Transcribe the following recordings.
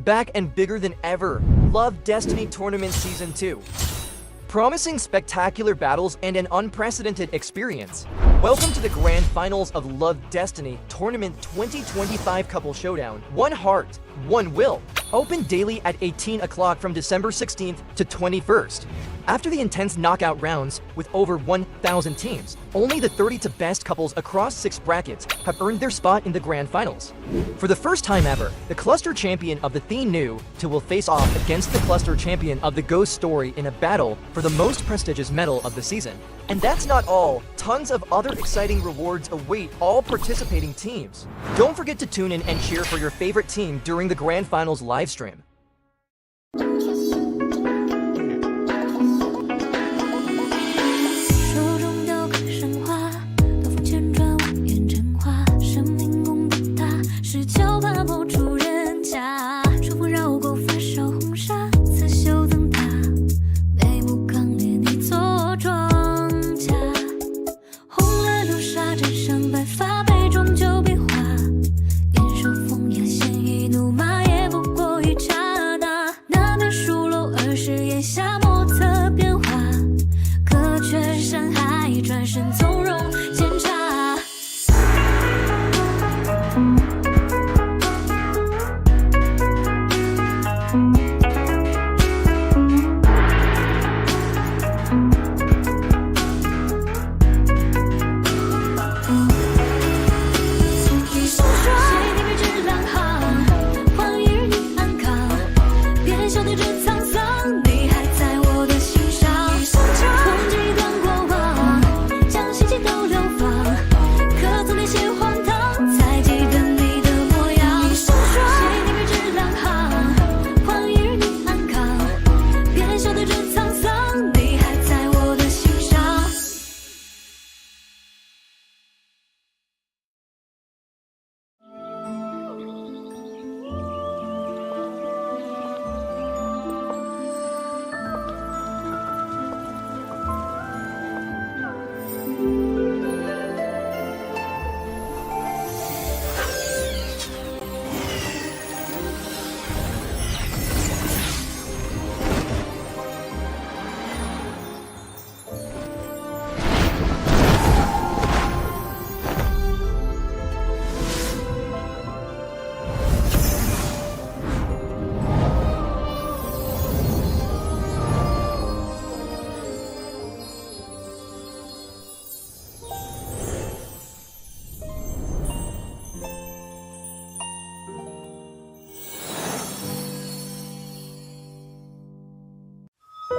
back and bigger than ever. Love Destiny Tournament Season 2. Promising spectacular battles and an unprecedented experience. Welcome to the grand finals of Love Destiny Tournament 2025 Couple Showdown. One heart, one will. Open daily at 18 o'clock from December 16th to 21st. After the intense knockout rounds with over 1,000 teams, only the 30 best couples across 6 brackets have earned their spot in the grand finals. For the first time ever, the cluster champion of the Thiện Nữ will face off against the cluster champion of the Ghost Story in a battle for the most prestigious medal of the season. And that's not all. Tons of other exciting rewards await all participating teams. Don't forget to tune in and cheer for your favorite team during the grand finals live stream.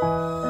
哼。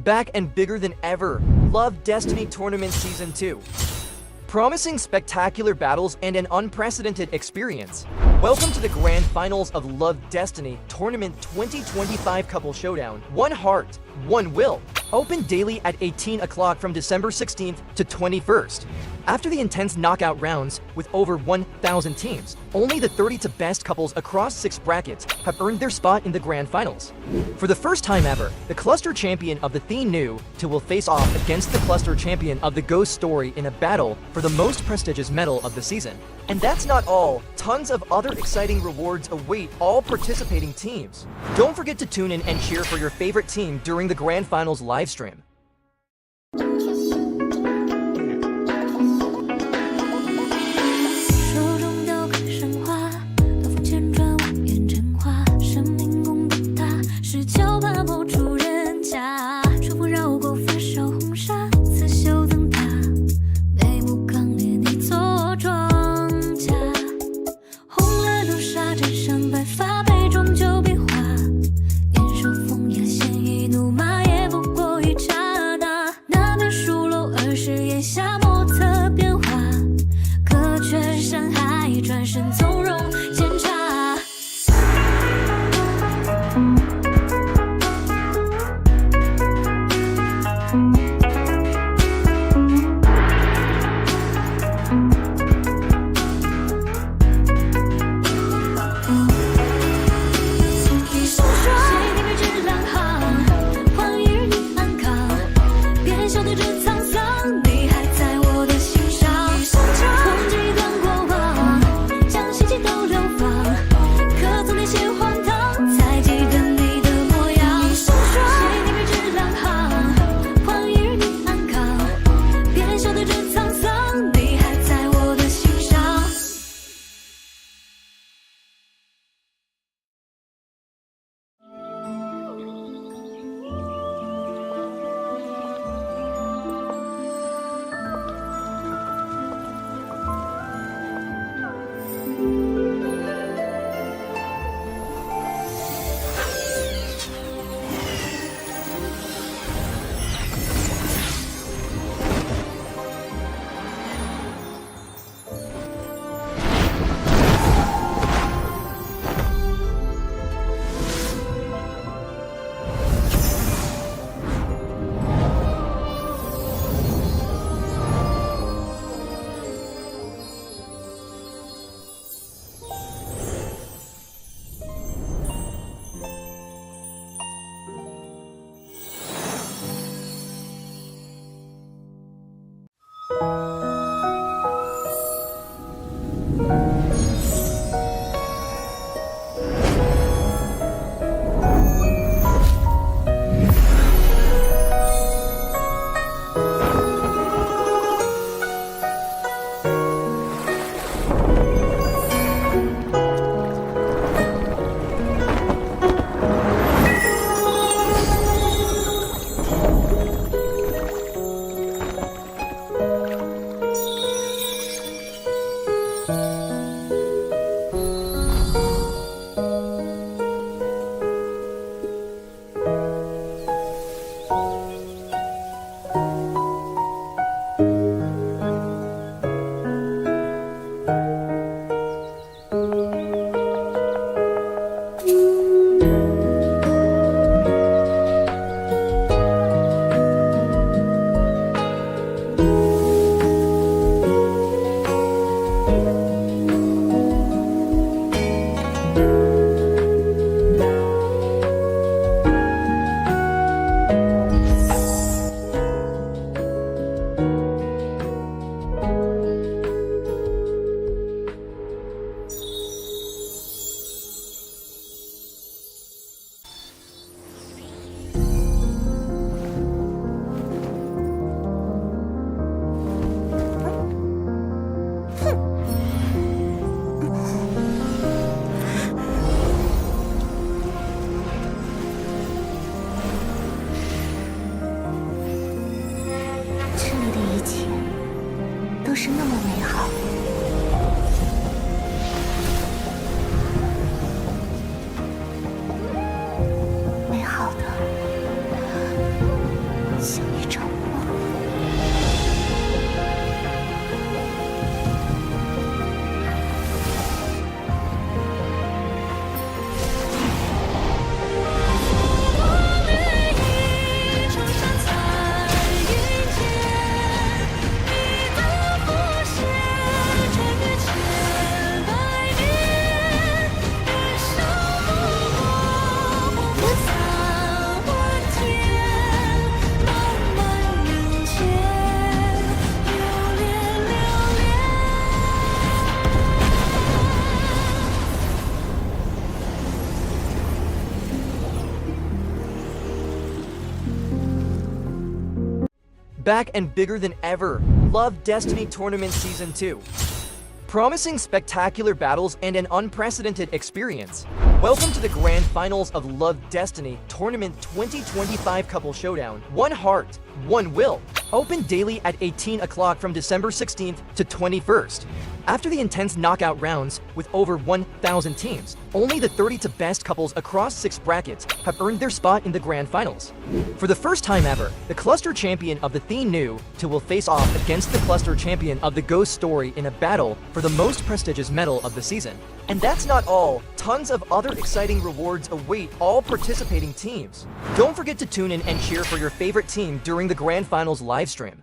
back and bigger than ever. Love Destiny Tournament Season 2. Promising spectacular battles and an unprecedented experience. Welcome to the grand finals of Love Destiny Tournament 2025 Couple Showdown. One heart, one will. Open daily at 18 o'clock from December 16th to 21st. After the intense knockout rounds with over 1,000 teams, only the 30 best couples across 6 brackets have earned their spot in the grand finals. For the first time ever, the cluster champion of the Thiện Nữ will face off against the cluster champion of the Ghost Story in a battle for the most prestigious medal of the season. And that's not all. Tons of other exciting rewards await all participating teams. Don't forget to tune in and cheer for your favorite team during the grand finals live stream. 攻击断过往，将希冀都 back and bigger than ever. Love Destiny Tournament Season 2. Promising spectacular battles and an unprecedented experience. Welcome to the grand finals of Love Destiny Tournament 2025 Couple Showdown. One heart, one will. Open daily at 18 o'clock from December 16th to 21st. After the intense knockout rounds with over 1,000 teams, only the 30 best couples across 6 brackets have earned their spot in the grand finals. For the first time ever, the cluster champion of the Thiện Nữ will face off against the cluster champion of the Ghost Story in a battle for the most prestigious medal of the season. And that's not all. Tons of other exciting rewards await all participating teams. Don't forget to tune in and cheer for your favorite team during the grand finals live stream.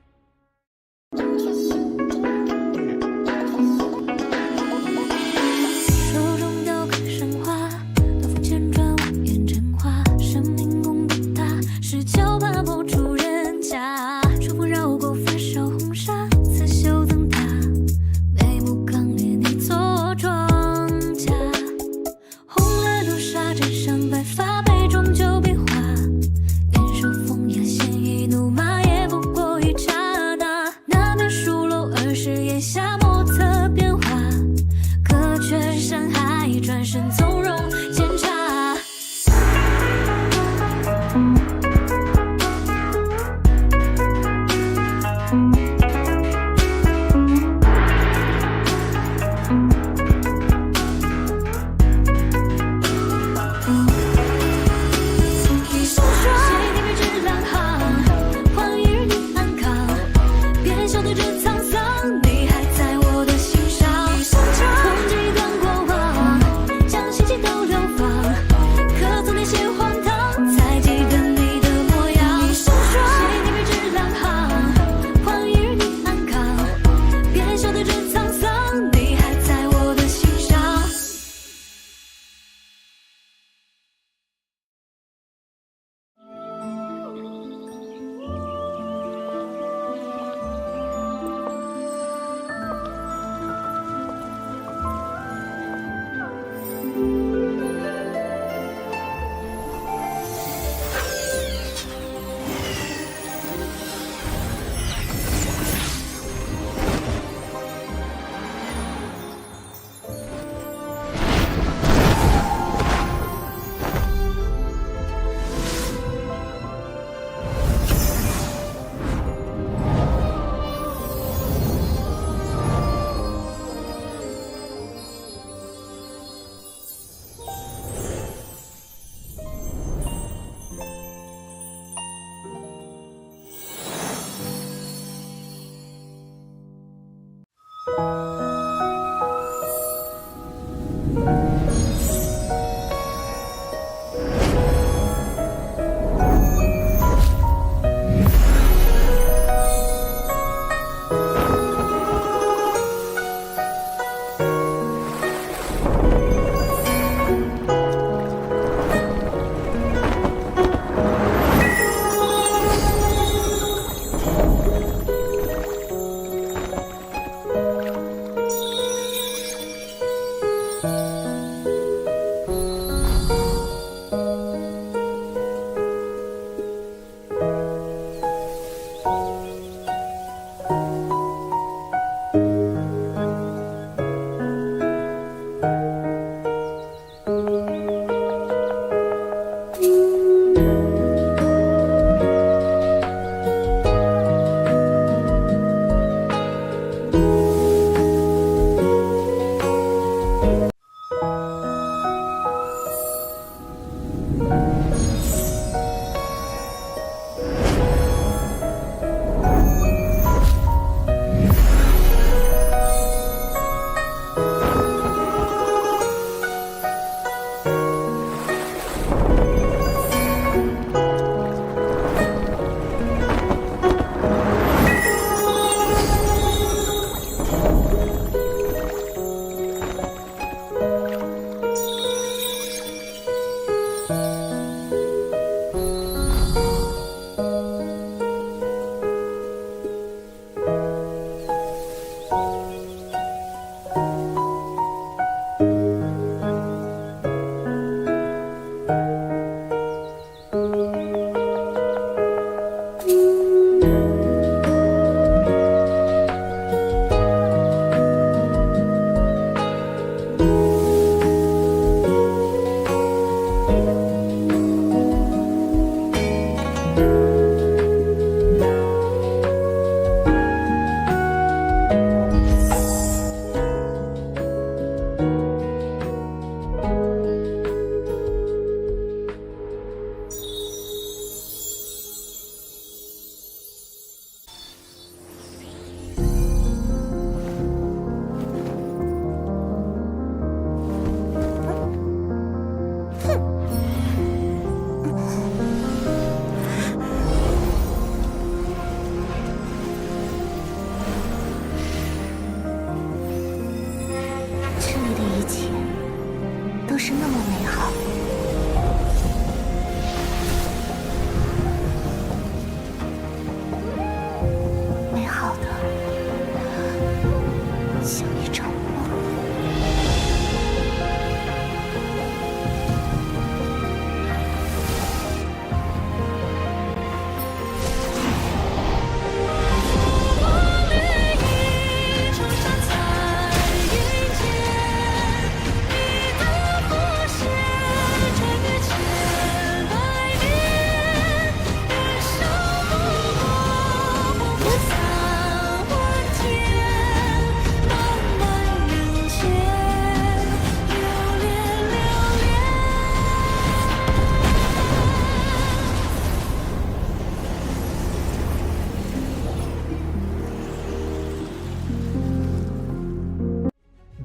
是那么美好。美好的，像一场梦。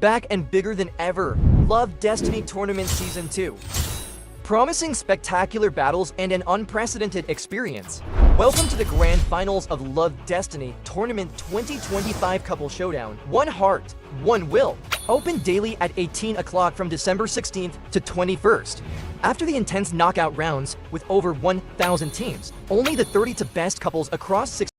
Back and bigger than ever, Love Destiny Tournament Season 2. Promising spectacular battles and an unprecedented experience. Welcome to the grand finals of Love Destiny Tournament 2025 Couple Showdown. One heart, one will. Open daily at 18 o'clock from December 16th to 21st. After the intense knockout rounds with over 1,000 teams, only the 32 best couples across 6.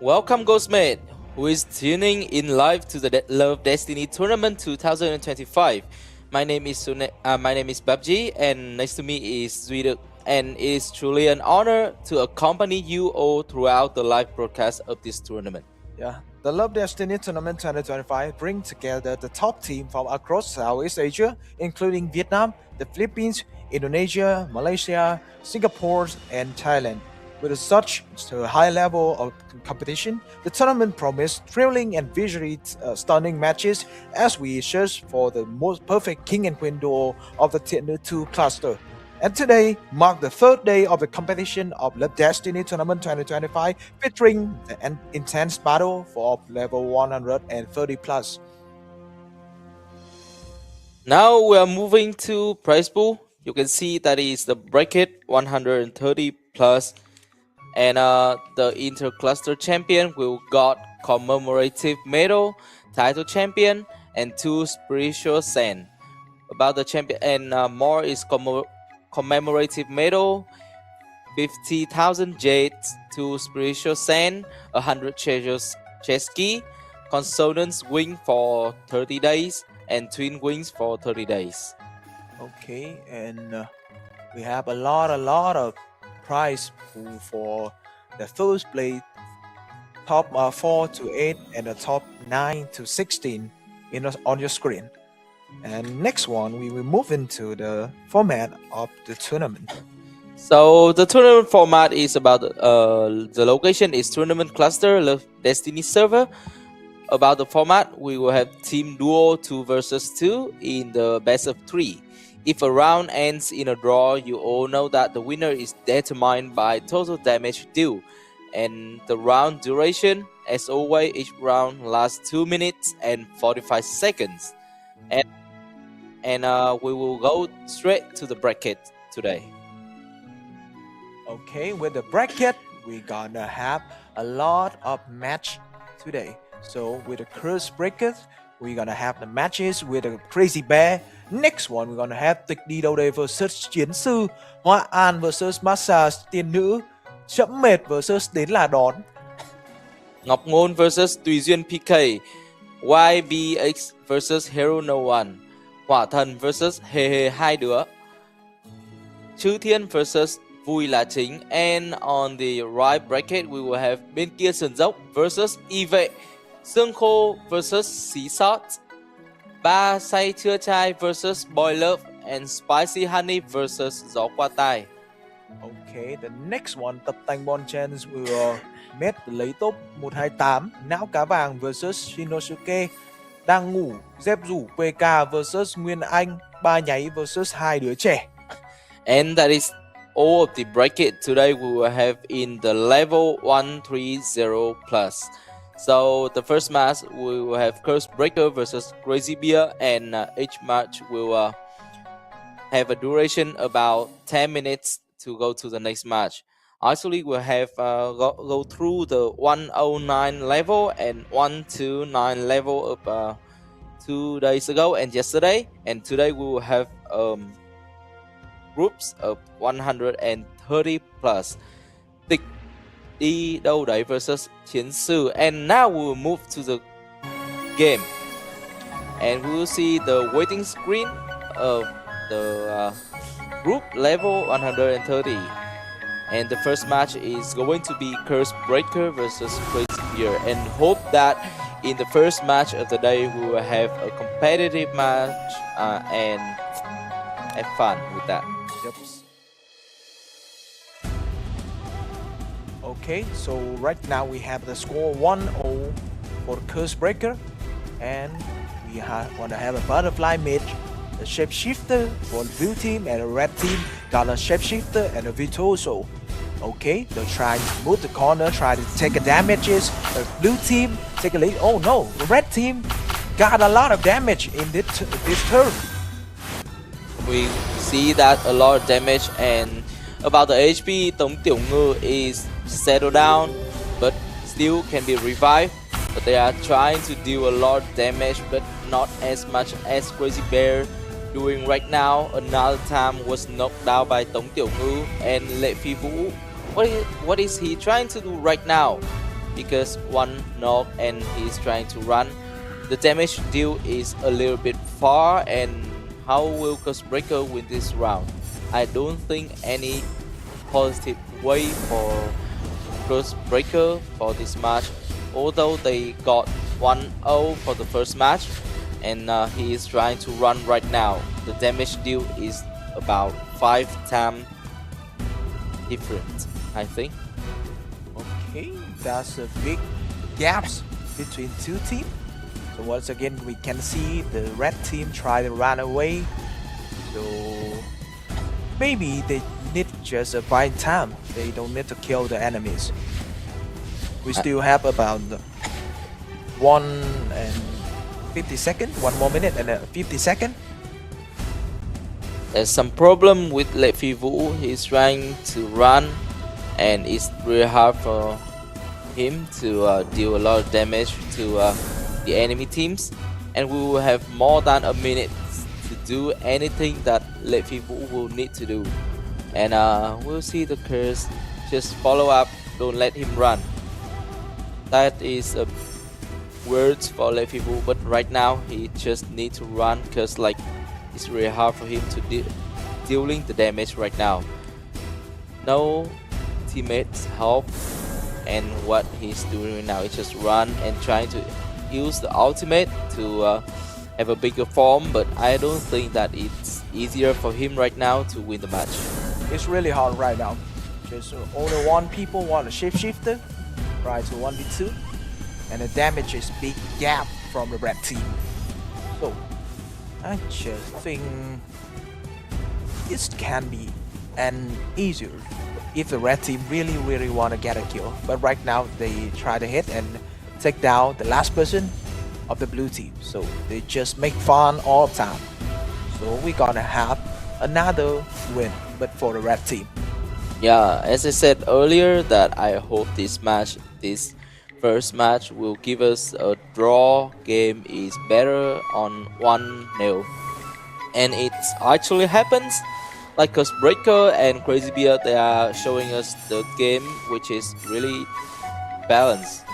Welcome, Ghostmate, who is tuning in live to the Love Destiny Tournament 2025. My name is 𝐷𝐀𝐿𝐕𝐄, and next to me is 𝐷𝐿𝐕𝐄, and it is truly an honor to accompany you all throughout the live broadcast of this tournament. Yeah, the Love Destiny Tournament 2025 brings together the top team from across Southeast Asia, including Vietnam, the Philippines, Indonesia, Malaysia, Singapore, and Thailand. With such a high level of competition, the tournament promised thrilling and visually stunning matches as we search for the most perfect king and queen duo of the Thiện Nữ 2 cluster. And today marked the third day of the competition of Love Destiny Tournament 2025, featuring an intense battle for level 130 plus. Now we are moving to prize pool. You can see that is the bracket 130 plus. And the intercluster champion will got commemorative medal, title champion, and 2 spiritual sand. About the champion and more is commemorative medal, 50,000 jades, 2 spiritual sand, 100 treasures chess key, consonants wing for 30 days, and twin wings for 30 days. Okay, and we have a lot of prize pool for the first place, top 4 to 8 and the top 9 to 16 on your screen. And next one, we will move into the format of the tournament. So the tournament format is about the location is tournament cluster Love Destiny server. About the format, we will have team duo 2 versus 2 in the best of 3. If a round ends in a draw, you all know that the winner is determined by total damage dealt. And the round duration, as always, each round lasts 2 minutes and 45 seconds. And we will go straight to the bracket today. Okay, with the bracket, we're gonna have a lot of match today. So with the first bracket, we're gonna have the matches with the Crazy Bear. Next one, we're gonna have Tịch Đi Đâu Đây versus Chiến Sư, Hoa An versus Massage Tiên Nữ, Chậm Mệt versus Đến Là Đón, Ngọc Ngôn versus Tùy Duyên PK, 𝐷𝐿𝐕𝐄 versus Hero No One, Hỏa Thần versus Hề Hề Hai Đứa, Chư Thiên versus Vui Là Chính, and on the right bracket we will have Bên Kia Sườn Dốc versus Y Vệ, Sương Khô versus Xí Sót, Ba Say Chưa Trai versus Boy Love, and Spicy Honey versus Gió Qua Tai. Okay, the next one, Tập Tành Bon Chance will meet lấy top 128, Não Cá Vàng versus Shinosuke, Đang Ngủ, Dép Rủ PK versus Nguyên Anh, Ba Nháy versus Hai Đứa Trẻ. And that is all of the bracket today we will have in the level 130 plus. So the first match we will have Curse Breaker versus Crazy Beer, and each match will have a duration about 10 minutes to go to the next match. Actually, we'll have go through the 109 level and 129 level of 2 days ago and yesterday, and today we will have groups of 130 plus. Tịch đi đâu đấy versus chiến sư, and now we will move to the game, and we will see the waiting screen of the group level 130. And the first match is going to be 𝐃𝐕𝐄 versus 𝐃𝐍𝐵, and hope that in the first match of the day we will have a competitive match and have fun with that. Yep. Okay, so right now we have the score 1-0 for 𝐃𝐕𝐄, and we want to have a butterfly match. The shapeshifter for the blue team and the red team got a shapeshifter and a virtuoso. Okay, they're trying to move the corner, try to take a damages. The blue team take a lead. Oh no, the red team got a lot of damage in this turn. We see that a lot of damage, and about the HP, 𝐃𝐈𝐄 is settled down, but still can be revived. But they are trying to deal a lot of damage, but not as much as 𝐃𝐍𝐵 doing right now. Another time was knocked down by 𝐃𝐈𝐄, and 𝐷𝐿𝐹𝐹, what is he trying to do right now? Because one knock and he's trying to run. The damage deal is a little bit far, and how will 𝐃𝐈𝐄 win this round? I don't think any positive way for 𝐃𝐈𝐄 for this match, although they got 1-0 for the first match, and he is trying to run right now. The damage deal is about 5 times different, I think. Okay, that's a big gaps between two teams. So once again, we can see the red team try to run away. So maybe they need just a buy time. They don't need to kill the enemies. We still have about 1 second, 1 more minute and 50 seconds. There's some problem with 𝐷𝐿𝐹𝐹. He's trying to run, and it's really hard for him to deal a lot of damage to the enemy teams. And we will have more than a minute to do anything that 𝐷𝐿𝐹𝐹 will need to do. And we'll see the curse. Just follow up, don't let him run. That is a words for 𝐷𝐿𝐹𝐹, but right now he just need to run, because like it's really hard for him to dealing the damage right now. No teammates help, and what he's doing right now is just run and trying to use the ultimate to have a bigger form, but I don't think that it's easier for him right now to win the match. It's really hard right now. Just only one people want a shapeshifter, try to 1v2, and the damage is big gap from the red team. So I just think it can be an easier if the red team really want to get a kill. But right now they try to hit and take down the last person of the blue team. So they just make fun all the time. So we're gonna have another win, but for the red team. Yeah, as I said earlier, that I hope this first match will give us a draw. Game is better on 1-0, and it actually happens. Like 𝐃𝐈𝐄 and 𝐃𝐍𝐵, they are showing us the game which is really balanced.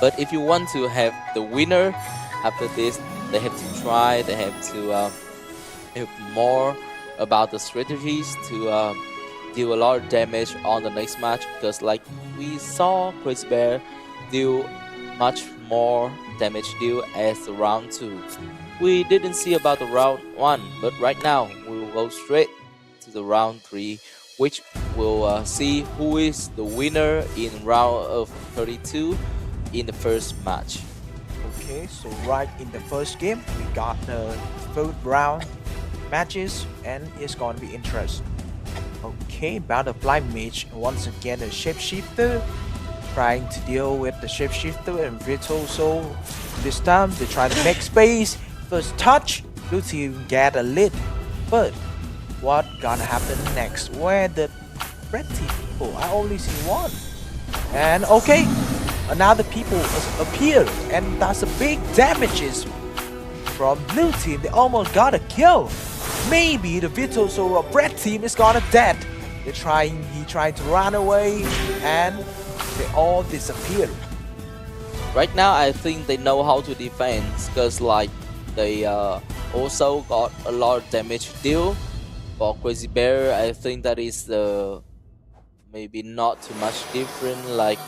But if you want to have the winner after this, they have to try, they have to have more about the strategies to deal a lot of damage on the next match, because like we saw 𝐃𝐍𝐵 deal much more damage deal as the round 2. We didn't see about the round 1, but right now we will go straight to the round 3, which will see who is the winner in round of 32 in the first match. Okay, so right in the first game, we got the third round matches, and it's gonna be interesting. Okay, butterfly mage, once again a shapeshifter, trying to deal with the shapeshifter and virtuoso. This time they try to make space. First touch, blue team get a lead, but what gonna happen next? Where the red team people? I only see one. And okay, another people appear, and that's a big damages from blue team. They almost got a kill. Maybe the Virtuoso red team is gonna dead. He trying to run away, and they all disappear. Right now, I think they know how to defend, because like they also got a lot of damage deal. For 𝐃𝐄𝐒𝐓, I think that is the maybe not too much different like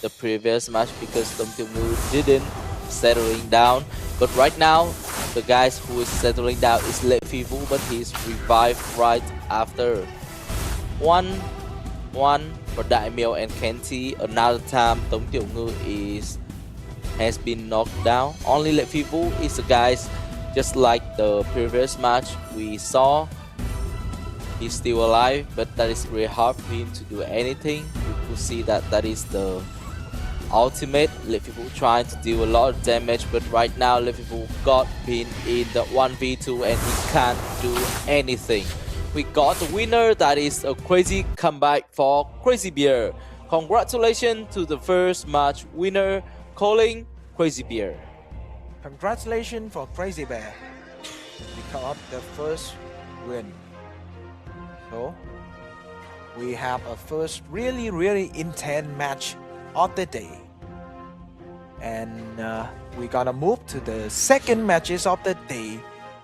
the previous match, because 𝐃𝐄𝐒𝐓 didn't settling down. But right now, the guys who is settling down is 𝐷𝐹𝐹𝐿, but he's revived right after. 1-1 for Daimyo and Kenty. Another time, 𝐃𝐄𝐒𝐓 has been knocked down. Only 𝐷𝐹𝐹𝐿 is the guys, just like the previous match we saw. He's still alive, but that is really hard for him to do anything. You could see that that is the ultimate. 𝐷𝐹𝐹𝐿 trying to deal a lot of damage, but right now 𝐷𝐹𝐹𝐿 got pinned in the 1v2 and he can't do anything. We got the winner. That is a crazy comeback for 𝐃𝐄𝐒𝐓. Congratulations to the first match winner, calling 𝐃𝐄𝐒𝐓. Congratulations for 𝐃𝐄𝐒𝐓. We got the first win. So we have a first really intense match of the day, and we're gonna move to the second matches of the day.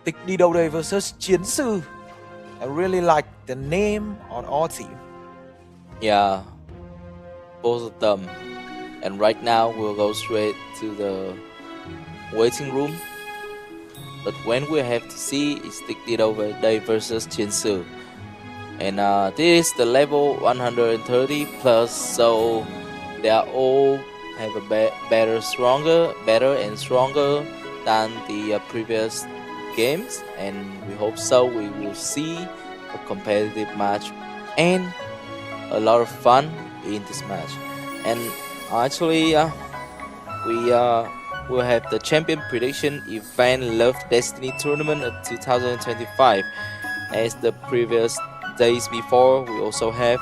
𝐃𝐄𝐒𝐓 versus 𝐶𝐿. I really like the name on our team. Yeah, both of them. And right now we'll go straight to the waiting room. But when we have to see is 𝐃𝐄𝐒𝐓 versus 𝐶𝐿. And this is the level 130 plus, so they are all have a better and stronger than the previous games, and we hope so. We will see a competitive match and a lot of fun in this match. And actually, we will have the champion prediction event Love Destiny tournament of 2025 as the previous days before. We also have,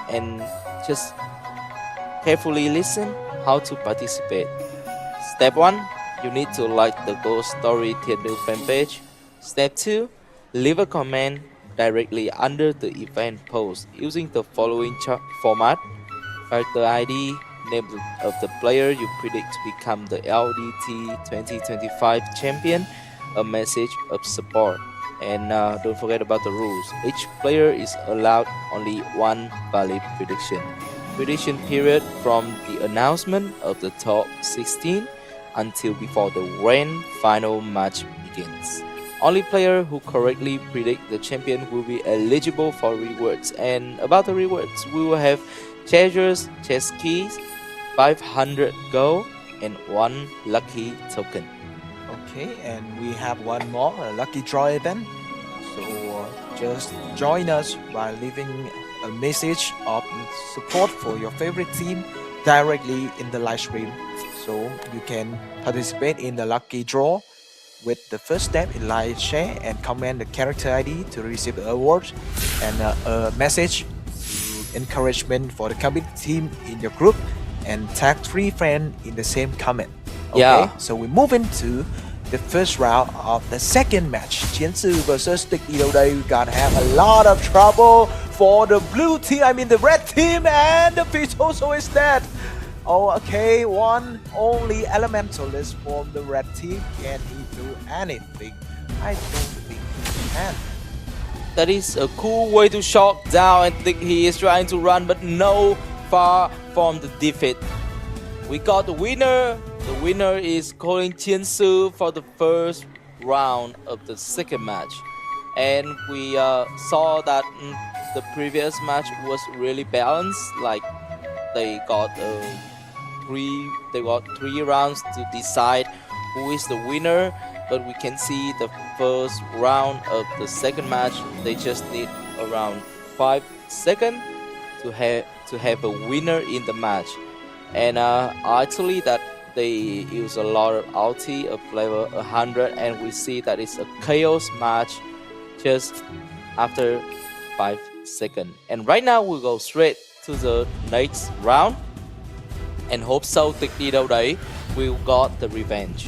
and just carefully listen how to participate. Step 1, you need to like the Ghost Story Thiện Nữ fan page. Step 2, leave a comment directly under the event post using the following format: character ID, name of the player you predict to become the LDT 2025 champion, a message of support. And don't forget about the rules. Each player is allowed only one valid prediction. Prediction period from the announcement of the top 16 until before the grand final match begins. Only player who correctly predict the champion will be eligible for rewards. And about the rewards, we will have treasures, chest keys, 500 gold, and 1 lucky token. Okay, and we have one more lucky draw event. So just join us by leaving a message of support for your favorite team directly in the live stream, so you can participate in the lucky draw with the first step in like, share, and comment the character ID to receive the awards and a message encouragement for the community team in your group, and tag 3 friends in the same comment. Okay, yeah. So we move into the first round of the second match. 𝐶𝐿 versus 𝐃𝐄𝐒𝐓. We gotta have a lot of trouble for the blue team, I mean the red team, and the Virtuoso is dead. Oh, okay, one only elementalist from the red team. Can he do anything? I don't think he can. That is a cool way to shock down. I think he is trying to run, but no, far from the defeat. We got the winner. The winner is calling 𝐶𝐿 for the first round of the second match. And we saw that the previous match was really balanced. Like they got three rounds to decide who is the winner. But we can see the first round of the second match, they just need around 5 seconds to have a winner in the match. And actually that they use a lot of ulti of level 100, and we see that it's a chaos match just after 5 seconds. And right now we'll go straight to the next round. And hope sau tiệc đi đâu đấy will got the revenge.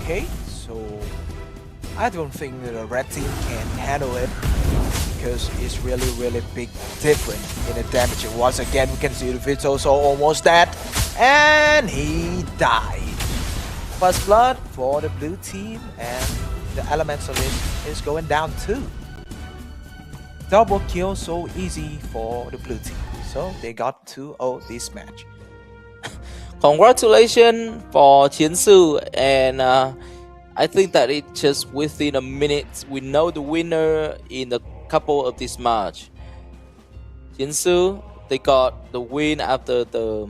Okay, so I don't think the red team can handle it because it's really big difference in the damage. Once again, we can see the Vito almost dead, and he died. First blood for the blue team, and the elementalist is going down too. Double kill so easy for the blue team, so they got 2-0 this match. Congratulations for 𝐿𝐸, and I think that it just within a minute we know the winner in a couple of this match. 𝐿𝐸, they got the win after the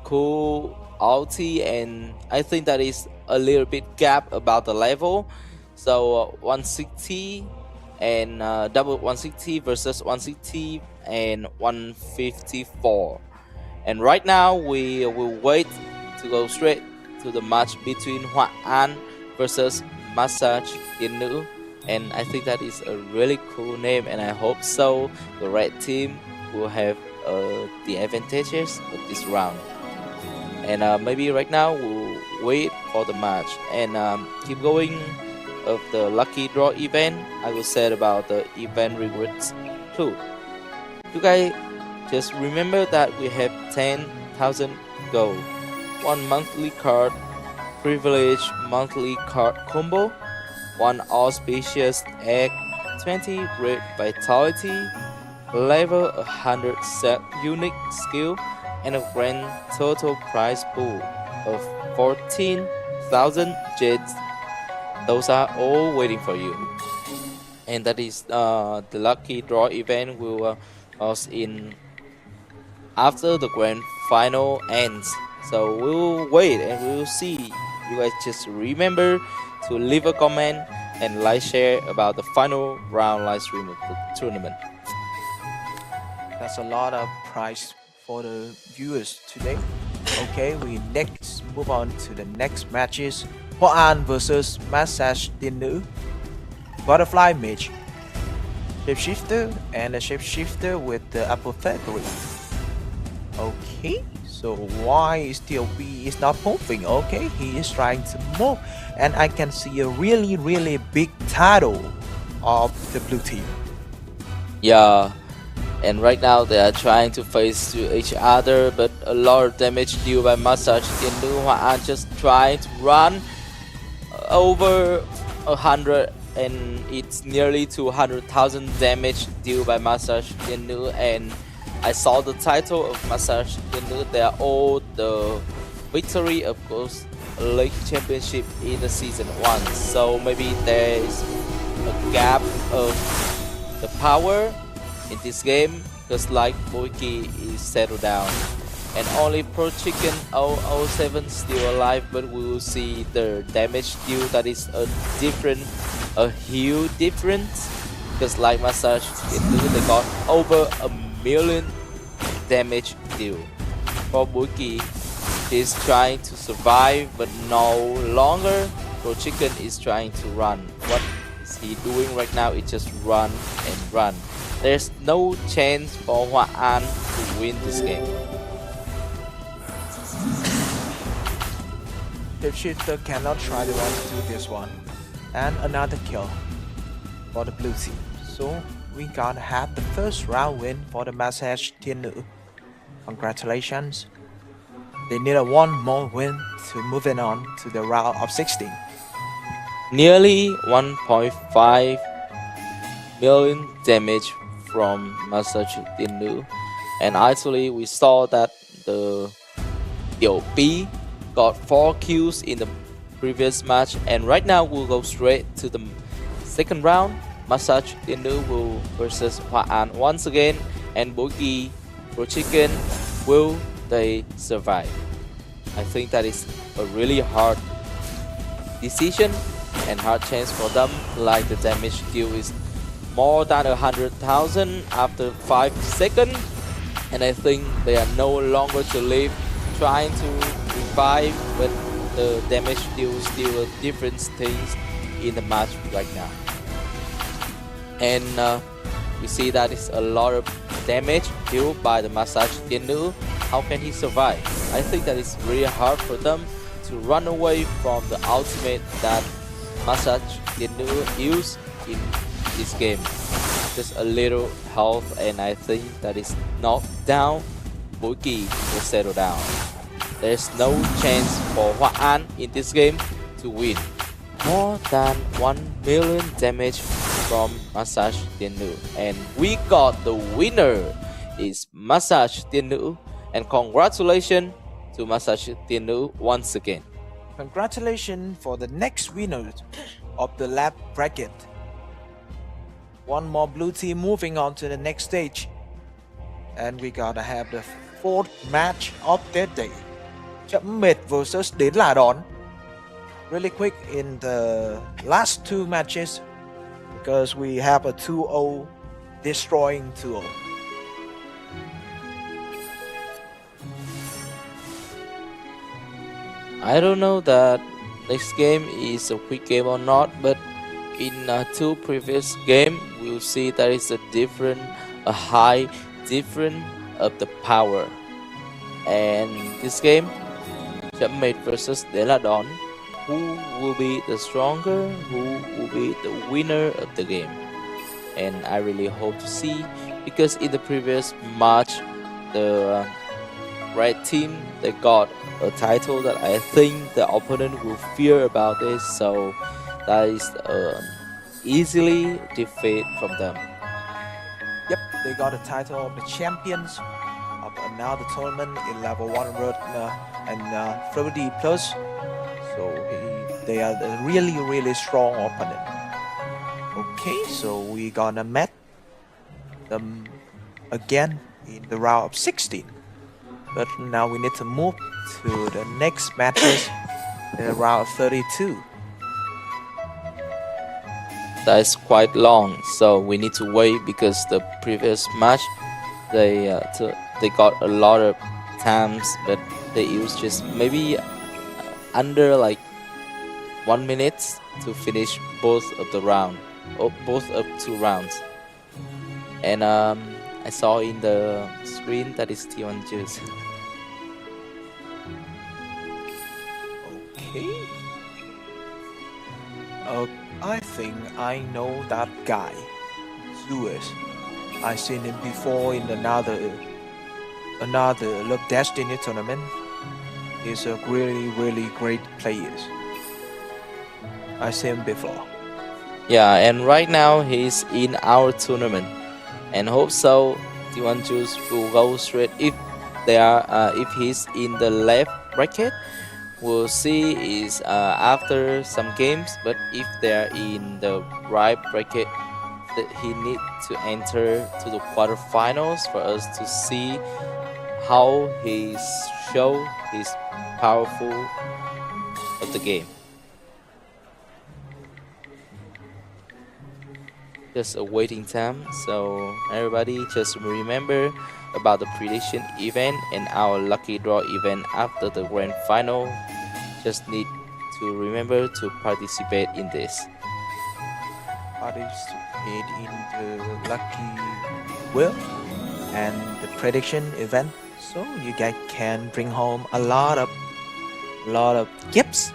cool ulti, and I think that is a little bit gap about the level. So 160 and double 160 versus 160 and 154. And right now we will wait to go straight to the match between 𝐷𝐸 versus Massage Thiện Nữ. And I think that is a really cool name, and I hope so the red team will have the advantages of this round. And maybe right now we'll wait for the match and keep going of the lucky draw event. I will say about the event rewards too. You guys just remember that we have 10,000 gold, 1 monthly card, privilege monthly card combo, 1 auspicious egg, 20 red vitality, level 100 set unique skill, and a grand total prize pool of 14,000 jets. Those are all waiting for you. And that is the lucky draw event will us in after the grand final ends. So we'll wait and we'll see. You guys just remember to leave a comment and like, share about the final round live stream of the tournament. That's a lot of prize for the viewers today. Okay, we next move on to the next matches. 𝐷𝐸 versus Massage Thiện Nữ. Butterfly Mage, Shapeshifter, and a Shapeshifter with the Apothecary. Okay, so why still B is not moving? Okay, he is trying to move, and I can see a really big title of the blue team. Yeah, and right now they are trying to face to each other, but a lot of damage dealt by Massage Thiện Nữ. 𝐷𝐸 just trying to run over 100, and it's nearly 200,000 damage dealt by Massage Thiện Nữ. And I saw the title of Massage Thiện Nữ. They are all the victory of course League Championship in the season 1. So maybe there is a gap of the power in this game, because like 𝐷𝐸𝐾 is settled down. And only Pro Chicken 007 still alive, but we will see the damage deal that is a huge difference, because like Massage Thiện Nữ, they got over 1,000,000 damage deal. For 𝐷𝐸𝐾, he's trying to survive, but no longer. Pro Chicken is trying to run. What is he doing right now? It's just run and run. There's no chance for 𝐷𝐸 to win this game. Shapeshifter cannot try to run through this one. And another kill for the blue team. So we gotta have the first round win for the Massage Thiện Nữ. Congratulations. They need a 1 more win to move on to the round of 16. Nearly 1.5 million damage from Massage Thiện Nữ. And actually we saw that the 𝐿𝐸 got 4 kills in the previous match, and right now we'll go straight to the second round. Massage Thiện Nữ will versus 𝐷𝐸 once again, and 𝐷𝐸𝐾, Pro Chicken, will they survive? I think that is a really hard decision and hard chance for them, like the damage deal is more than 100,000 after 5 seconds, and I think they are no longer to live, trying to revive, but the damage deal is still different things in the match right now. And We see that it's a lot of damage dealt by the massage Thiện Nữ. How can he survive? I think that it's really hard for them to run away from the ultimate that massage Thiện Nữ use in this game. Just a little health, and I think that is knocked down. 𝐃𝐿 will settle down. There's no chance for 𝐷𝐿 in this game to win. More than 1 million damage from massage Thiện Nữ, and we got the winner. Is massage Thiện Nữ, and congratulations to massage Thiện Nữ once again. Congratulations for the next winner of the lab bracket. One more blue team moving on to the next stage. And we gotta have the fourth match of that day. 𝐃𝐄𝐒𝐓 versus Đến Là Đón. Really quick in the last two matches, because we have a 2-0 destroying 2-0. I don't know that next game is a quick game or not, but in two previous game, we'll see there is a high difference of the power. And this game, 𝐃𝐿 versus Đến Là Đón, who will be the stronger, who will be the winner of the game? And I really hope to see, because in the previous match, the red team, they got a title that I think the opponent will fear about this, so that is easily defeat from them. Yep, they got the title of the champions of another tournament in level 100 and 30 plus. So they are a really strong opponent. Okay, so we gonna meet them again in the round of 16. But now we need to move to the next matches in the round of 32. That is quite long, so we need to wait, because the previous match they got a lot of times, but they used just maybe under like 1 minute to finish both of the round, or both of 2 rounds. And I saw in the screen that is 𝐷𝐿. Okay. I think I know that guy, Zeus. I seen him before in another Love Destiny tournament. He's a really great player. I seen him before. Yeah, and right now he's in our tournament, and hope so 𝐷𝐿 will go straight if he's in the left bracket. We'll see is after some games, but if they're in the right bracket, that he needs to enter to the quarterfinals for us to see how he show his powerful of the game. Just a waiting time, so everybody just remember about the prediction event and our lucky draw event after the grand final. Just need to remember to participate in this. Participate in the lucky wheel and the prediction event, so you guys can bring home a lot of gifts.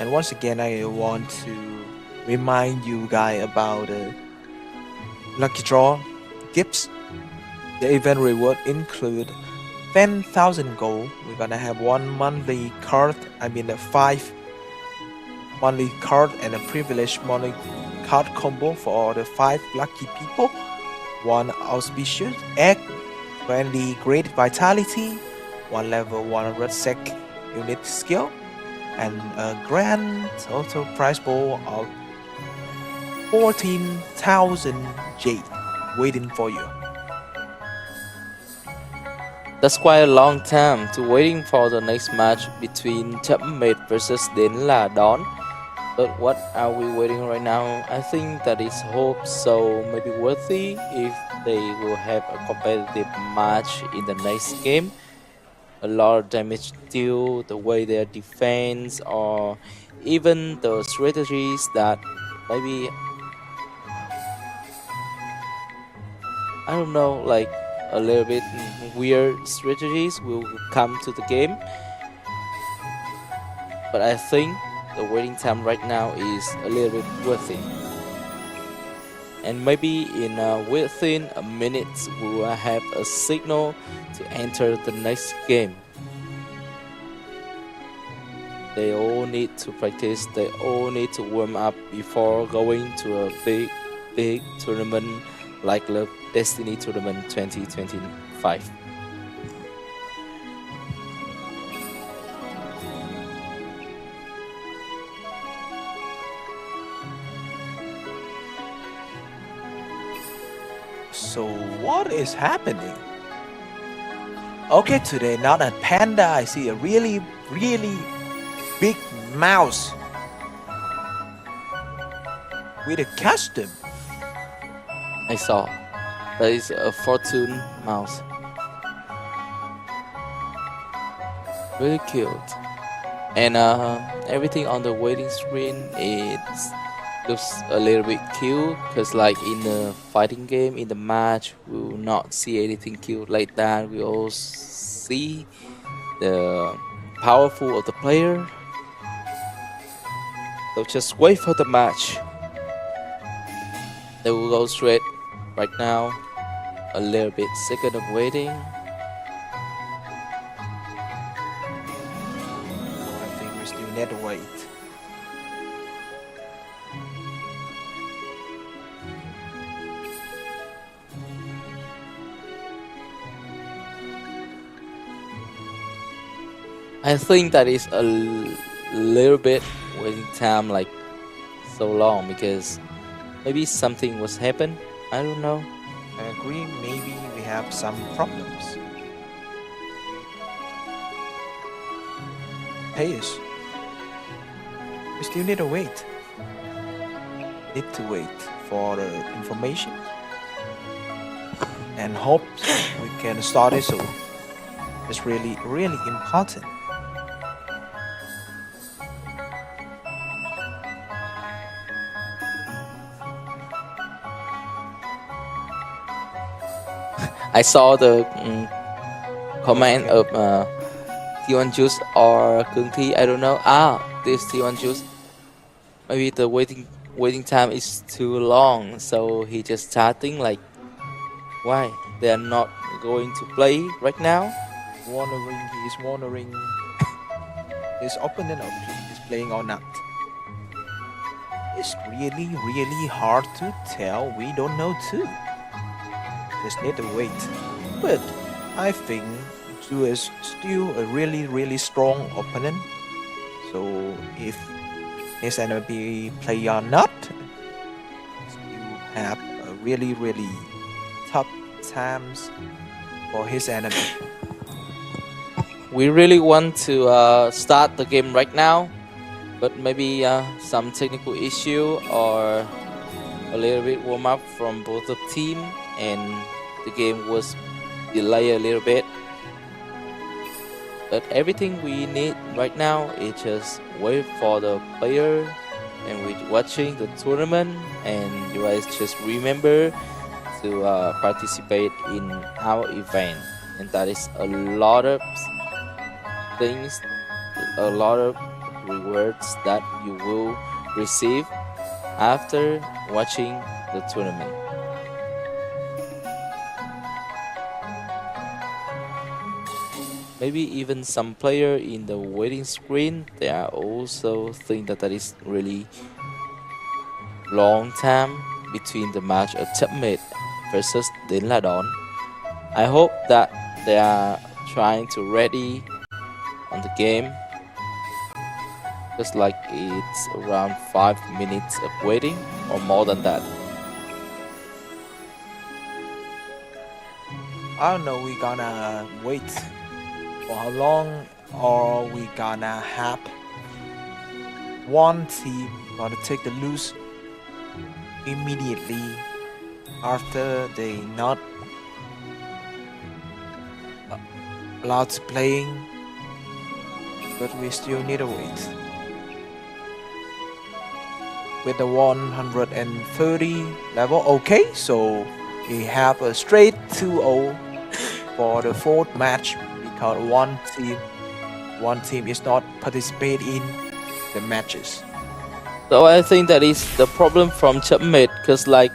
And once again, I want to remind you guys about the lucky draw gifts. The event reward include 10,000 gold. We're gonna have 1 monthly card, a 5 monthly card and a privileged monthly card combo for the 5 lucky people. 1 auspicious egg, brandy great vitality, 1 level 100 sec unit skill, and a grand total prize pool of 14,000 jade waiting for you. That's quite a long time to waiting for the next match between 𝐃𝐿 versus Đến Là Đón. But what are we waiting right now? I think that is hope so maybe worthy if they will have a competitive match in the next game. A lot of damage deal, the way their defense, or even the strategies that maybe I don't know, like a little bit weird strategies will come to the game. But I think the waiting time right now is a little bit worth it. And maybe in within a minute we will have a signal to enter the next game. They all need to practice, they all need to warm up before going to a big tournament like the Destiny Tournament 2025. So what is happening? Okay, today not a panda. I see a really big mouse with a costume. I saw that is a fortune mouse. Really cute. And everything on the waiting screen looks a little bit cute, because like in the fighting game, in the match, we will not see anything cute like that. We all see the powerful of the player. So just wait for the match. They will go straight right now. A little bit second of waiting. I think we still need to wait. I think that is a little bit waiting time, like so long, because maybe something was happened. I don't know. I agree, maybe we have some problems. Yes. We still need to wait. Need to wait for the information and hope we can start it soon. It's really important. I saw the comment of 𝐷1Juice or 𝐾𝐄𝐒. I don't know. This 𝐷1Juice. Maybe the waiting time is too long, so he just starting like, why they are not going to play right now? He's wondering his opponent is playing or not. It's really hard to tell. We don't know too. Just need to wait. But I think Zhu is still a really strong opponent. So if his enemy play or not, still have a really tough times for his enemy. We really want to start the game right now, but maybe some technical issue or a little bit warm up from both the team, and the game was delayed a little bit. But everything we need right now is just wait for the player, and we're watching the tournament, and you guys just remember to participate in our event. And that is a lot of things, a lot of rewards that you will receive after watching the tournament. Maybe even some player in the waiting screen, they are also think that that is really long time between the match of top mid versus Đến Là Đón. I hope that they are trying to ready on the game. Just like it's around 5 minutes of waiting or more than that. I don't know, we gonna wait for how long, or we gonna have one team gonna take the loose immediately after they not allowed to playing, but we still need to wait. With the 130 level, okay, so we have a straight 2-0 for the fourth match because one team is not participate in the matches. So I think that is the problem from 𝐃𝐄𝐒𝐓 because like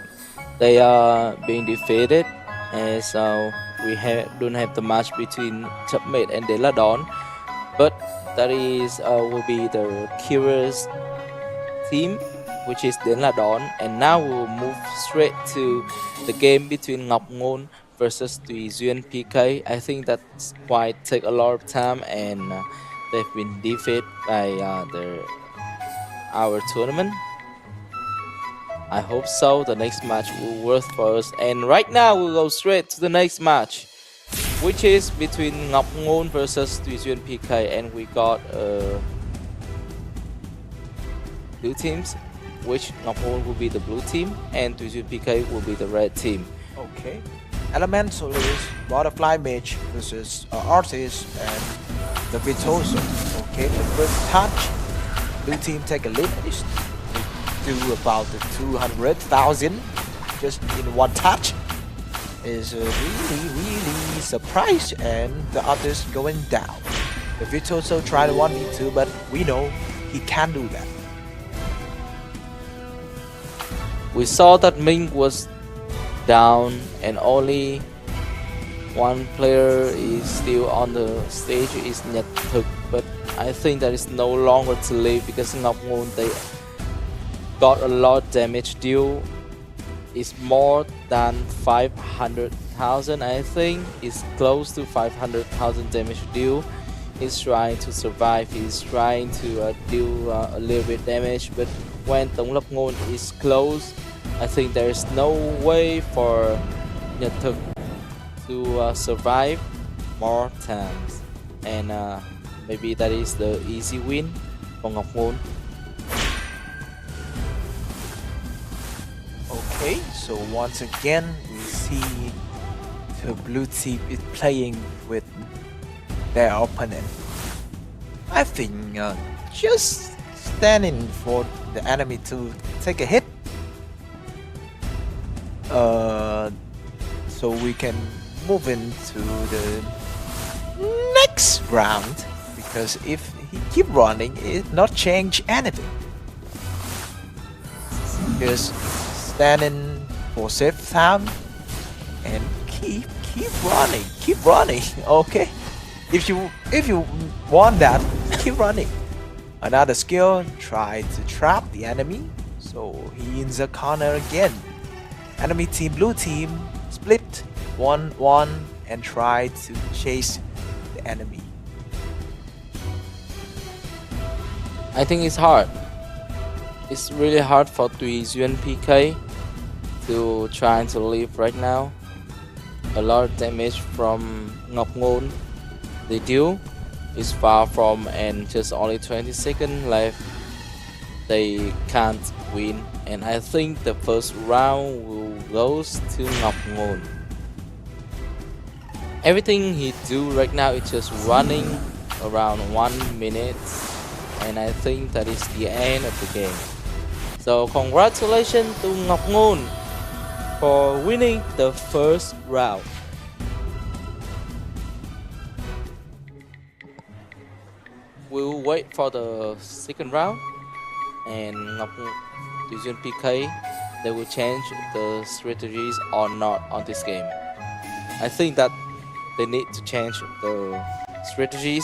they are being defeated, and so we don't have the match between 𝐃𝐄𝐒𝐓 and Deladon, but that is will be the Kira's team, which is Deladon, and now we will move straight to the game between 𝐷𝐿 versus 𝐷𝐿. I think that's quite take a lot of time, and they've been defeated by our tournament. I hope so. The next match will work for us. And right now we'll go straight to the next match, which is between 𝐷𝐿 versus 𝐷𝐿, and we got two teams, which 𝐷𝐿 will be the blue team and 𝐷𝐿 will be the red team. Okay. Elemental is Butterfly Mage versus Artist and the Virtuoso. Okay, the first touch, blue team take a lead. They do about 200,000 just in one touch. Is really surprised, and the others going down. The Virtuoso tried 1v2, but we know he can do that. We saw that Ming was down and only one player is still on the stage, is 𝐷𝐿, but I think that is no longer to live because 𝐷𝐿 they got a lot of damage deal. It's more than 500,000. I think it's close to 500,000 damage deal. He's trying to survive, he's trying to deal a little bit damage, but when 𝐷𝐿 is close, I think there is no way for 𝐷𝐿 to survive more times, and maybe that is the easy win for 𝐷𝐿. Okay, so once again we see the blue team is playing with their opponent. I think just standing for the enemy to take a hit, so we can move into the next round, because if he keep running it not change anything. Just standing for safe time and keep running. Okay, if you want that, keep running. Another skill, try to trap the enemy, so he in the corner again. Enemy team, blue team, split 1-1 and try to chase the enemy. I think it's hard. It's really hard for 𝐷𝐿 to try to live right now. A lot of damage from 𝐷𝐿. The deal is far from, and just only 20 seconds left. They can't win, and I think the first round will goes to 𝐷𝐿. Everything he do right now is just running around 1 minute, and I think that is the end of the game. So congratulations to 𝐷𝐿 for winning the first round. We'll wait for the second round, and 𝐷𝐿 they will change the strategies or not on this game. I think that they need to change the strategies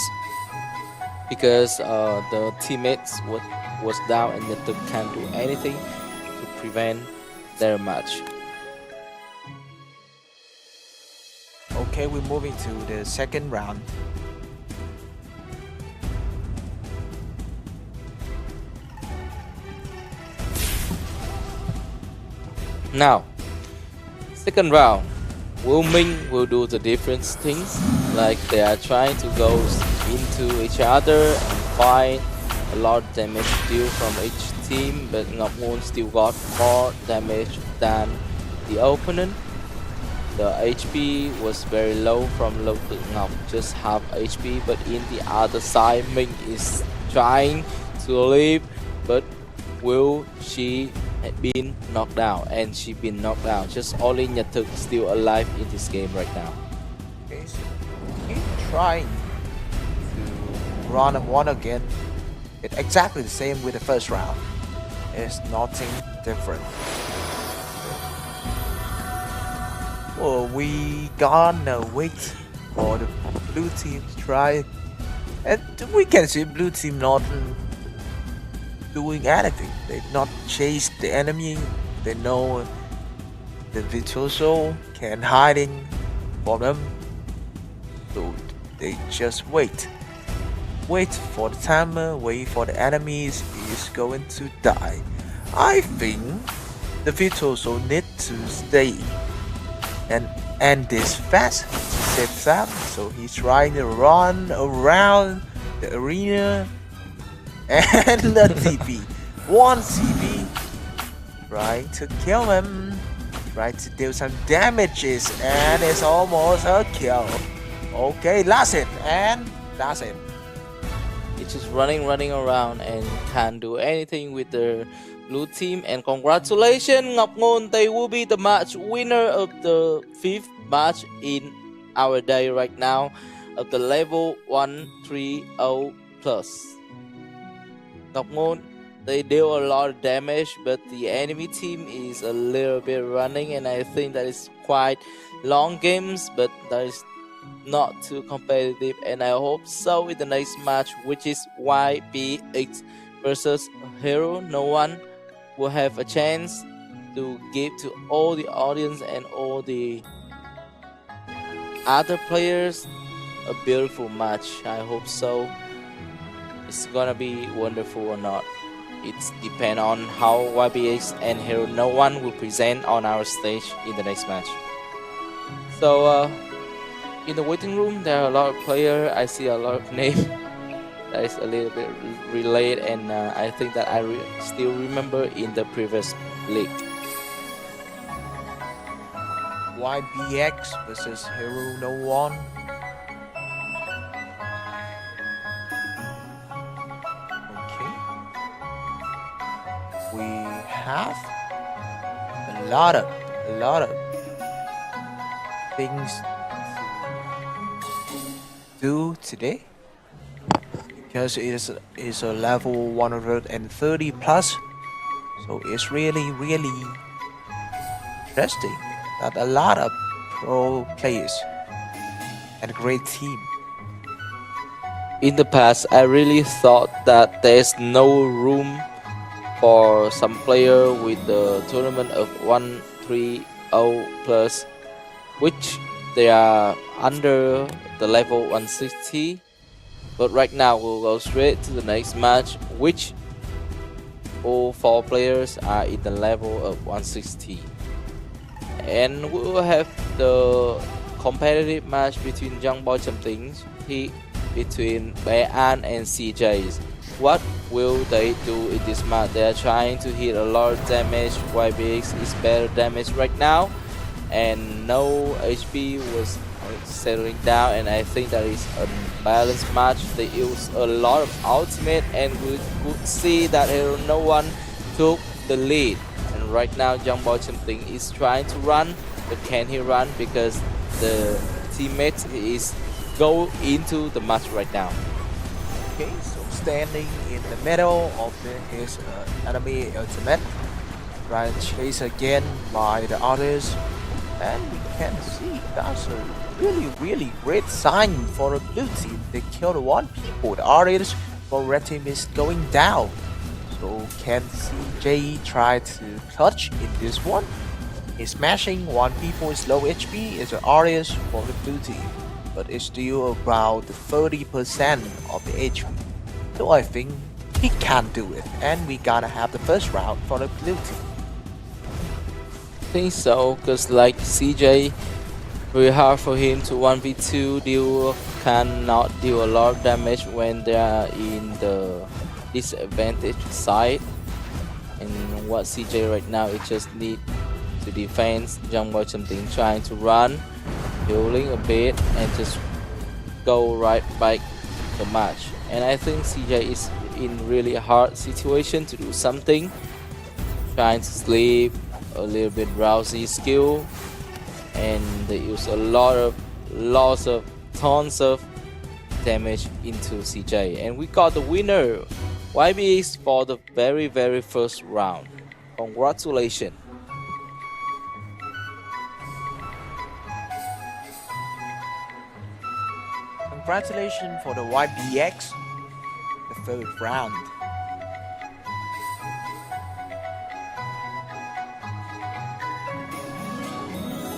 because the teammates was down and they can't do anything to prevent their match. Okay, we're moving to the second round. Now, second round, Ming will do the different things, like they are trying to go into each other and fight a lot of damage deal from each team, but 𝐷𝐿 still got more damage than the opponent. The HP was very low from low to 𝐷𝐿, just half HP, but in the other side, Ming is trying to leave, but will she been knocked down, and she been knocked down. Just only Nhật still alive in this game right now. Okay, so keep trying to run and one again. It's exactly the same with the first round. It's nothing different. Well, we gonna wait for the blue team to try, and we can see blue team not doing anything. They not chase the enemy. They know the virtuoso can hiding for them, so they just wait for the timer, wait for the enemies is going to die. I think the virtuoso need to stay and end this fast to save Sam, so he's trying to run around the arena and the TP. One TP, trying to kill him, trying to deal some damages, and it's almost a kill. Okay, that's it, and that's it. It's just running around and can't do anything with the blue team. And congratulations, 𝐷𝐿, they will be the match winner of the 5th match in our day right now of the level 130 plus. 𝐷𝐿, they deal a lot of damage, but the enemy team is a little bit running, and I think that is quite long games, but that is not too competitive, and I hope so in the next match, which is 𝐷𝐿 versus Hero No One, will have a chance to give to all the audience and all the other players a beautiful match. I hope so. It's gonna be wonderful or not. It's depend on how 𝐷𝐿 and Hero No One will present on our stage in the next match. So in the waiting room, there are a lot of players. I see a lot of names that is a little bit related, and I think that I still remember in the previous league. YBX versus Hero No One. Okay. We have a lot of things to do today, because it is a level 130 plus, so it's really interesting that a lot of pro players and a great team. In the past, I really thought that there's no room for some player with the tournament of 130 plus, which they are under the level 160. But right now we'll go straight to the next match, which all 4 players are in the level of 160, and we will have the competitive match between Young Boy Something, between Bé An and CJ. What will they do in this match? They are trying to hit a lot of damage. 𝐷𝐿 is better damage right now, and no HP was settling down, and I think that is a balanced match. They use a lot of ultimate, and we could see that Hero No One took the lead. And right now Young Boy Something is trying to run, but can he run because the teammates is go into the match right now. Okay, so standing in the middle of his enemy ultimate, trying to chase again by the others, and we can see that's a really great sign for the blue team. They killed 1 people. The artist for red team is going down. So can CJ try to clutch in this one? He's smashing 1 people is low HP. Is an artist for the blue team, but it's still about 30% of the HP. So I think he can do it, and we gotta have the first round for the blue team. I think so, because like CJ, very hard for him to 1v2 cannot deal a lot of damage when they are in the disadvantage side. And what CJ right now is just need to defend. Young Boy Something trying to run, healing a bit, and just go right back the match. And I think CJ is in really hard situation to do something. trying to sleep, a little bit drowsy skill, and they use lots of tons of damage into CJ, and we got the winner, YBX, for the very first round. Congratulations. Congratulations for the YBX, the third round.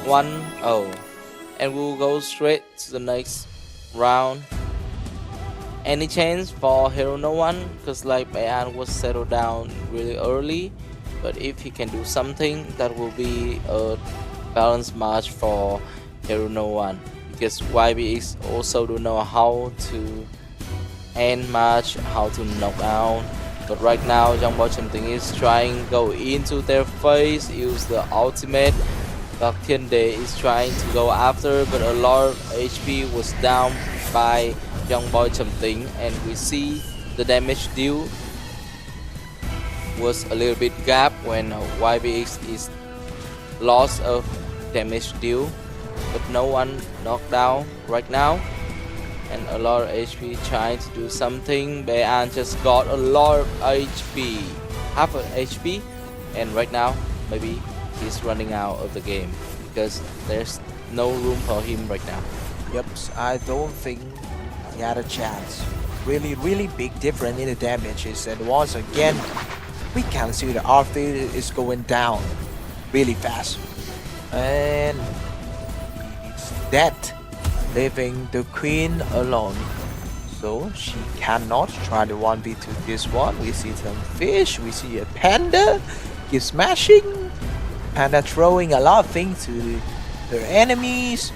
One oh, and we'll go straight to the next round. Any chance for Hero No One? Because like Bayan was settled down really early, but if he can do something, that will be a balanced match for Hero No One. Because YBX also don't know how to end match, how to knock out. But right now, 𝐷𝐀𝐂𝐓𝐷 is trying go into their face, use the ultimate. Thiện Nữ is trying to go after, but a lot of HP was down by 𝐷𝐀𝐂𝐓𝐷, and we see the damage deal was a little bit gap when YBX is loss of damage deal, but no one knocked down right now, and a lot of HP trying to do something. Bayan just got a lot of HP, half of HP, and right now maybe he's running out of the game because there's no room for him right now. Yep, I don't think he had a chance. Really big difference in the damages, and once again we can see the 𝐷𝐀𝐈𝐍𝐾 is going down really fast, and it's dead, leaving the queen alone. So she cannot try the 1v2 this one. We see some fish, we see a panda keep smashing, panda throwing a lot of things to her enemies,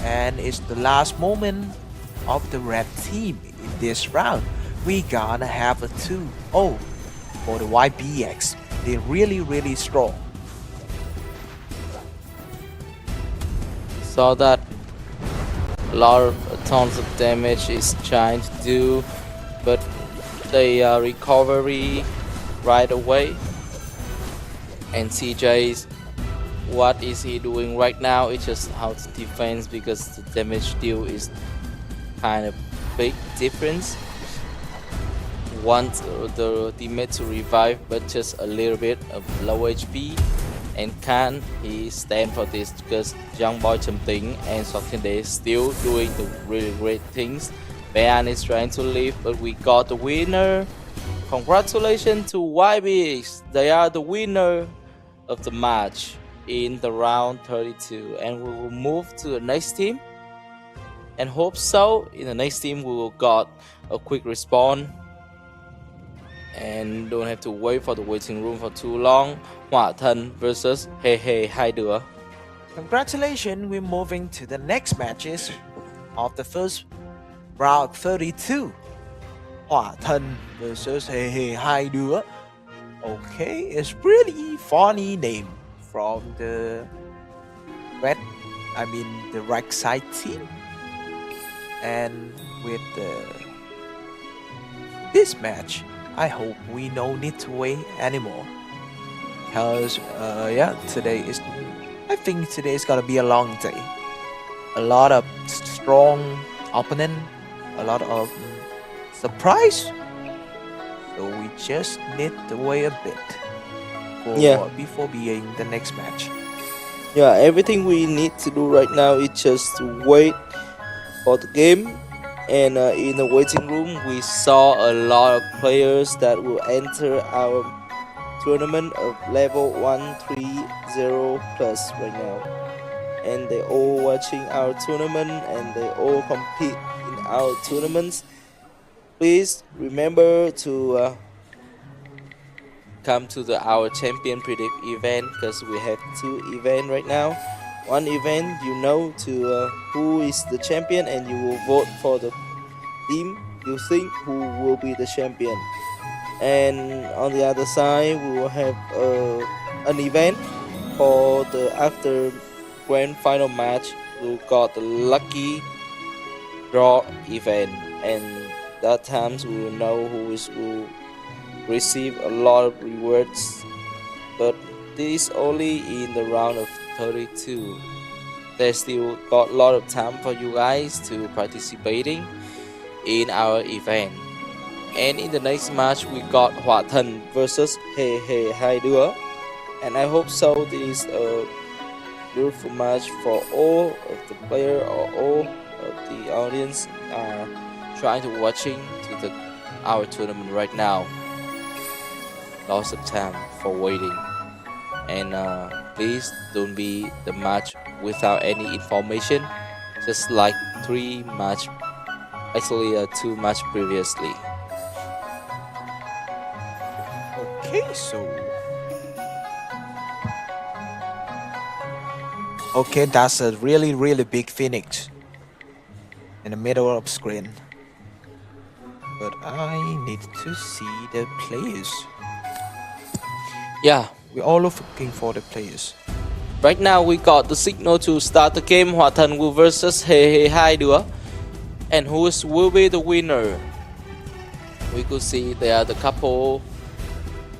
and it's the last moment of the red team in this round. We gonna have a 2-0 for the YBX. They're really strong. Saw that a lot of tons of damage is trying to do, but they recovery right away. And CJ's, what is he doing right now? It's just how to defense, because the damage deal is kind of big difference. Want the teammate to revive, but just a little bit of low HP, and can he stand for this? Because 𝐷𝐀𝐂𝐓𝐷 and Thiện Nữ still doing the really great things. Bayan is trying to leave, but we got the winner. Congratulations to YBX. They are the winner of the match in the round 32, and we will move to the next team, and hope so in the next team we will got a quick respawn and don't have to wait for the waiting room for too long. 𝐷𝐻𝐷 versus 𝐓𝐷𝐻𝐷. Congratulations, we're moving to the next matches of the first round 32. 𝐷𝐻𝐷 versus 𝐓𝐷𝐻𝐷. Okay, it's pretty funny name from the right side team. And with this match, I hope we no need to wait anymore, because I think today is gonna be a long day. A lot of strong opponent, a lot of surprise. So we just need to wait a bit before being the next match. Yeah, everything we need to do right now is just to wait for the game. And in the waiting room, we saw a lot of players that will enter our tournament of level 130 plus right now. And they all watching our tournament, and they all compete in our tournaments. Please remember to come to our champion predict event, because we have 2 events right now. One event, to who is the champion, and you will vote for the team you think who will be the champion. And on the other side, we will have an event for the after grand final match. We got the lucky draw event, and that times we will know who will receive a lot of rewards but this is only in the round of 32. There's still got a lot of time for you guys to participating in our event. And in the next match we got 𝐷𝐻𝐷 versus 𝐷𝐻𝐷, and I hope so this is a beautiful match for all of the player or all of the audience are trying to watching to our tournament right now. Lots of time for waiting, and please don't be the match without any information, just like 2 match previously. Okay, that's a really big phoenix in the middle of screen. But I need to see the players. Yeah, We're all looking for the players. right now we got the signal to start the game. 𝐷𝐻𝐷 versus 𝐷𝐻𝐷, and who will be the winner? We could see they are the couple.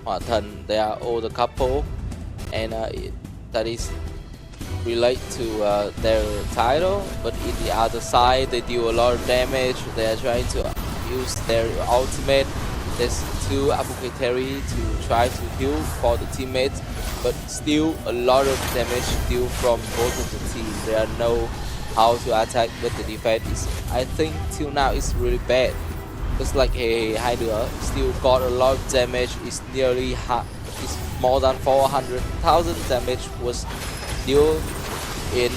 𝐷𝐻𝐷, they are all the couple, and that is relate to their title. But in the other side, they do a lot of damage. They are trying to use their ultimate. There's 2 𝐓𝐷𝐾 to try to heal for the teammates, but still a lot of damage due from both of the teams. They don't know how to attack, but the defense is, I think till now is really bad. Just like 𝐷𝐻𝐷 still got a lot of damage. It's nearly it's more than 400,000 damage was dealt in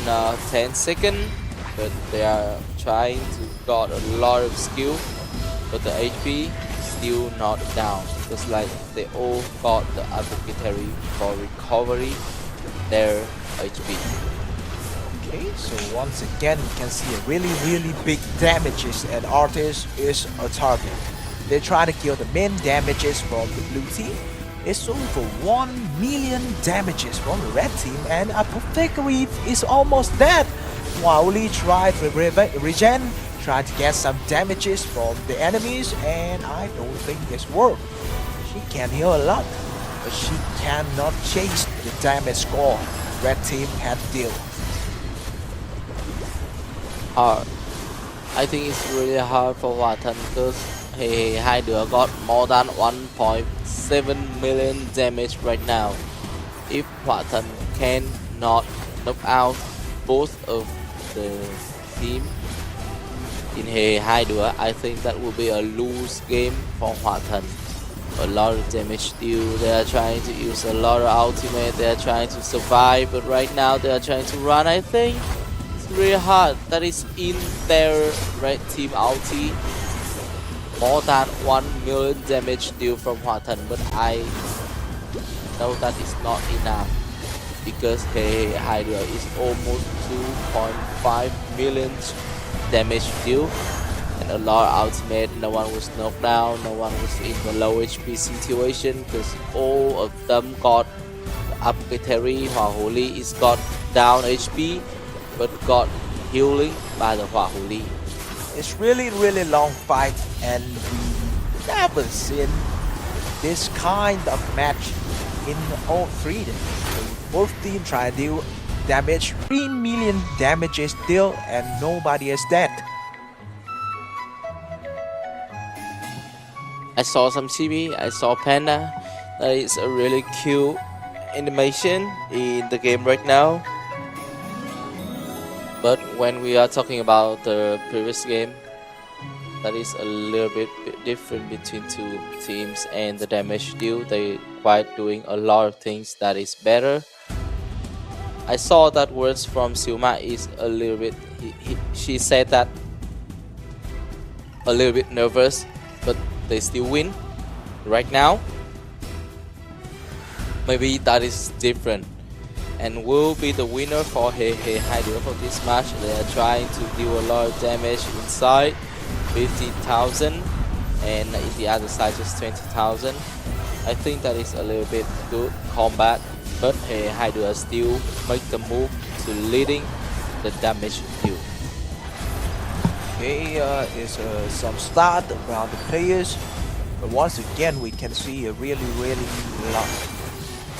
10 seconds, but they are trying to got a lot of skill, but the HP still not down. Just like they all got the 𝐓𝐷𝐾 for recovery their HP. Okay, so once again you can see a really big damages, and Artist is a target. They try to kill the main damages from the blue team. It's over 1 million damages from the red team, and 𝐷𝐻𝐷 is almost dead. While Lee tried to regen, tried to get some damages from the enemies, and I don't think this worked. She can heal a lot, but she cannot chase the damage score red team had dealt. Hard. I think it's really hard for 𝐷𝐻𝐷 because 𝐷𝐻𝐷 got more than 1.7 million damage right now. If 𝐷𝐻𝐷 cannot knock out both of the team in 𝐷𝐻𝐷, I think that will be a lose game for 𝐷𝐻𝐷. A lot of damage due. They are trying to use a lot of ultimate. They are trying to survive, but right now they are trying to run. I think it's really hard. That is in their red team ulti. More than 1 million damage due from 𝐷𝐻𝐷, but I know that is not enough because 𝐷𝐻𝐷 is almost 2.5 million damage due, and a lot of ultimate. No one was knocked down, no one was in the low HP situation because all of them got the 𝐓𝐷𝐾. 𝐷𝐻𝐷 is got down HP but got healing by the 𝐷𝐻𝐷. It's really long fight, and we never seen this kind of match in all 3. So both teams try to do damage, 3 million damages still, and nobody is dead. I saw some chibi, I saw Panda. That is a really cute animation in the game right now. But when we are talking about the previous game, that is a little bit different between 2 teams, and the damage deal, they quite doing a lot of things that is better. I saw that words from Silma is a little bit, she said that a little bit nervous, but they still win right now. Maybe that is different, and will be the winner for 𝐷𝐻𝐷 for this match. They are trying to deal a lot of damage inside, 50,000, and in the other side just 20,000. I think that is a little bit good combat, but 𝐷𝐻𝐷 still make the move to leading the damage deal. Okay, is some start around the players, but once again we can see a really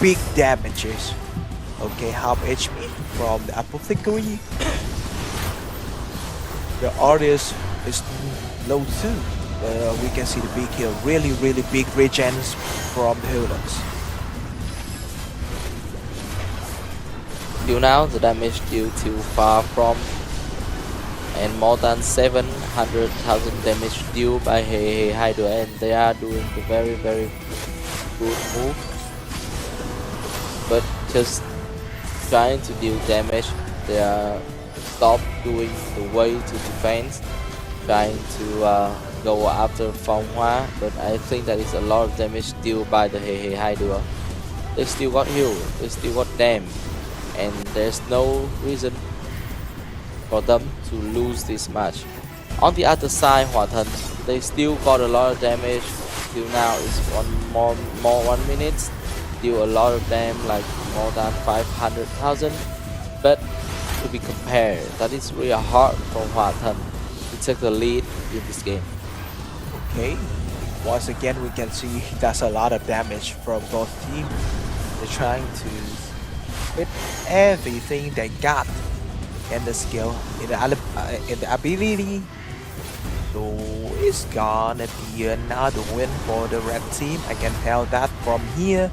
big damages. Okay, half HP from the apothecary. The audience is low too. We can see the big heal, really big regens from the healers. Till now, the damage due to far from and more than 700,000 damage due by 𝐷𝐷, and they are doing the very good move. But just trying to deal damage, they are stop doing the way to defense, trying to go after Phong Hoa, but I think that is a lot of damage dealt by the 𝐷𝐷. They still got heal, they still got damage, and there's no reason for them to lose this match. On the other side, Hỏa Thần, they still got a lot of damage. Till now it's 1 minute, deal a lot of damage, like more than 500,000. But to be compared, that is really hard for Hỏa Thần to take the lead in this game. Okay, once again we can see that's a lot of damage from both teams. They're trying to hit everything they got and the skill in the ability. So it's gonna be another win for the red team. I can tell that from here.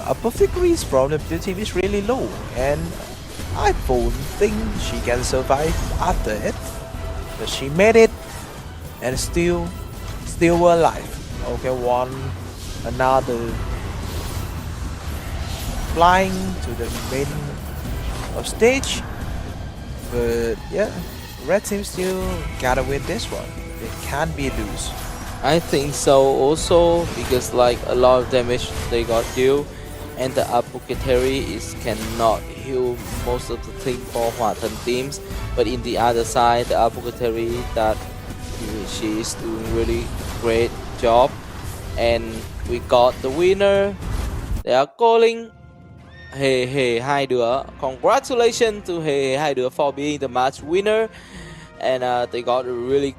Apothecaries from the blue team is really low, and I don't think she can survive after it. But she made it and still alive. Okay, another flying to the main of stage. But yeah, red team still gotta win this one. It can't be lose. I think so also, because like a lot of damage they got deal, and the apothecary cannot heal most of the thing for Hỏa Thần teams. But in the other side, the apothecary that she is doing really great job, and we got the winner. They are calling 𝐷𝐷. Congratulations to 𝐷𝐷 for being the match winner, and they got a really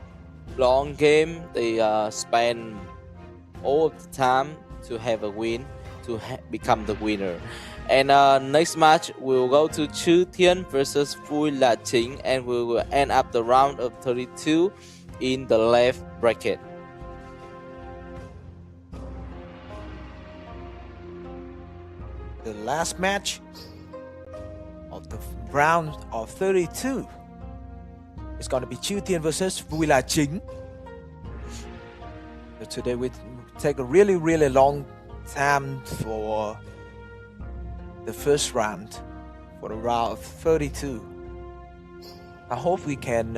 long game. They spent all of the time to have a win, to become the winner. And next match will go to Chư Thiên versus Vui Là Chính, and we will end up the round of 32 in the left bracket. The last match of the round of 32 is going to be Chư Thiên versus Vui Là Chính. So today we take a really long time for the first round, for the round of 32. I hope we can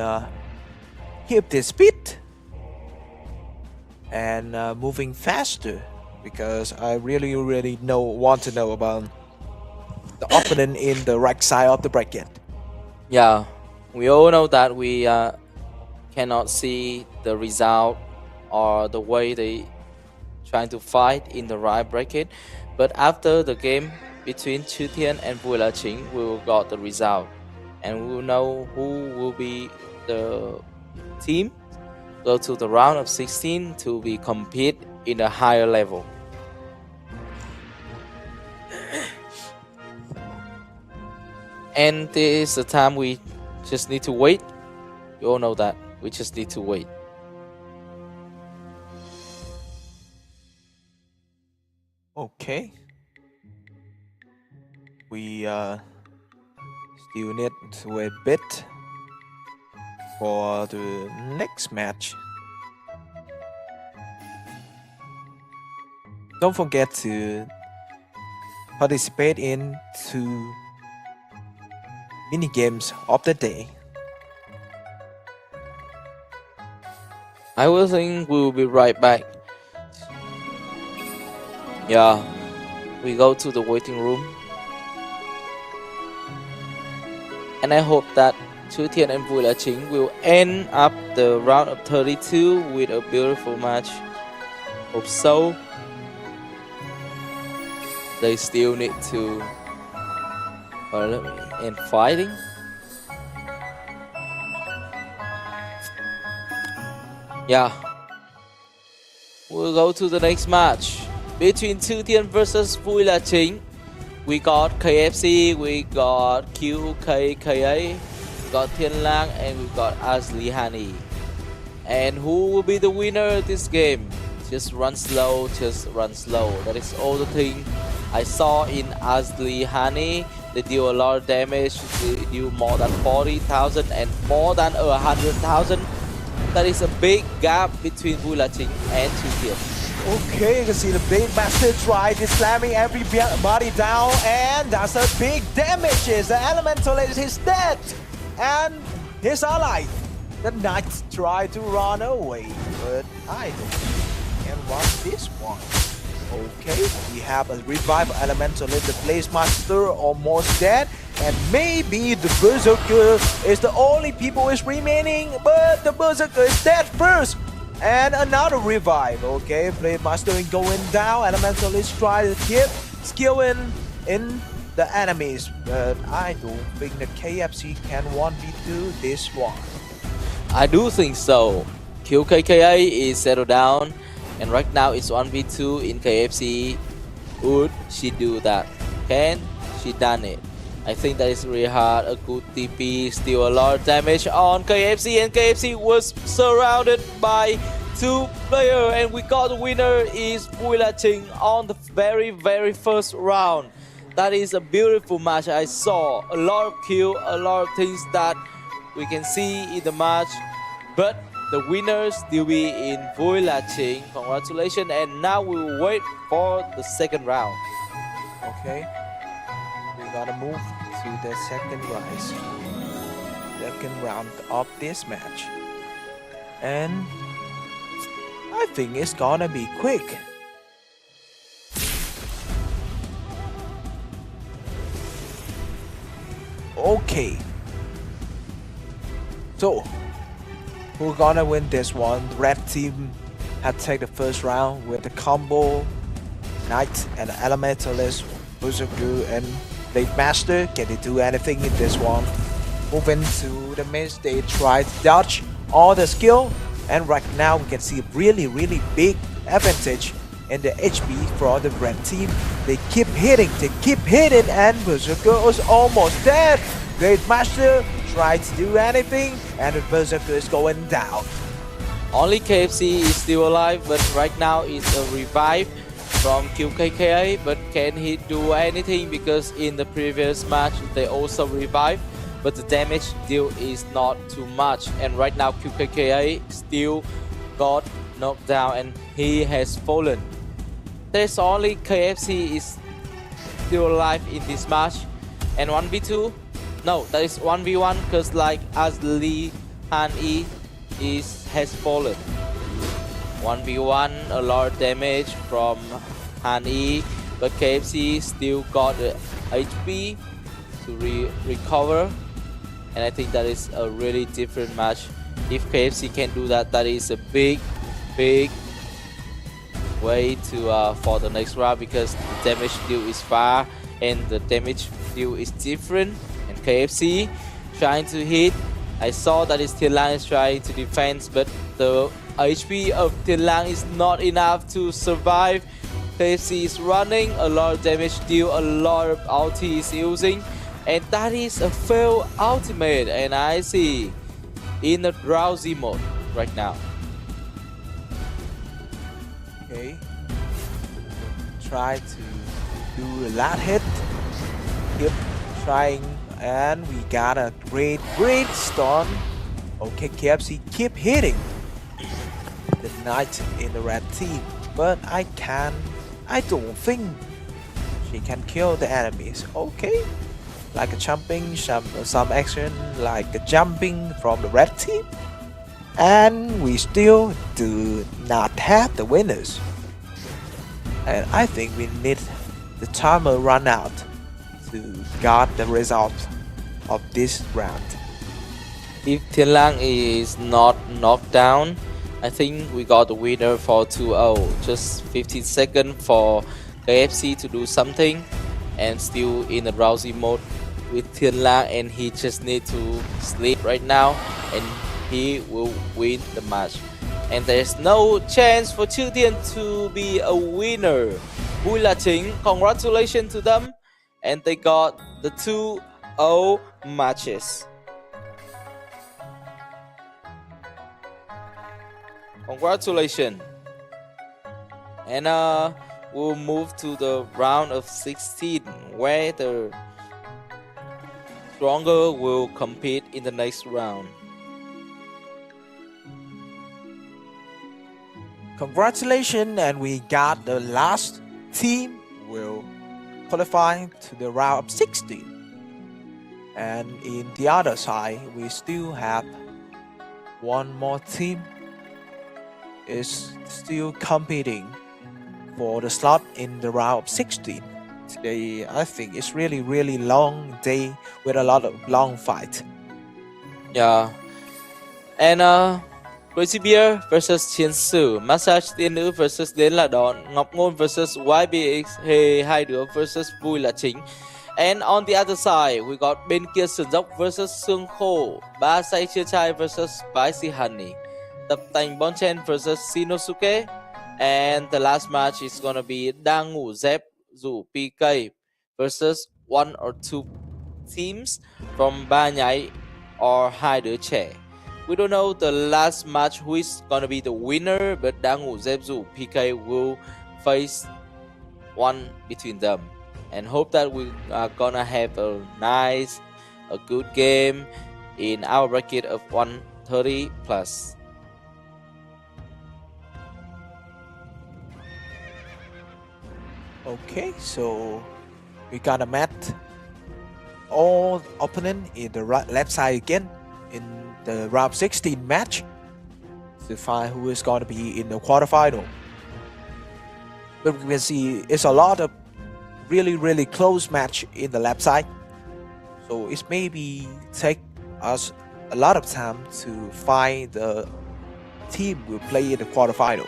keep this speed and moving faster, because I really want to know about the opponent in the right side of the bracket. Yeah, we all know that we cannot see the result or the way they trying to fight in the right bracket, but after the game between Chư Thiên and Vui Là Chính, we will got the result, and we will know who will be the team go to the round of 16 to be compete in a higher level. And this is the time we just need to wait. You all know that. We just need to wait. Okay. We still need to wait a bit for the next match. Don't forget to participate in 2 mini games of the day. I will think we will be right back. Yeah, we go to the waiting room. And I hope that Chư Thiên and Vui Là Chính will end up the round of 32 with a beautiful match. Hope so. They still need to end fighting. Yeah. We'll go to the next match. between two teams versus Vui là chính. We got KFC, we got 𝐃𝐄𝐒𝐄, we got Thiện Nữ, and we got 𝐅𝐈𝐍𝐀. And who will be the winner of this game? Just run slow, just run slow. That is all the thing I saw in 𝐅𝐈𝐍𝐀. They deal a lot of damage, they deal more than 40,000 and more than 100,000. That is a big gap between Vui là chính and two teams. Okay, you can see the big master try to slamming everybody down, and that's a big damage. The elementalist is dead, and his ally, the knight, try to run away, but I don't can run this one. Okay, we have a revival elementalist. The blaze master almost dead, and maybe the berserker is the only people is remaining, but the berserker is dead first. And another revive. Okay, Blade Master going down. Elementalist try to keep skilling in the enemies, but I don't think the KFC can 1v2 this one. I do think so. 𝐃𝐄𝐒 is settled down, and right now it's 1v2 in KFC. Would she do that? Can she done it? I think that is really hard. A good TP, still a lot of damage on KFC, and KFC was surrounded by two players, and we got the winner is Vui là chính on the very first round. That is a beautiful match. I saw a lot of kill, a lot of things that we can see in the match, but the winners still be in Vui là chính. Congratulations, and now we will wait for the second round. Okay, we gotta move to the second round of this match, and I think it's gonna be quick. Okay, so who's gonna win this one? The red team had taken the first round with the combo knight and elementalist, berserker and blade master. Can they do anything in this one? Moving to the mid, they try to dodge all the skill, and right now we can see a really big advantage in the HP for the red team. They keep hitting, and berserker is almost dead. Blade master tries to do anything, and the berserker is going down. Only KFC is still alive, but right now it's a revive from 𝐃𝐄𝐒. But can he do anything? Because in the previous match they also revived, but the damage deal is not too much. And right now 𝐃𝐄𝐒 still got knocked down, and he has fallen. There's only KFC is still alive in this match. And 1v2? No, that is 1v1, because like 𝐅𝐈𝐍𝐾 has fallen. 1v1, a lot of damage from 𝐅𝐈𝐍𝐾, but KFC still got the HP to recover, and I think that is a really different match. If KFC can do that, that is a big way to for the next round, because the damage deal is far and the damage deal is different. And KFC trying to hit. I saw that Thiện Nữ is trying to defend, but the HP of Thiện Nữ is not enough to survive. KFC is running, a lot of damage deal, a lot of ulti is using, and that is a failed ultimate, and I see in the drowsy mode right now. Okay, try to do a last hit, keep trying, and we got a great stun. Okay, KFC keep hitting the knight in the red team, but I don't think she can kill the enemies. Okay, like a jumping, some action like a jumping from the red team, and we still do not have the winners. And I think we need the timer run out to get the result of this round. If Thiện Nữ is not knocked down, I think we got the winner for 2-0. Just 15 seconds for KFC to do something, and still in the drowsy mode with Thiện Nữ, and he just need to sleep right now, and he will win the match. And there's no chance for Chư Thiên to be a winner. Vui là chính. Congratulations to them. And they got the 2-0 matches. Congratulations. And we'll move to the round of 16, where the stronger will compete in the next round. Congratulations, and we got the last team will qualify to the round of 16. And in the other side, we still have one more team is still competing for the slot in the round of 16. Today, I think it's really long day with a lot of long fight. Yeah. And Crazy Bear versus Thiện Nữ, Massage Thiện Nữ versus Đến là Đón, Ngọc Ngôn versus YBX, hai đứa versus Vui là chính. And on the other side, we got bên kia sườn dốc versus Xương Khô, Ba Say Chia Chai versus Spicy Honey, Tập Tành Bon Chen versus Shinosuke. And the last match is gonna be Đang Ngủ Dép rủ PK versus one or two teams from Ba Nhảy or hai đứa trẻ. We don't know the last match who is gonna be the winner, but Đang Ngủ Dép rủ PK will face one between them. And hope that we are gonna have a good game in our bracket of 130 plus. Okay, so we gotta match all opponent in the left side again in the round 16 match to find who is going to be in the quarterfinal. But we can see it's a lot of really close match in the left side, so it maybe take us a lot of time to find the team will play in the quarterfinal.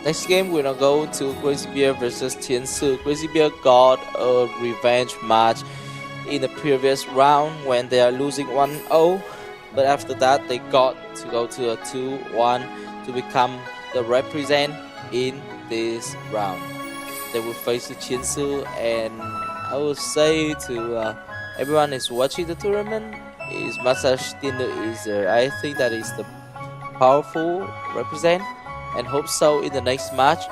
Next game, we're gonna go to Crazy Bear versus Thiện Nữ. Crazy Bear got a revenge match in the previous round when they are losing 1-0, but after that they got to go to a 2-1 to become the represent in this round. They will face the Thiện Nữ, and I will say to everyone is watching the tournament, is Massage Thiện Nữ is I think that is the powerful represent. And hope so in the next match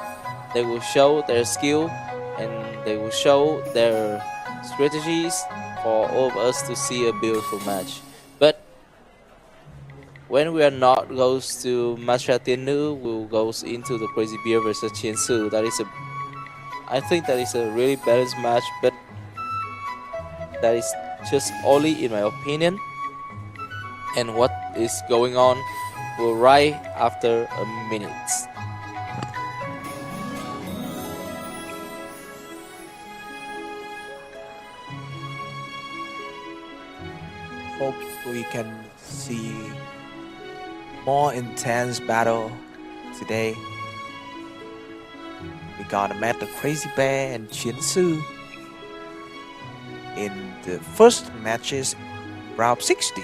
they will show their skill and they will show their strategies for all of us to see a beautiful match. But when we are not goes to Matcha Thiện Nữ, we'll goes into the Crazy Bear versus Thiện Nữ. I think that is a really balanced match, but that is just only in my opinion. And what is going on will right after a minute. Hope we can see more intense battle today. We gotta meet the Crazy Bear and Thiện Nữ in the first matches round 16.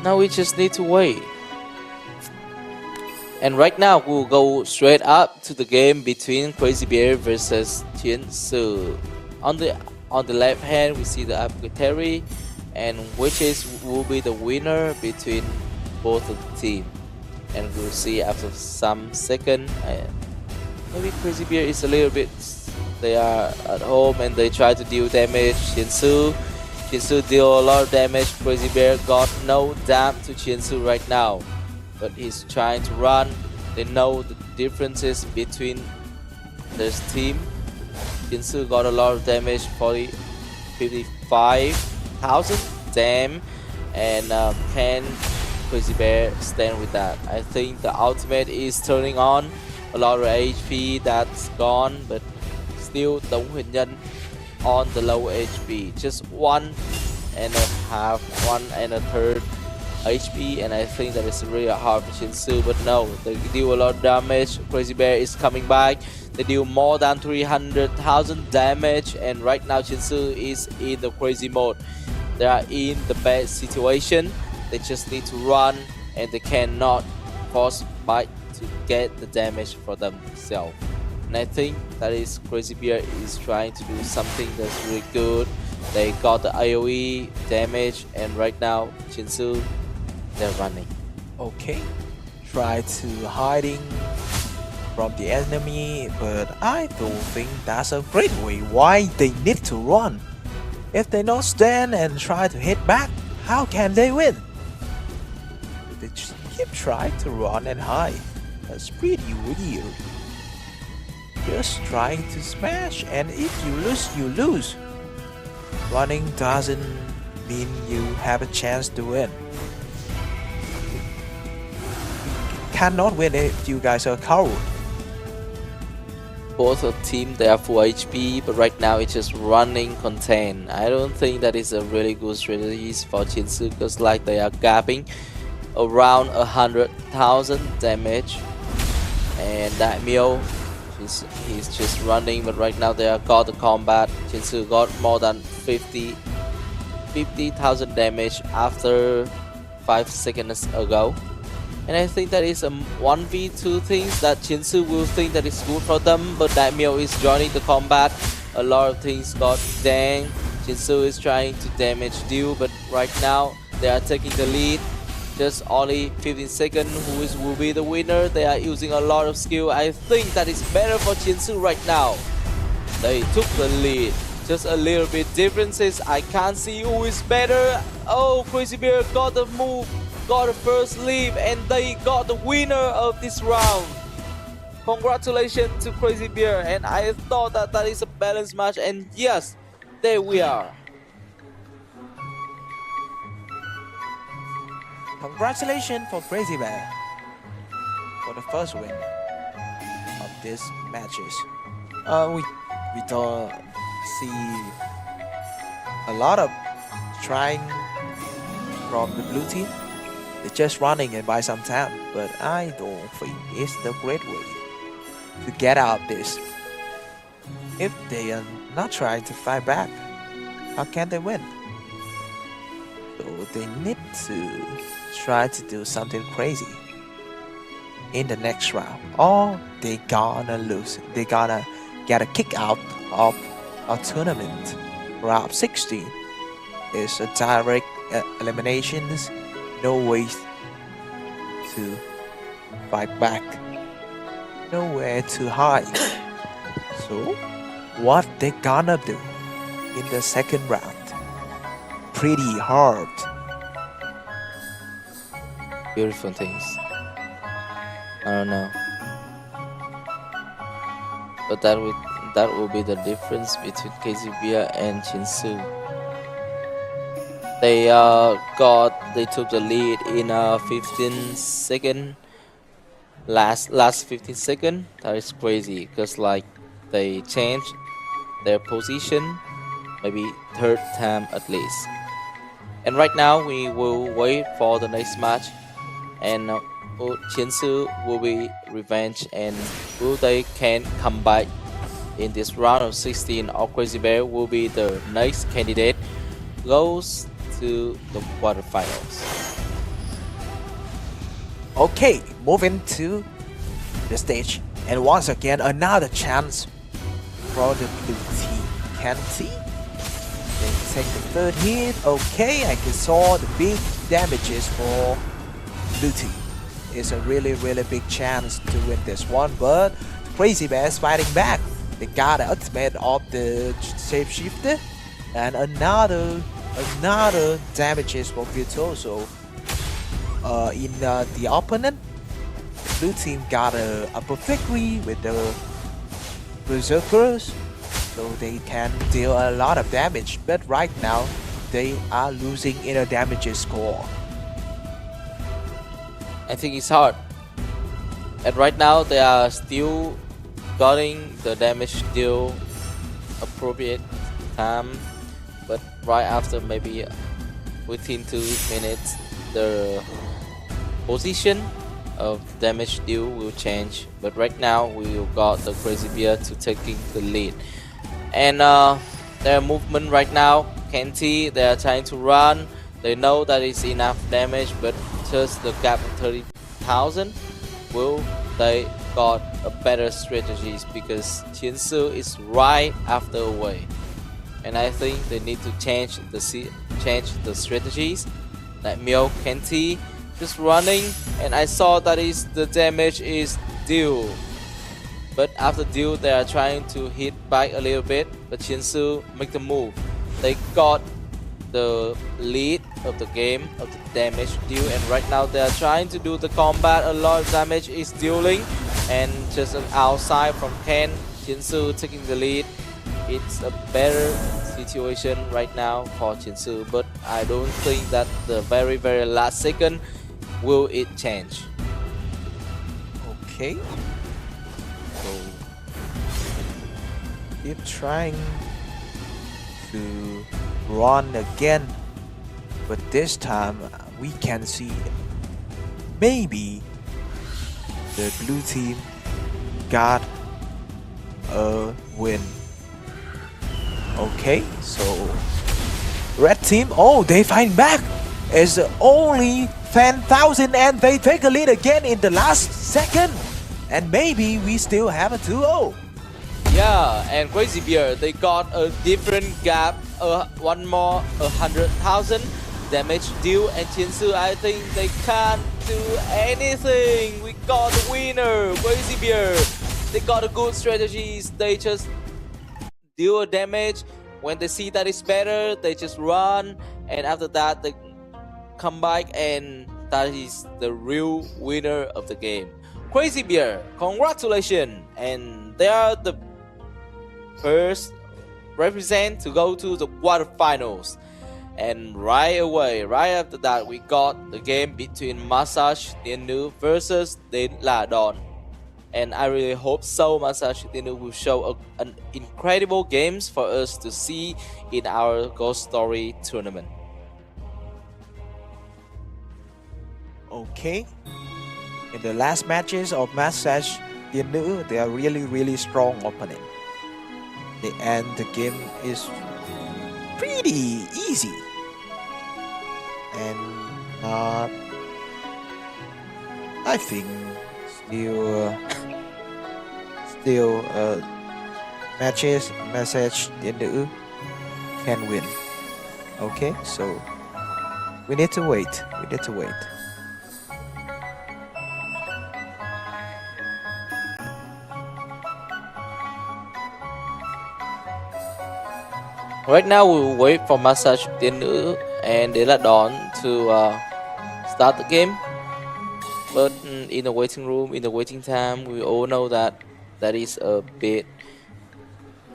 Now we just need to wait. And right now we'll go straight up to the game between Crazy Bear versus Thiện Nữ. On the left hand we see the 𝐓𝐷, and which will be the winner between both of the team. And we'll see after some second. Maybe Crazy Bear is a little bit. They are at home and they try to deal damage. Thiện Nữ deal a lot of damage. Crazy Bear got no damage to Thiện Nữ right now, but he's trying to run. They know the differences between this team. Thiện Nữ got a lot of damage, 55,000 damn, and can Crazy Bear stand with that? I think the ultimate is turning on. A lot of HP that's gone, but still Tống Huyền Nhân on the low HP, just 1.5 HP, and I think that is really hard for Thiện Nữ, but no, they deal a lot of damage. Crazy Bear is coming back. They deal more than 300,000 damage, and right now 𝐶𝐿 is in the crazy mode. They are in the bad situation. They just need to run, and they cannot force bite to get the damage for themselves. And I think that is 𝐃𝐄𝐒 is trying to do something that's really good. They got the AoE damage, and right now 𝐶𝐿, they're running. Okay, try to hiding from the enemy, but I don't think that's a great way. Why they need to run? If they don't stand and try to hit back, how can they win? They just keep trying to run and hide. That's pretty weird. Just trying to smash, and if you lose, you lose. Running doesn't mean you have a chance to win. You cannot win if you guys are coward. Both of team, they are full HP, but right now it's just running contain. I don't think that is a really good strategy for 𝐶𝐿, because like they are gapping around 100,000 damage, and 𝐷𝐷𝐿, he's just running, but right now they are got the combat. 𝐶𝐿 got more than 50,000 damage after 5 seconds ago. And I think that is a 1v2 things that 𝐶𝐿 will think that is good for them, but 𝐷𝐷𝐿 is joining the combat. A lot of things got dang. 𝐶𝐿 is trying to damage deal, but right now they are taking the lead. Just only 15 seconds. Will be the winner? They are using a lot of skill. I think that is better for 𝐶𝐿 right now. They took the lead. Just a little bit differences. I can't see who is better. Oh, 𝐃𝐄𝐒 got the move, got the first lead, and they got the winner of this round. Congratulations to 𝐃𝐄𝐒, and I thought that that is a balanced match, and yes, there we are. Congratulations for 𝐃𝐄𝐒 for the first win of these matches. We don't see a lot of trying from the blue team. They're just running and buy some time, but I don't think it's the great way to get out of this. If they are not trying to fight back, how can they win? So they need to try to do something crazy in the next round, or they gonna lose. They gonna get a kick out of a tournament. Round 16 is a direct eliminations. No way to fight back, nowhere to hide. So what they gonna do in the second round? Pretty hard. Beautiful things. I don't know, but that will be the difference between 𝐾ZBR and 𝐶𝐿. They took the lead in 15 second. Last 15 second. That is crazy, because like they changed their position maybe third time at least. And right now we will wait for the next match, and 𝐶𝐿 will be revenge, and will they can come back in this round of 16, or 𝐃𝐄𝐒 will be the next candidate goes to the quarterfinals. Okay, moving to the stage, and once again another chance for the blue team. Can see they take the third hit. Okay, I can saw the big damages for blue team. It's a really big chance to win this one, but 𝐃𝐄𝐒 is fighting back. They got the ultimate of the shapeshifter, and another damages for 𝐵𝐿. So in the opponent, the blue team got a upper victory with the berserkers, so they can deal a lot of damage, but right now they are losing in a damage score. I think it's hard, and right now they are still getting the damage deal appropriate time, but right after maybe within 2 minutes the position of damage deal will change, but right now we got the Crazy Bear to taking the lead. And their movement right now, 𝐾𝐿, they are trying to run. They know that it's enough damage, but just the gap of 30,000. Will they got a better strategies because 𝐿 is right after away, and I think they need to change the strategies. Like 𝐿, 𝐾𝐿 just running, and I saw that is the damage is due. But after deal, they are trying to hit back a little bit, but 𝐿 make the move. They got the lead of the game of the damage deal, and right now they are trying to do the combat. A lot of damage is dealing, and just an outside from Ken. 𝐿 taking the lead. It's a better situation right now for 𝐿, but I don't think that the very last second will it change. Okay. So keep trying to run again, but this time we can see maybe the blue team got a win. Okay, so red team, oh, they fight back. It's only 10,000 and they take a lead again in the last second, and maybe we still have a 2-0. Yeah, and Crazy Bear, they got a different gap, one more 100,000 damage deal, and 𝐿, I think they can't do anything. We got the winner, Crazy Bear. They got a good strategies. They just deal a damage. When they see that it's better, they just run, and after that they come back, and that is the real winner of the game. Crazy Bear, congratulations, and they are the first represent to go to the quarterfinals. And right away, right after that, we got the game between Massage Thiện Nữ versus Đến Là Đòn. And I really hope so Massage Thiện Nữ will show an incredible games for us to see in our Ghost Story tournament. Okay. In the last matches of Massage Thiện Nữ, they are really strong opponent. The end the game is pretty easy and not, I think, still matches Massage Thiện Nữ can win. Okay, so we need to wait. Right now we will wait for Massage Thiện Nữ and Đến Là Đòn to start the game. But in the waiting room, in the waiting time, we all know that that is a bit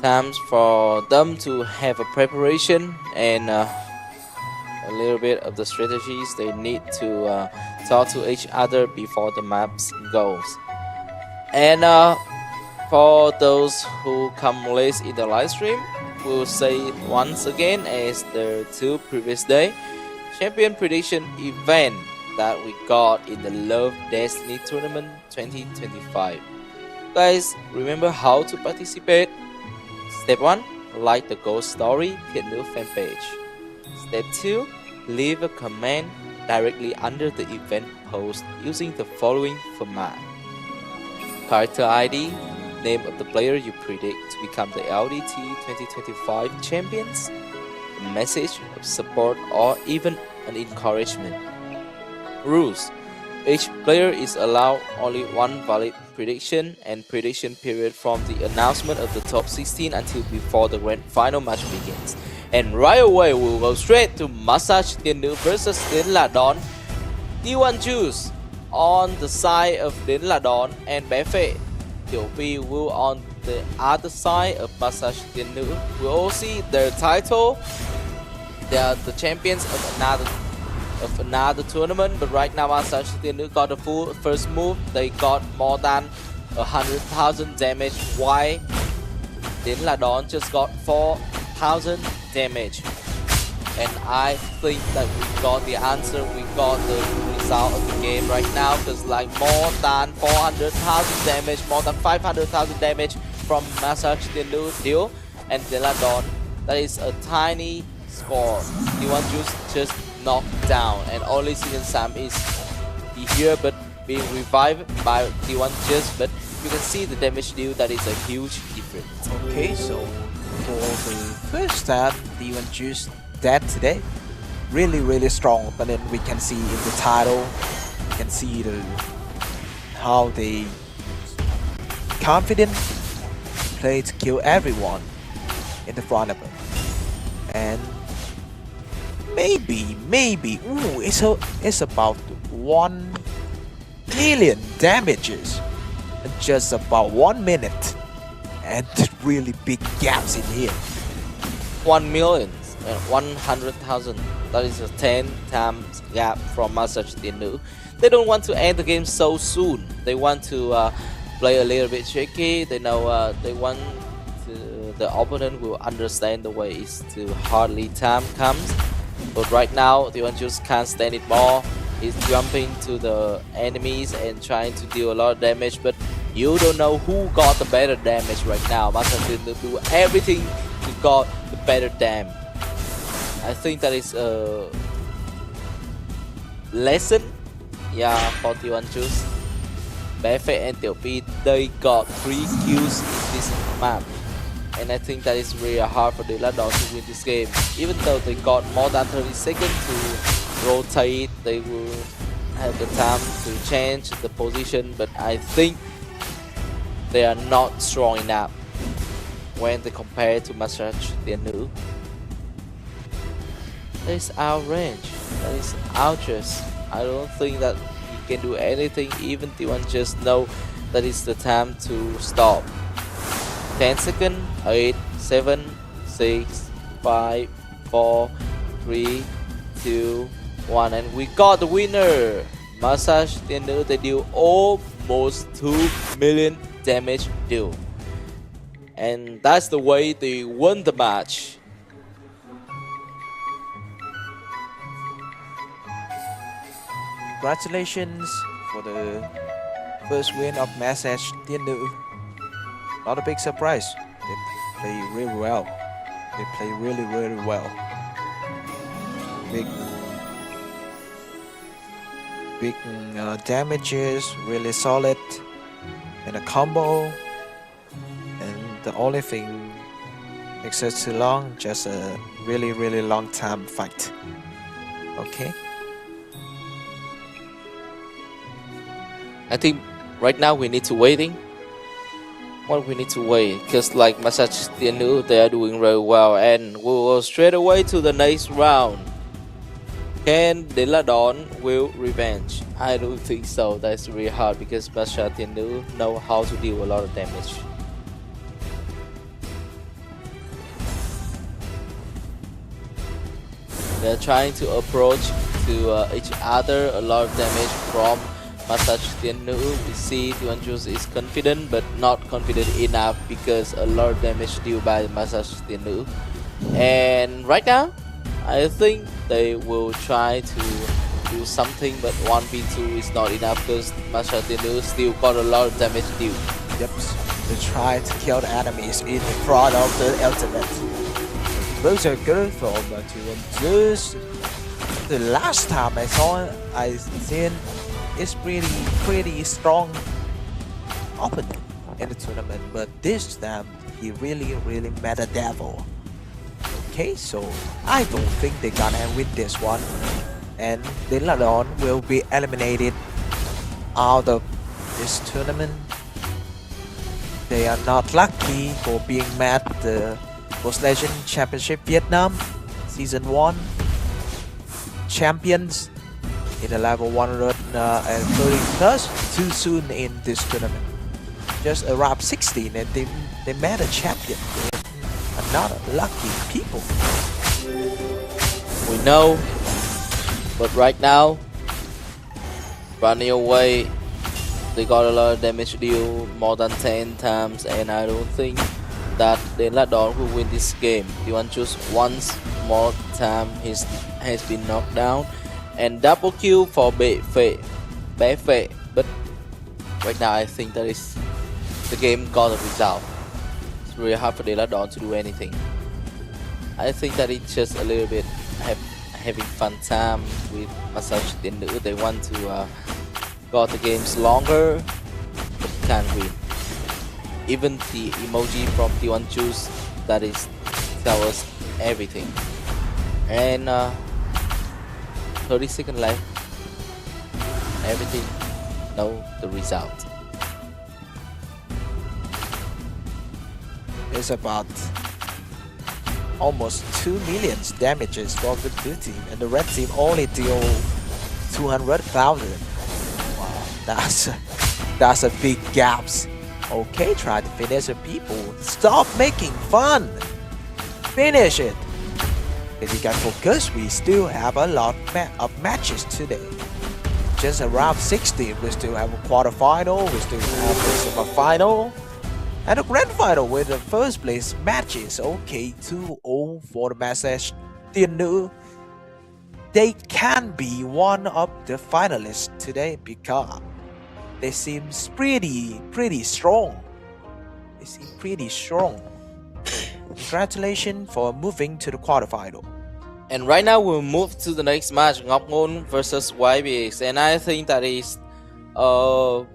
times for them to have a preparation and a little bit of the strategies. They need to talk to each other before the maps goes. And for those who come late in the live stream, we'll say it once again as the 2 previous day champion prediction event that we got in the Love Destiny Tournament 2025. Guys, remember how to participate. Step 1, like the Ghost Story Thiện Nữ fan page. Step 2, leave a comment directly under the event post using the following format: character ID, name of the player you predict to become the LDT 2025 champions, a message of support or even an encouragement. Rules: each player is allowed only one valid prediction, and prediction period from the announcement of the top 16 until before the grand final match begins. And right away we'll go straight to Massage Thiện Nữ versus Đến Là Đòn. D1 choose on the side of Đến Là Đòn, and Bé Phệ 𝐃𝐿 will on the other side of Massage Thiện Nữ. We all see their title. They are the champions of another tournament, but right now Massage Thiện Nữ got the full first move. They got more than 100,000 damage, while Đến Là Đòn just got 4,000 damage. And I think that we got the answer. We got the result of the game right now, because like more than 400,000 damage, more than 500,000 damage from Massage Thiện Nữ deal, and Deladon, that is a tiny score. T1 Juice just knocked down, and only Season Sam is here but being revived by T1 Juice, but you can see the damage deal, that is a huge difference. Okay, so for the first time, T1 Juice dead today. Really strong, but then we can see in the title, you can see how they confident play to kill everyone in the front of them. And maybe, ooh, it's about 1 million damages in just about 1 minute, and really big gaps in here. 1,100,000. That is a 10 times gap from Massage Thiện Nữ. They don't want to end the game so soon. They want to play a little bit shaky. They know they want the opponent will understand the way it's to hardly time comes. But right now, the one just can't stand it more. He's jumping to the enemies and trying to deal a lot of damage, but you don't know who got the better damage right now. Massage Thiện Nữ do everything to got the better damage. I think that is a lesson, yeah, for T1 Juice. 𝐵𝐹 and 𝐃𝐄𝐒, they got 3 kills in this map, and I think that is really hard for Deladon to win this game. Even though they got more than 30 seconds to rotate, they will have the time to change the position, but I think they are not strong enough when they compare to Massage Thiện Nữ. That is our range, that is our choice. I don't think that he can do anything. Even T1 just know that it's the time to stop. 10 seconds, 8, 7, 6, 5, 4, 3, 2, 1, and we got the winner! Massage Thiện Nữ, they deal almost 2 million damage deal. And that's the way they won the match. Congratulations for the first win of Massage Thiện Nữ. Not a big surprise. They play really well. They play really well. Big damages, really solid, and a combo. And the only thing makes it too long, just a really long time fight. Okay. I think right now we need to waiting. What we need to wait, because like Massage Thiện Nữ, they are doing very well, and we will go straight away to the next round. Can Deladon will revenge? I don't think so. That's really hard because Massage Thiện Nữ know how to deal a lot of damage. They're trying to approach to each other, a lot of damage from Massage Thiện Nữ. We see T1 Juice is confident but not confident enough because a lot of damage dealt by Massage Thiện Nữ. And right now, I think they will try to do something, but 1v2 is not enough because Massage Thiện Nữ still got a lot of damage deal. Yep, they try to kill the enemies in front of the ultimate. Those are good from T1 Juice. The last time I saw it, I seen it's pretty strong opponent in the tournament, but this time he really met a devil. Okay, so I don't think they're gonna win this one, and Deladon will be eliminated out of this tournament. They are not lucky for being met the Ghost Legend Championship Vietnam Season 1 champions in the level 130 plus too soon in this tournament. Just around 16 and they met a champion. They are not lucky people. We know, but right now, running away, they got a lot of damage deal, more than 10 times, and I don't think that Deladon will win this game. T1 Juice once more time has been knocked down, and double kill for 𝐵 Fe. But right now I think that is the game got a result. It's really hard for Deladon to do anything. I think that it's just a little bit having fun time with Massage Thiện Nữ. They want to got the games longer, but can't win. Even the emoji from T1 Juice that is tell us everything. And 30 seconds left. Everything know the result. It's about almost 2 million damages for the blue team, and the red team only deal 200,000. Wow, that's a big gaps. Okay, try to finish it, people. Stop making fun. Finish it. If you can focus, we still have a lot of matches today. Just around 60, we still have a quarterfinal, we still have a semi-final, and a grand final with the first place matches. Okay, 2-0 for the Massage Thiện Nữ. They can be one of the finalists today because they seem pretty strong. They seem pretty strong. Congratulations for moving to the quarterfinal. And right now we'll move to the next match, 𝐷𝐬𝐻 versus 𝐲𝐵X. And I think that is a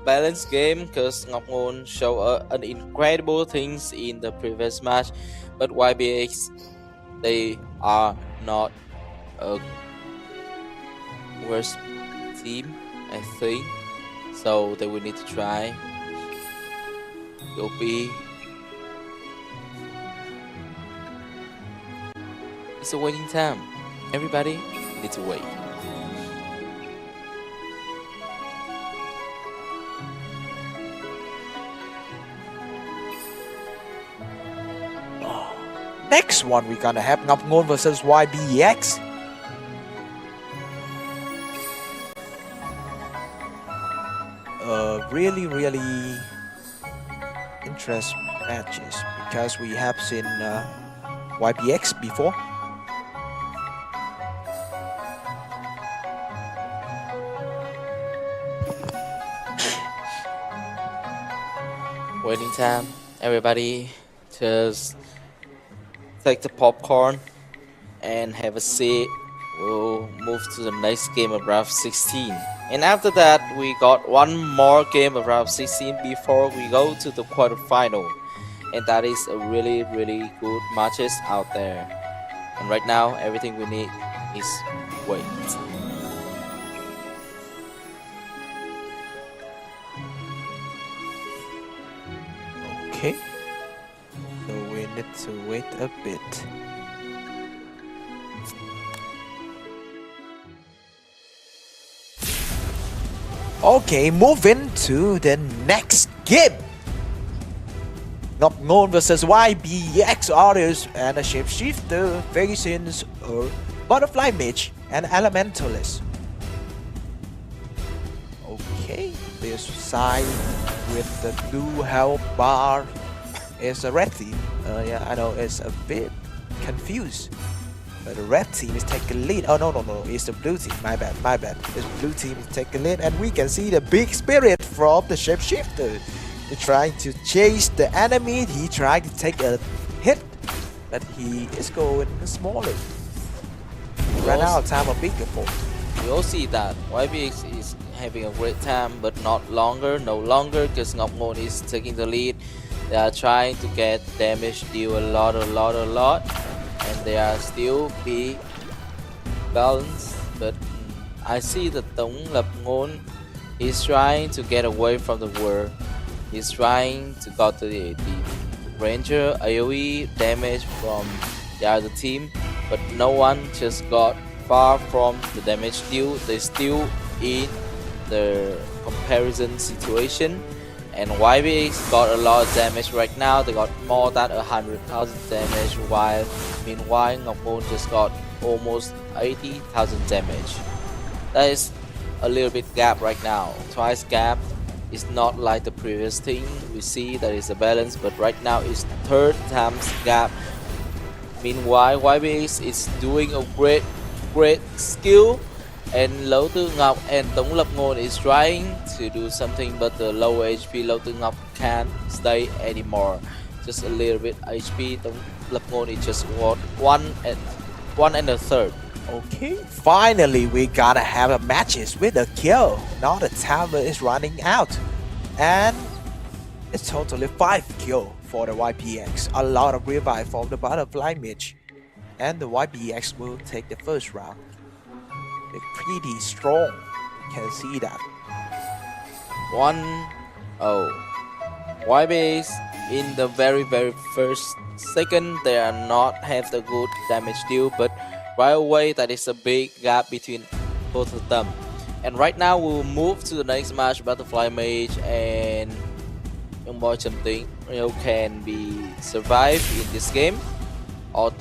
balanced game because 𝐷𝐬𝐻 showed an incredible things in the previous match, but 𝐲𝐵X, they are not a worst team, I think. So they will need to try. Go B. It's a waiting time. Everybody needs to wait. Next one, we're gonna have 𝐷𝐬𝐻 versus 𝐲𝐵X. Really interesting matches because we have seen 𝐲𝐵X before. Waiting time. Everybody just take the popcorn and have a seat. We'll move to the next game of round 16. And after that, we got one more game of round 16 before we go to the quarterfinal. And that is a really good matches out there. And right now, everything we need is wait. Okay, so we need to wait a bit. Okay, moving to the next game. 𝐷𝐬𝐻 versus 𝐲𝐵X, artists and a shapeshifter facing a butterfly mage and elementalist. Okay, this side with the blue health bar is a red team. Yeah, I know it's a bit confused. But the red team is taking lead. Oh no, it's the blue team. My bad. It's blue team is taking lead, and we can see the big spirit from the shapeshifter. He's trying to chase the enemy. He tried to take a hit, but he is going smaller. He ran out of time of bigger for. We all see that 𝐲𝐵X is having a great time, but no longer, because 𝐷𝐬𝐻 is taking the lead. They are trying to get damage deal a lot, and they are still be balanced. But I see that 𝐷𝐬𝐻 is trying to get away from the war. He's trying to got the ranger AoE damage from the other team, but no one just got far from the damage deal. They still in the comparison situation, and 𝐲𝐵X got a lot of damage right now. They got more than 100,000 damage, while meanwhile 𝐷𝐬𝐻 just got almost 80,000 damage. That is a little bit gap right now. Twice gap. It's not like the previous thing. We see that is a balance, but right now it's third times gap. Meanwhile, 𝐲𝐵X is doing a great skill And 𝐷𝐿𝐷 and 𝐷𝐿𝐷 is trying to do something, but the low HP 𝐷𝐿𝐷 can't stay anymore. Just a little bit HP. 𝐷𝐿𝐷 is just one and a third. Okay, finally we gotta have a matches with a kill. Now the timer is running out. And it's totally 5 kill for the YBX. A lot of revive from the butterfly mage. And the YBX will take the first round. They're pretty strong. You can see that. 1-0. YBX in the very first second they are not have the good damage deal, but right away that is a big gap between both of them. And right now we'll move to the next match. Butterfly Mage and Young Boy Something can be survived in this game, or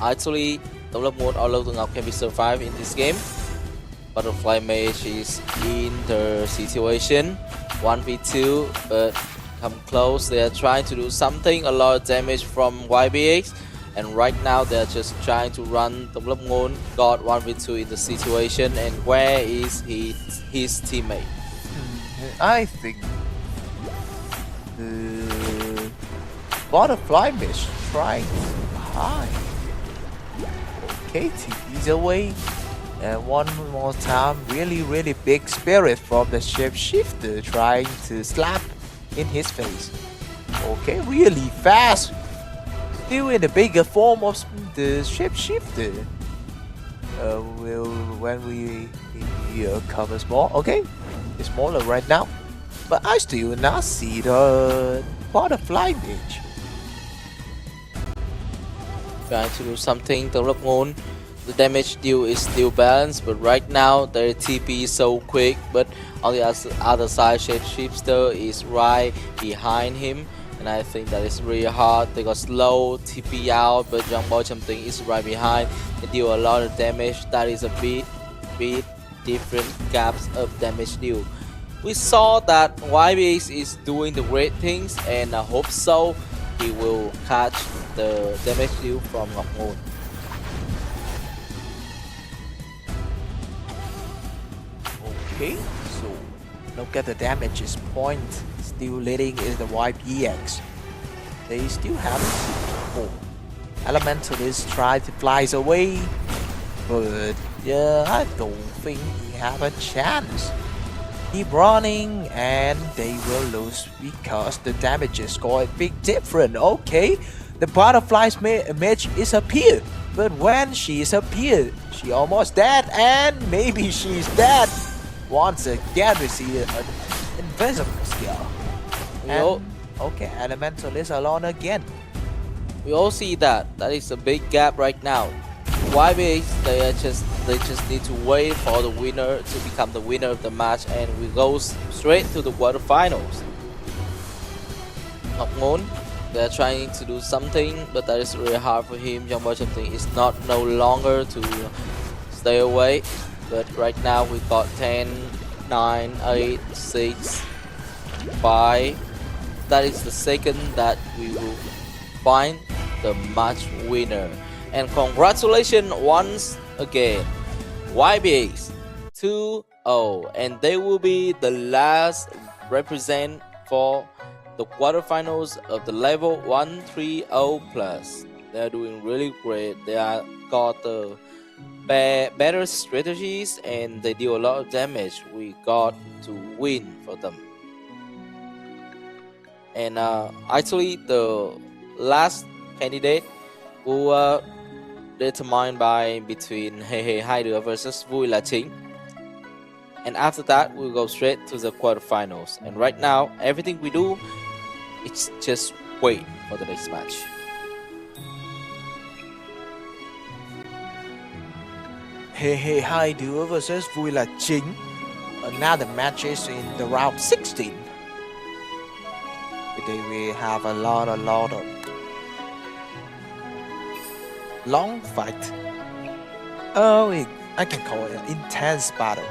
actually 𝐷𝐿𝐷 or 𝐷𝐿𝐷 can be survived in this game. Butterfly Mage is in the situation 1v2, but come close. They are trying to do something, a lot of damage from YBX, and right now they're just trying to run. 𝐷𝐿𝐷 got 1v2 in the situation, and where is his teammate? I think the butterfly mage trying to hide. Okay, TP's away. And one more time, really big spirit from the shapeshifter trying to slap in his face. Okay, really fast. Still in the bigger form of the shapeshifter. When we cover small, okay, it's smaller right now. But I still not see the butterfly mage. Trying to do something. 𝐷𝐿𝐷, the damage deal is still balanced, but right now their TP is so quick. But on the other side, shapeshifter is right behind him, and I think that is really hard. They got slow TP out, but Young Boy Something is right behind. They deal a lot of damage. That is a bit different gaps of damage deal. We saw that YBX is doing the great things, and I hope so he will catch the damage deal from 𝐷𝐿𝐷. Okay, so look at the damages point. Still leading is the YBX. They still have 4. Elementalist try to fly away, but yeah, I don't think he have a chance. Keep running and they will lose because the damages score a big difference. Okay, the butterfly's mage is appeared, but when she is appeared, she almost dead, and maybe she's dead. Once again we see an invisible skill. Okay, Elementalist alone again. We all see that is a big gap right now. YBX they just need to wait for the winner to become the winner of the match, and we go straight to the quarterfinals. 𝐷𝐿𝐷, they're trying to do something, but that is really hard for him. Young Boy Something is no longer to stay away. But right now we got 10, 9, 8, 6, 5. That is the second that we will find the match winner. And congratulations once again, YBX 2-0, and they will be the last represent for the quarterfinals of the level 130 plus. They are doing really great. They are got the better strategies, and they deal a lot of damage. We got to win for them. And actually the last candidate will determined by between 𝐻𝐻 versus Vui là Chính. And after that we'll go straight to the quarterfinals. And right now everything we do, it's just wait for the next match. 𝐻𝐻 versus Vui là Chính. Another matches in the round 16. Today we have a lot of long fight. I can call it an intense battle.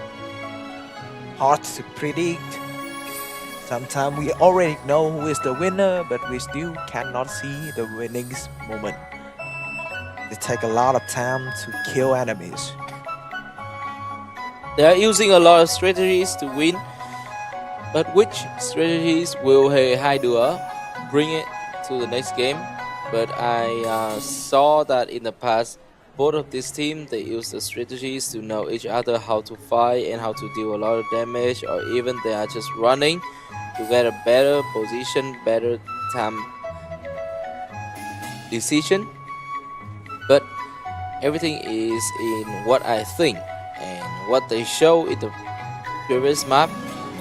Hard to predict. Sometimes we already know who is the winner, but we still cannot see the winning moment. It takes a lot of time to kill enemies. They are using a lot of strategies to win, but which strategies will 𝐃𝐈𝐈𝐍𝐾 bring it to the next game? But I saw that in the past, both of these teams, they use the strategies to know each other how to fight and how to deal a lot of damage, or even they are just running to get a better position, better time decision. But everything is in what I think and what they show in the previous map,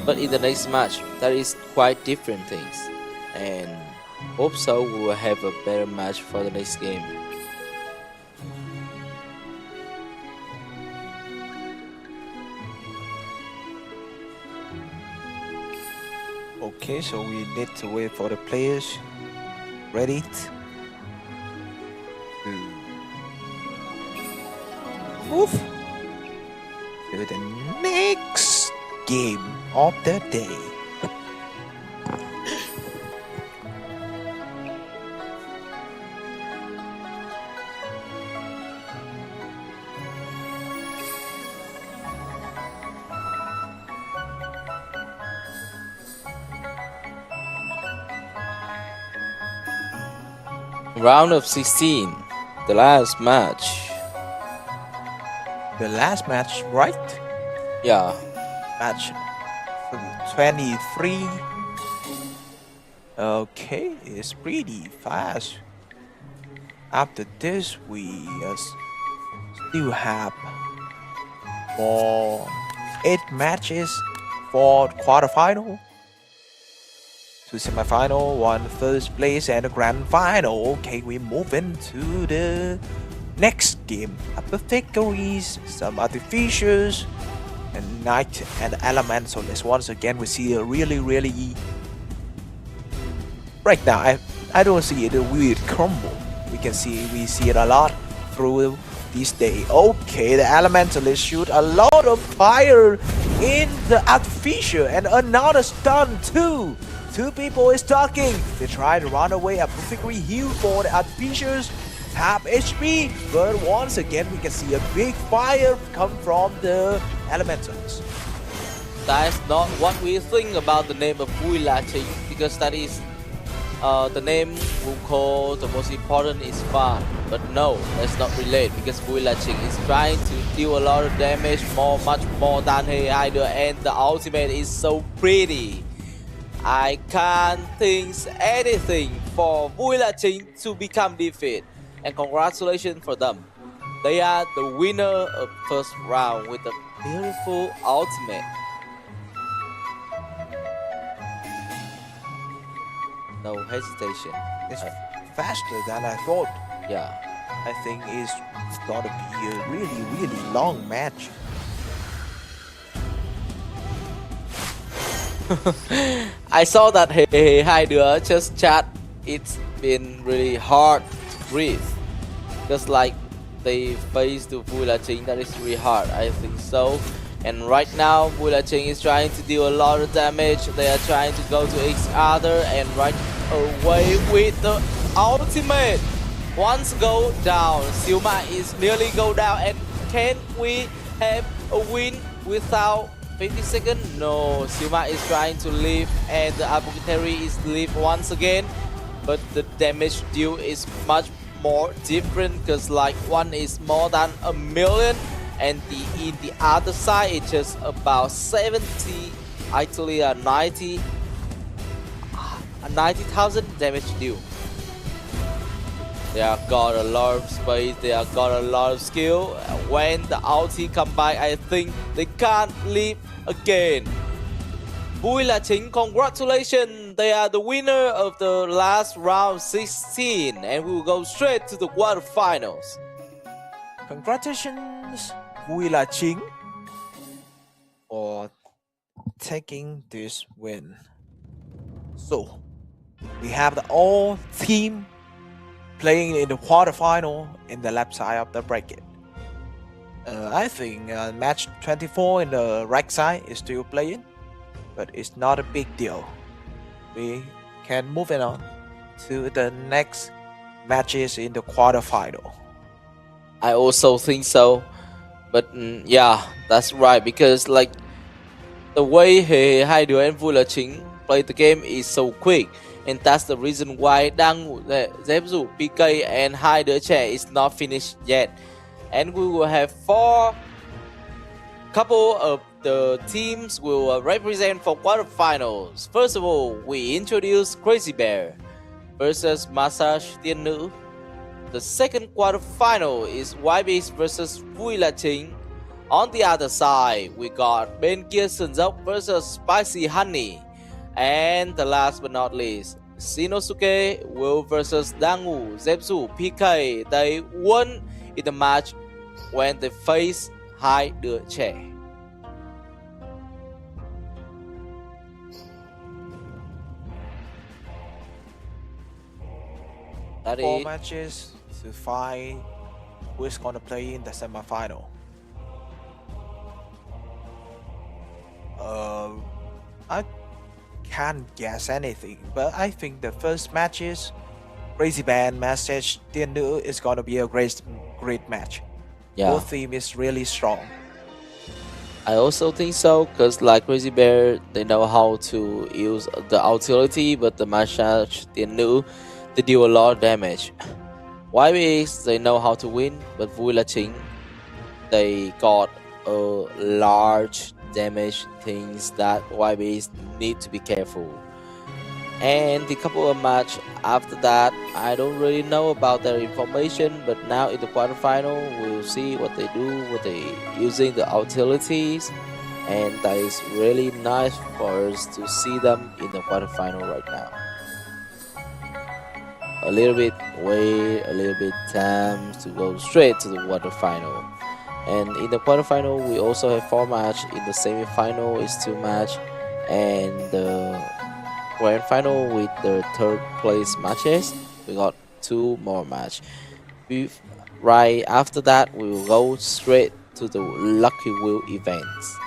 but in the next match that is quite different things, and hope so we will have a better match for the next game. Okay, so we need to wait for the players ready to move to the next game of the day. Round of 16, the last match. The last match, right? Yeah, Match 23. Okay, it's pretty fast. After this, we still have for 8 matches for quarterfinal, 2 semifinal, 1 first place, and a grand final. Okay, we move into the next game. Apothecaries, some artificials, and knight and elementalists. Once again, we see a really right now. I don't see it a weird combo. We see it a lot through this day. Okay, the elementalists shoot a lot of fire in the artificial and another stun too. 2 people is talking. They try to run away. Apothecary heal for the artificials. Half HP, but once again we can see a big fire come from the elementals. that's not what we think about the name of 𝐷𝐸, because that is the name we call the most important is fun. But no, let's not relate, because 𝐷𝐸 is trying to deal a lot of damage, much more than 𝐃𝐈𝐈𝐍𝐾, and the ultimate is so pretty. I can't think anything for 𝐷𝐸 to become defeat, and congratulations for them. They are the winner of first round with a beautiful ultimate. No hesitation. It's faster than I thought. Yeah. I think it's gonna be a really long match. I saw that 𝐃𝐈𝐈𝐍𝐾 just chat. It's been really hard to breathe. Just like they face to 𝐷𝐸, that is really hard. I think so. And right now, 𝐷𝐸 is trying to deal a lot of damage. They are trying to go to each other and right away with the ultimate. Once go down, Silma is nearly go down. And can we have a win without 50 seconds? No, Silma is trying to leave and the Apothecary is leave once again. But the damage deal is much more different, because like one is more than 1 million and in the other side it's just about 70, actually 90,000 damage deal. They have got a lot of space, they have got a lot of skill. When the ulti come by, I think they can't leave again. 𝐷𝐸, congratulations, they are the winner of the last round 16, and we will go straight to the quarterfinals. Congratulations, 𝐷𝐸, for taking this win. So, we have the all team playing in the quarterfinal in the left side of the bracket. I think match 24 in the right side is still playing, but it's not a big deal. We can move on to the next matches in the quarterfinal. I also think so. But yeah, that's right, because like the way hai đứa em vui là chính play the game is so quick, and that's the reason why đang ngủ 𝐓𝐷𝐂, PK and hai đứa trẻ is not finished yet, and we will have 4 couple of the teams will represent for quarterfinals. First of all, we introduce Crazy Bear versus Massage Thiện Nữ. The second quarterfinal is YB's versus Vui Là Chính. On the other side, we got Bên Kia Sườn Dốc versus Spicy Honey. And the last but not least, Shinosuke will versus Đang Ngủ, 𝐓𝐷𝐂, PK. They won in the match when they face hai đứa trẻ. That 4 is matches to find who is going to play in the semifinal. I can't guess anything, but I think the first matches, Crazy Band Massage Thiện Nữ, is going to be a great match. yeah. Both team is really strong. I also think so, because like Crazy Bear, they know how to use the utility, but the Massage Thiện Nữ, they deal a lot of damage. YBs, they know how to win, but Vui Là Chính, they got a large damage things that YBs need to be careful. And the couple of match after that, I don't really know about their information, but now in the quarterfinal, we'll see what they do, what they using the utilities, and that is really nice for us to see them in the quarterfinal right now. A little bit wait, a little bit time to go straight to the quarterfinal. And in the quarterfinal, we also have 4 match. In the semi-final is 2 match, and the grand final with the 3rd place matches, we got 2 more match. Right after that, we will go straight to the Lucky Wheel events.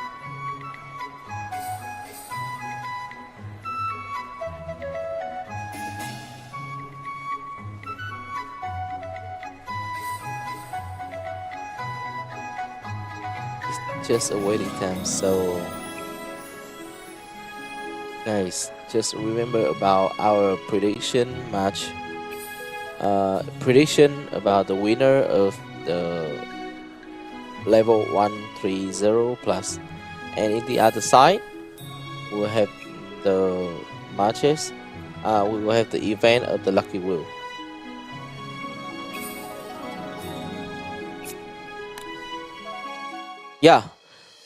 Just a waiting time, so guys, just remember about our prediction match, prediction about the winner of the level 130 plus, and in the other side we'll have the matches, we will have the event of the Lucky Wheel. Yeah,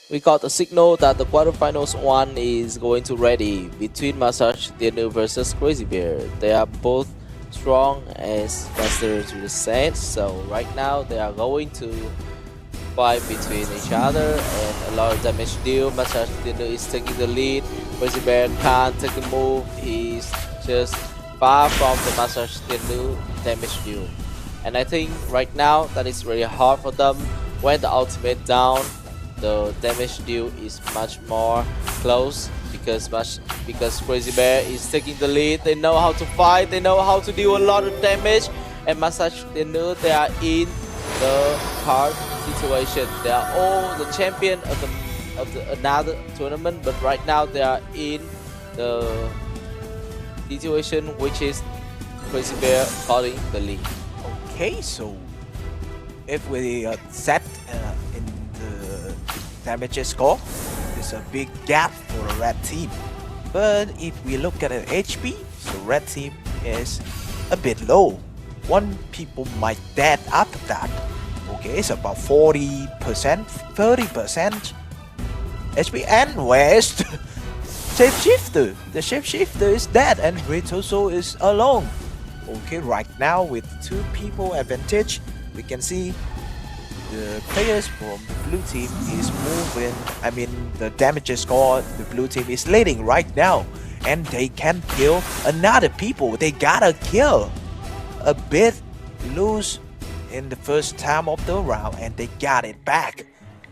we got a signal that the quarterfinals one is going to ready between Massage Thiện Nữ versus Crazy Bear. They are both strong as faster to the set, so right now they are going to fight between each other and a lot of damage deal. Massage Thiện Nữ is taking the lead. Crazy Bear can't take the move. He's just far from the Massage Thiện Nữ damage deal. And I think right now that is really hard for them. When the ultimate down, the damage deal is much more close because Crazy Bear is taking the lead. They know how to fight, they know how to deal a lot of damage, and Massage Thiện Nữ, they are in the hard situation. They are all the champion of the another tournament, but right now they are in the situation which is Crazy Bear holding the lead. Okay, so if we set in the damage score, there's a big gap for the red team. But if we look at the HP, the red team is a bit low. One people might dead after that. Okay, it's about 40%, 30% HP. And where's the shapeshifter? The shapeshifter is dead and Ritoso is alone. Okay, right now with 2 people advantage, we can see the players from the blue team is moving. I mean, the damage score, the blue team is leading right now, and they can kill another people. They gotta kill a bit loose in the first time of the round, and they got it back.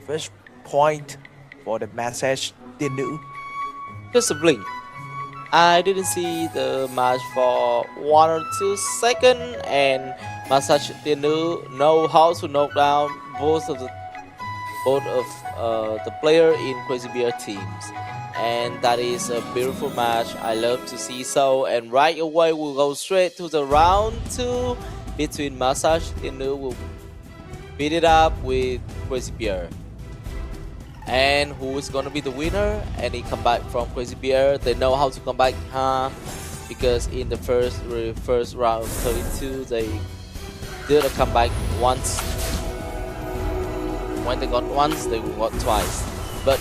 First point for the Massage Thiện Nữ. Just a blink. I didn't see the match for 1 or 2 seconds, and Massage Thiện Nữ know how to knock down both of the both of the player in Crazy Bear teams. And that is a beautiful match. I love to see so. And right away we'll go straight to the round 2 between Massage. Thiện Nữ will beat it up with Crazy Bear. And who is gonna be the winner? Any comeback from Crazy Bear? They know how to come back, huh? Because in the first round of 32, they did a comeback once. When they got once, they got twice. But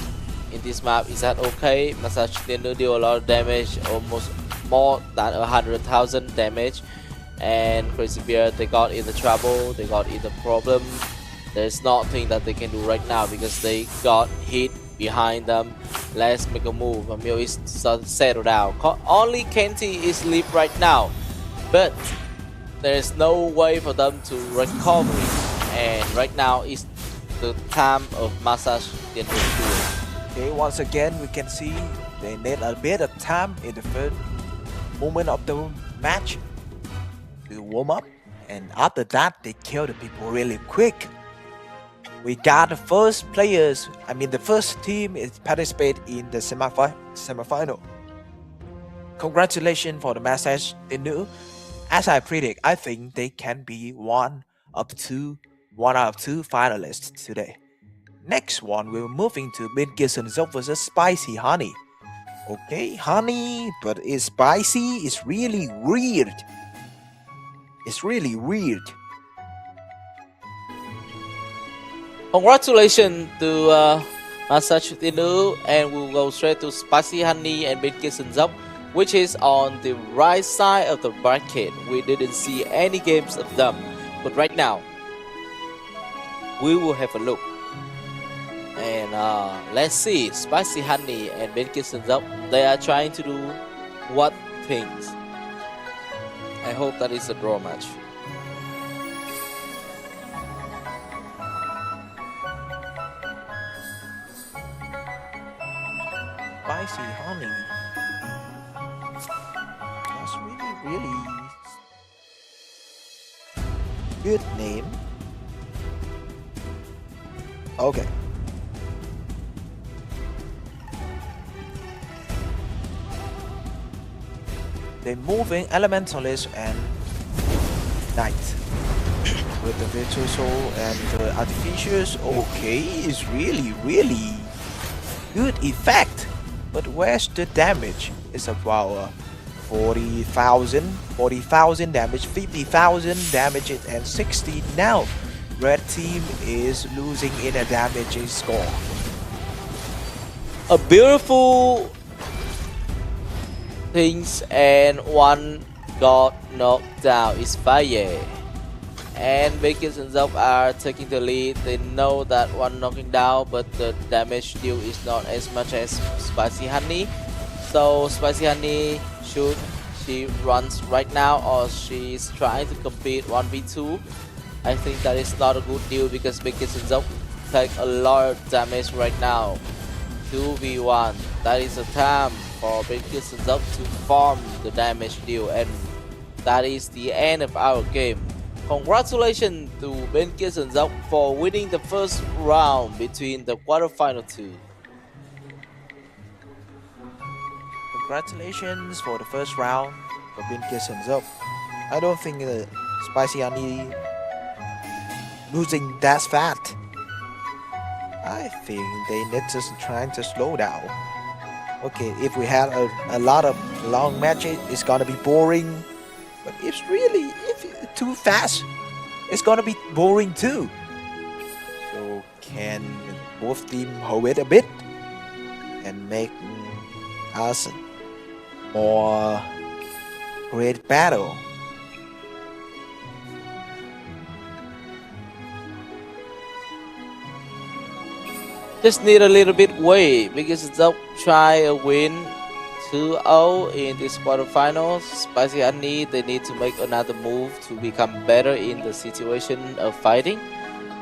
in this map, is that okay? Massage Thiện Nữ deal a lot of damage, almost more than 100,000 damage. And Crazy Bear, they got in the trouble, they got in the problem. There's nothing that they can do right now because they got hit behind them. Let's make a move. 𝐷𝐻 is settled down. Only 𝐃𝐄𝐒 is live right now, but there's no way for them to recover. And right now is the time of Massage Thiện Nữ. Okay, once again we can see they need a bit of time in the first moment of the match to warm up, and after that they kill the people really quick. We got the first players, the first team is participate in the semifinal. Congratulations for the Massage Thiện Nữ. As I predict, I think they can be one out of two finalists today. Next one, we're moving to 𝐵𝐾𝐍𝐓 versus Spicy Honey. Okay, Honey, but it's spicy. It's really weird. It's really weird. Congratulations to Massage Thiện Nữ, and we'll go straight to Spicy Honey and 𝐵𝐾𝐍𝐓, which is on the right side of the bracket. We didn't see any games of them, but right now we will have a look. And let's see, Spicy Honey and 𝐵𝐾𝐍𝐓, they are trying to do what things? I hope that is a draw match. Spicy Honey. That's really good name. Okay. They're moving Elementalist and Knight with the Virtuoso and the Artificers. Okay, it's really good effect. But where's the damage? It's about 40,000 damage, 50,000 damage, and 60 now. Red team is losing in a damage score. A beautiful things, and one got knocked down is 𝐷𝐻𝐵. And 𝐵𝐾𝐍𝐓 are taking the lead. They know that one knocking down, but the damage deal is not as much as Spicy Honey. So Spicy Honey, should she runs right now, or she's trying to compete 1v2? I think that is not a good deal because 𝐵𝐾𝐍𝐓 take a lot of damage right now. 2v1. That is the time for 𝐵𝐾𝐍𝐓 to farm the damage deal, and that is the end of our game. Congratulations to 𝐵𝐾𝐍𝐓 for winning the first round between the quarterfinal two. Congratulations for the first round for 𝐵𝐾𝐍𝐓. I don't think Spicy Honey losing that fast. I think they need to trying to slow down. Okay, if we have a lot of long matches, it's gonna be boring. But if it's too fast, it's gonna be boring too. So can both teams hold it a bit and make us more great battle? Just need a little bit wait because they'll try a win 2-0 in this quarterfinals. Spicy Honey, they need to make another move to become better in the situation of fighting.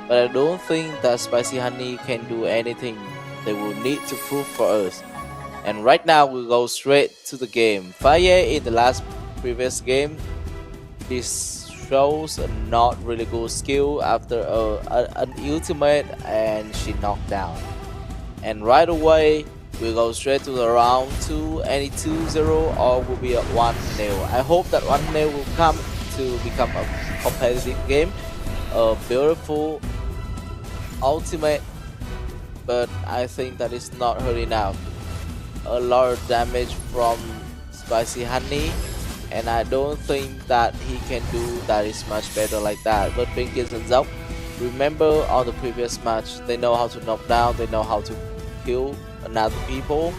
But I don't think that Spicy Honey can do anything. They will need to prove for us. And right now we'll go straight to the game. 𝐷𝐻𝐵 in the previous game shows a not really good skill after an ultimate and she knocked down. And right away, we go straight to the round 2, any 2-0 or will be a 1-0. I hope that 1-0 will come to become a competitive game. A beautiful ultimate, but I think that is not hurt enough. A lot of damage from Spicy Honey, and I don't think that he can do that is much better like that. But Pinkies and Zop, remember on the previous match, they know how to knock down, they know how to kill another people.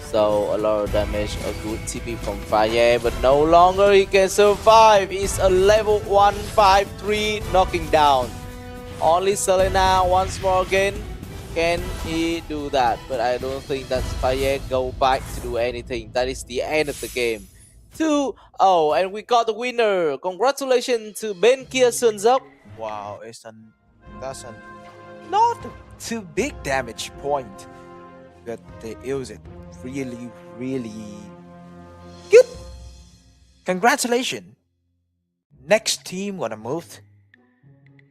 So a lot of damage, a good TP from Fire, but no longer he can survive. It's a level 153 knocking down. Only Selena once more again. Can he do that? But I don't think that Fire go back to do anything. That is the end of the game. 2-0, and we got the winner. Congratulations to Benkia Sunzok. Wow, that's a not too big damage point, but they use it really good. Congratulations. Next team gonna move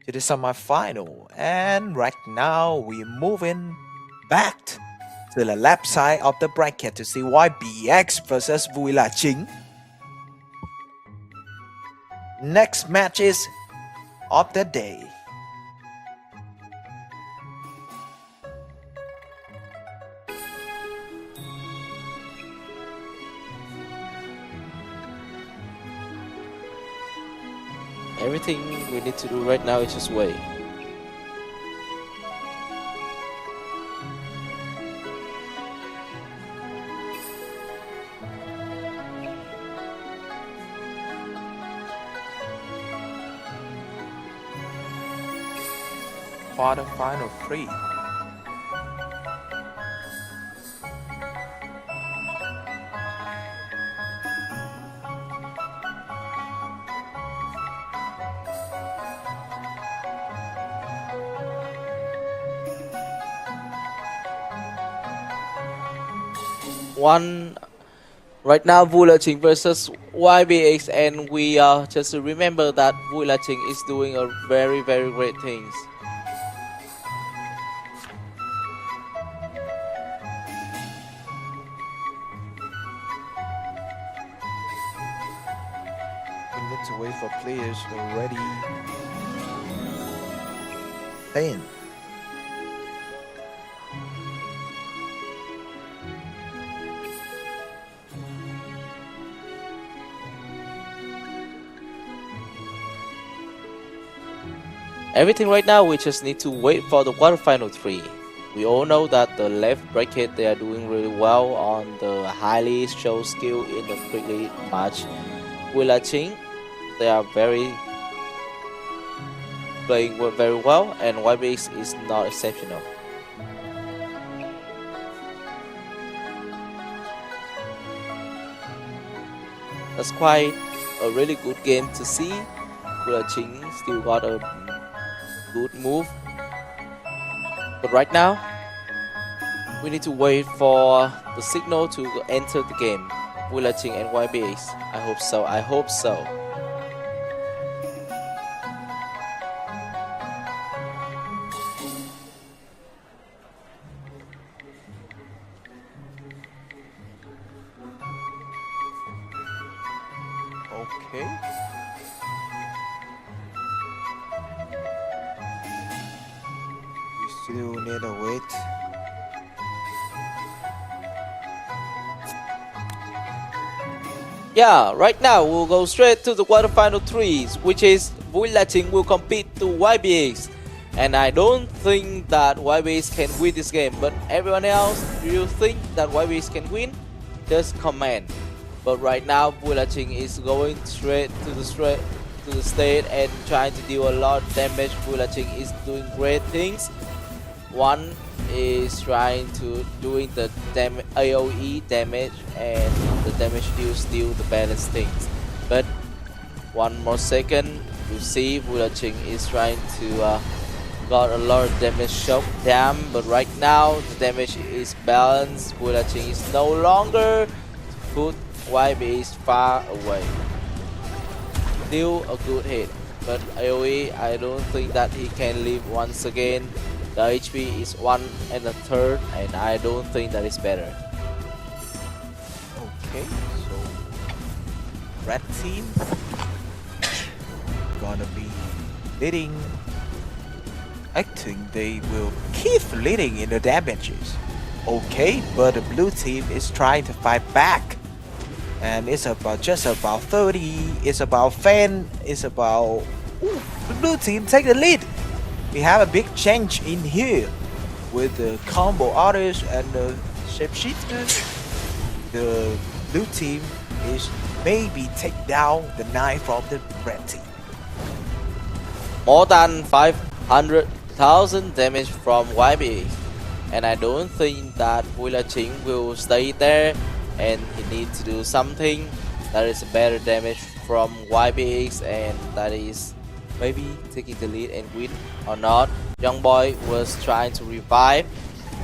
to the semi-final, and right now we're moving back to the left side of the bracket to see 𝐲𝐵X versus Vui La Chính. Next matches of the day. Everything we need to do right now is just wait. Quarterfinal 3. Right now, Vui La Chính versus 𝐲𝐵X, and we just to remember that Vui La Chính is doing a very great things. We need to wait for players already playing. Everything right now, we just need to wait for the quarterfinal 3. We all know that the left bracket, they are doing really well on the highly show skill in the quickly match. Vui La Chính, they are playing very well, and 𝐲𝐵X is not exceptional. That's quite a really good game to see. Vui La Chính still got a good move, but right now we need to wait for the signal to enter the game. Vui La Chính and 𝐲𝐵X. I hope so. Okay. We still need to wait. Yeah, right now we'll go straight to the quarterfinal 3s, which is Vui La Chính will compete to 𝐲𝐵X. And I don't think that 𝐲𝐵X can win this game, but everyone else, do you think that 𝐲𝐵X can win? Just comment. But right now, Vui La Chính is going straight to the stage and trying to deal a lot of damage. Vui La Chính is doing great things. One is trying to doing the AOE damage, and the damage deal still the balance things. But one more second, you see Vui La Chính is trying to got a lot of damage shock down, but right now the damage is balanced. Vui La Chính is no longer put 𝐲𝐵X far away. still a good hit. But AoE, I don't think that he can live once again. The HP is 1 1/3, and I don't think that is better. Okay, so red team gonna be leading. I think they will keep leading in the damages. Okay, but the blue team is trying to fight back. And it's about just about 30. It's about fan. It's about the blue team take the lead. We have a big change in here with the combo artists and the shapeshifters. The blue team is maybe take down the knife from the red team. More than 500,000 damage from YB, and I don't think that 𝐷𝐻𝐿 will stay there, and he needs to do something that is better damage from YBX, and that is maybe taking the lead and win or not. Young boy was trying to revive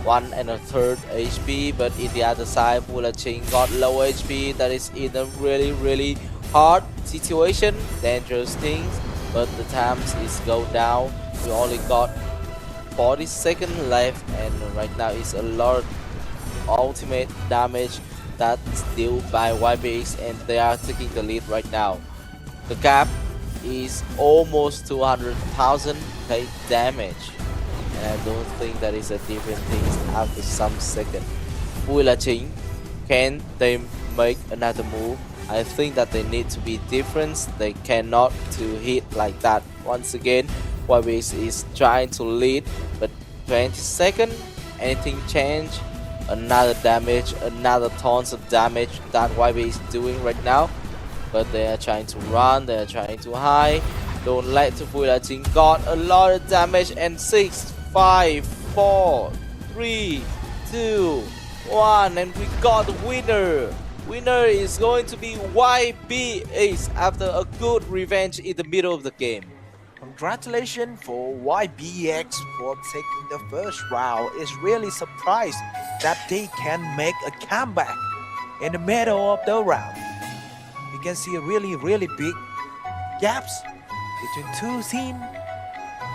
1 1/3 HP, but in the other side 𝐷𝐻𝐿 got low HP. That is in a really hard situation, dangerous things, but the times is go down. We only got 40 seconds left, and right now it's a lot of ultimate damage that's dealt by YBX, and they are taking the lead right now. The gap is almost 200,000 damage, and I don't think that is a different thing after some second. 𝐷𝐻𝐿, can they make another move? I think that they need to be different. They cannot to hit like that. Once again, YBX is trying to lead, but 20 seconds, anything change? Another damage, another tons of damage that YBX is doing right now. But they are trying to run, they are trying to hide. Don't let to 𝐷𝐻𝐿 got a lot of damage, and 6, 5, 4, 3, 2, 1, and we got the winner. Winner is going to be YBX after a good revenge in the middle of the game. Congratulations for YBX for taking the first round. It's really surprised that they can make a comeback in the middle of the round. You can see a really big gaps between two teams,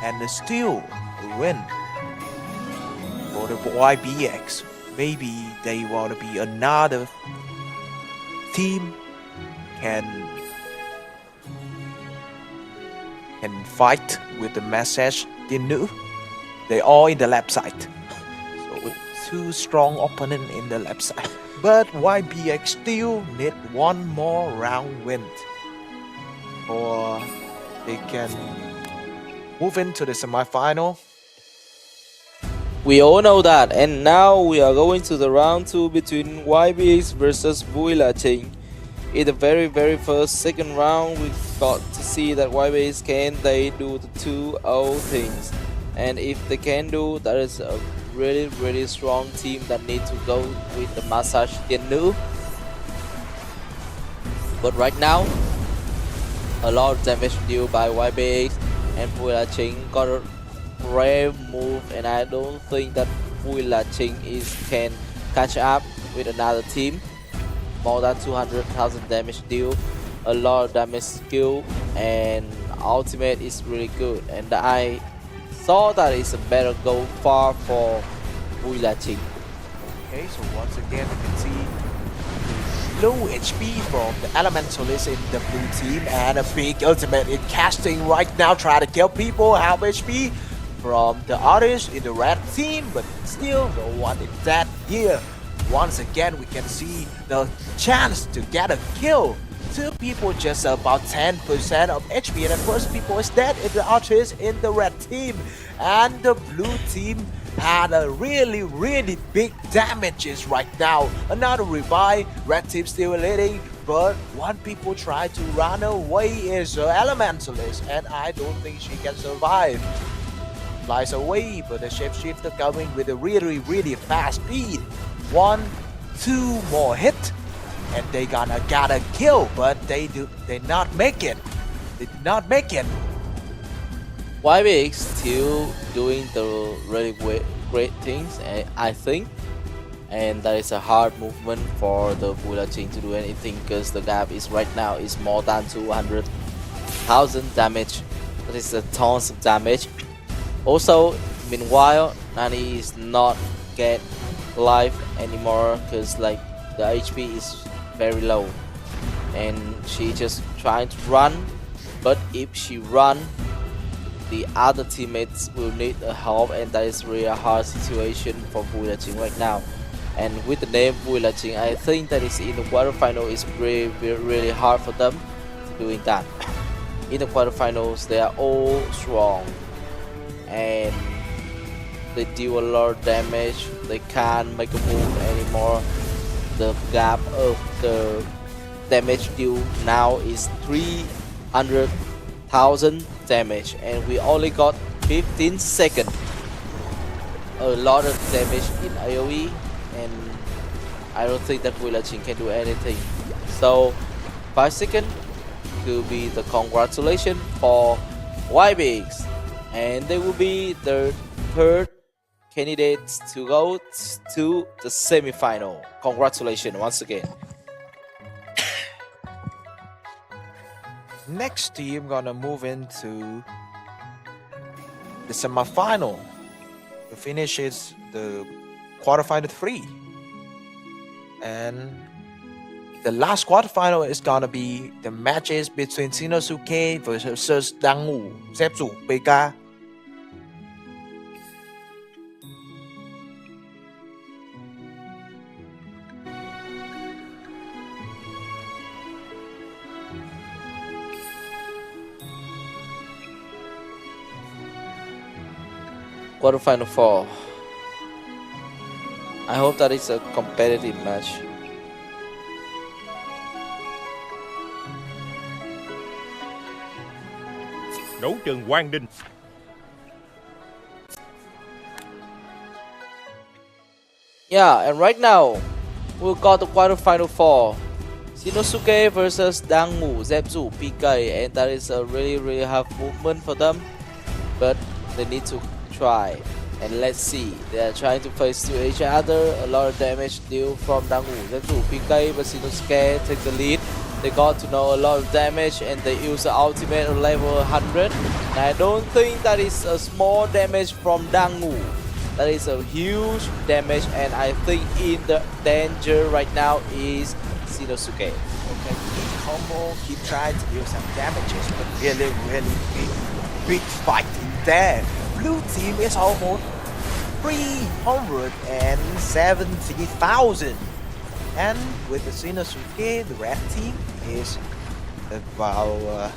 and still win for the YBX. Maybe they want to be another team can fight with the message Thiện Nữ. They all in the left side, so with two strong opponents in the left side. But YBX still need one more round win, or they can move into the semi-final. We all know that, and now we are going to the round 2 between YBX versus 𝐷𝐻𝐿. In the very first second round, we got to see that YBX can they do the 2-0 things, and if they can do, that is a really strong team that need to go with the massage Thiện Nữ. But right now, a lot of damage dealt by YBX, and 𝐷𝐻𝐿 got a brave move, and I don't think that 𝐷𝐻𝐿 can catch up with another team. More than 200,000 damage deal, a lot of damage skill, and ultimate is really good, and I thought that it's a better go far for 𝐷𝐻𝐿. Okay, so once again you can see low HP from the elementalist in the blue team, and a big ultimate in casting right now, trying to kill people. Half HP from the artist in the red team, but still no one is dead here. Once again we can see the chance to get a kill. Two people just about 10% of HP, and the first people is dead in the artist in the red team, and the blue team had a really big damages right now. Another revive, red team still leading, but one people try to run away is the elementalist, and I don't think she can survive. Flies away, but the shapeshifter coming with a really fast speed. 1, 2 more hit, and they gonna get a kill, but they not make it. They did not make it. YBX still doing the really great things, I think, and that is a hard movement for the 𝐷𝐻𝐿 to do anything, because the gap is right now is more than 100,000 damage. That is a tons of damage. Also, meanwhile, Nani is not get life anymore because like the HP is very low, and she just trying to run. But if she run, the other teammates will need a help, and that is really a hard situation for 𝐷𝐸 right now. And with the name 𝐷𝐸, I think that is in the quarterfinal is really hard for them doing that. In the quarterfinals, they are all strong and they deal a lot of damage. They can't make a move anymore. The gap of the damage deal now is 300,000 damage, and we only got 15 seconds. A lot of damage in AoE, and I don't think that 𝐷𝐸 can do anything. So 5 seconds could be the congratulation for 𝐷𝐸, and they will be the third candidates to go to the semi-final. Congratulations once again. Next team gonna move into the semi-final. The finish is the quarterfinal 3, and the last quarterfinal is gonna be the matches between 𝐃𝐄𝐒𝐓 versus 𝐓𝐻𝐔𝐑𝐍𝐄. Quarterfinal 4. I hope that it's a competitive match. Đấu trường Quang Đinh. Yeah, and right now we got the quarterfinal 4. Shinosuke versus Dangwoo, 𝐓𝐷𝐸, and that is a really hard movement for them, but they need to try. And let's see, they are trying to face to each other. A lot of damage deal from Dangwoo, 𝐓𝐷𝐸, but Shinosuke take the lead. They got to know a lot of damage, and they use the ultimate on level 100. And I don't think that is a small damage from Dangwoo. That is a huge damage, and I think in the danger right now is Shinosuke. Okay, he combo, he tried to do some damages, but really big fight in there. Blue team is almost 370,000, and with the Shinosuke, the red team is about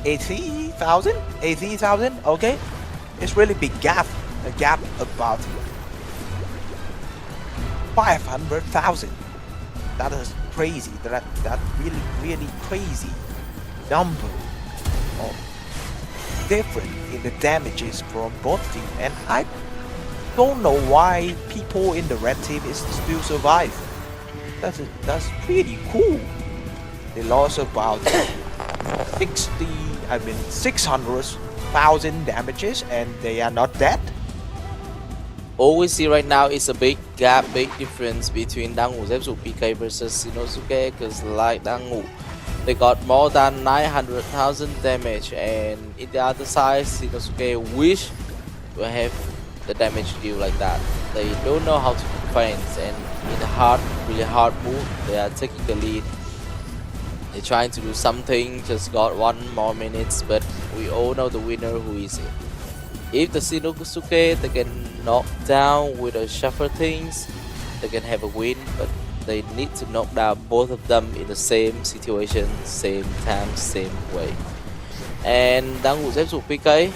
80,000. Okay, it's really big gap. A gap about 500,000. That is crazy. That really crazy number of different in the damages from both teams, and I don't know why people in the red team is still survive. That's pretty cool. They lost about 600,000 damages, and they are not dead. All we see right now is a big gap, big difference between Dangwoo 𝐓𝐷𝐸 versus Shinosuke, because like Dangwoo, they got more than 900,000 damage, and in the other side, Shinosuke wish to have the damage deal like that. They don't know how to defend, and in a really hard move, they are taking the lead. They're trying to do something, just got 1 more minutes, but we all know the winner who is it. If the Shinosuke, they can knock down with a shuffle things, they can have a win, but they need to knock down both of them in the same situation, same time, same way. And Dangwoo 𝐓𝐷𝐸,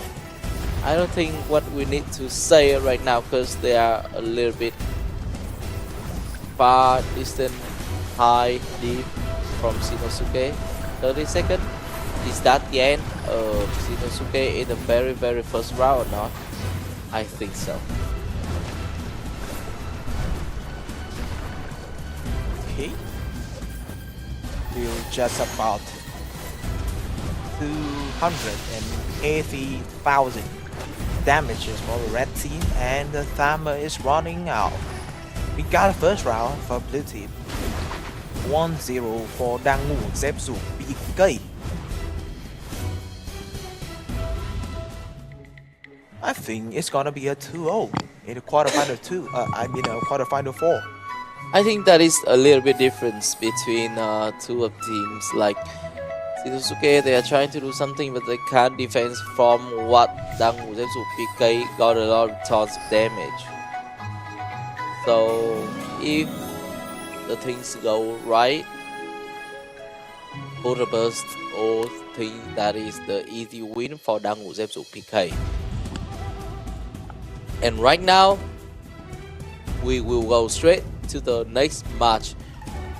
I don't think what we need to say right now, because they are a little bit far distant, high, deep from Shinosuke. 30 seconds. Is that the end of Shinosuke in the very first round or not? I think so. Okay, we're just about 280,000 damages for the red team, and the timer is running out. We got a first round for blue team. 1-0 for Dangwoo 𝐓𝐷𝐸. 𝐃𝐄𝐒𝐍𝐃. I think it's gonna be a 2-0 in the quarterfinal quarterfinal 4. I think that is a little bit difference between two of teams. Like Shinosuke, they are trying to do something, but they can't defend from what 𝐷𝐷 PK got a lot of tons of damage. So if the things go right, both of us all think that is the easy win for 𝐷𝐷 PK. And right now, we will go straight to the next match.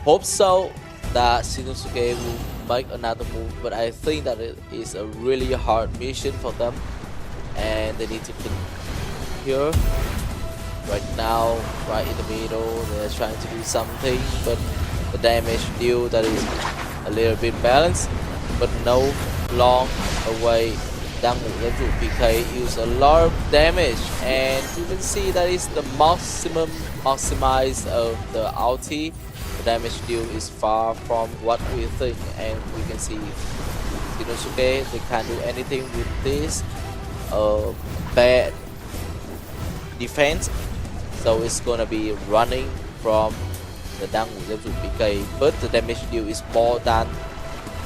Hope so that Shinosuke will make another move, but I think that it is a really hard mission for them, and they need to think here. Right now, right in the middle, they're trying to do something, but the damage deal that is a little bit balanced, but no long away. 𝐷𝐷 PK use a lot of damage, and you can see that is the maximize of the ulti. The damage deal is far from what we think, and we can see Shinosuke, they can't do anything with this bad defense, so it's gonna be running from the 𝐷𝐷 PK, but the damage deal is more than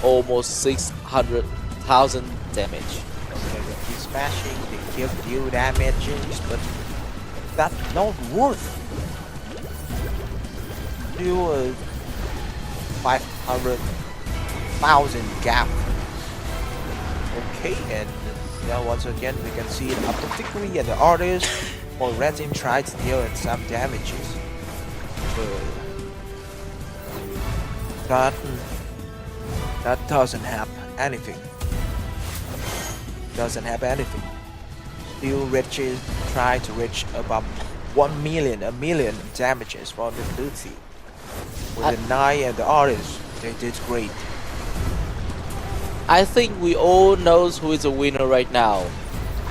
almost 600,000 damage. Okay, they keep smashing, they keep deal damages, but that's not worth. Still a 500,000 gap. Okay, and now once again we can see the particularly and the artist for red team try to deal some damages. But that doesn't have anything. Doesn't have anything. Still reaches, try to reach above 1 million, a million damages for the blue team. With the Knight and the artist, they did great. I think we all knows who is the winner right now.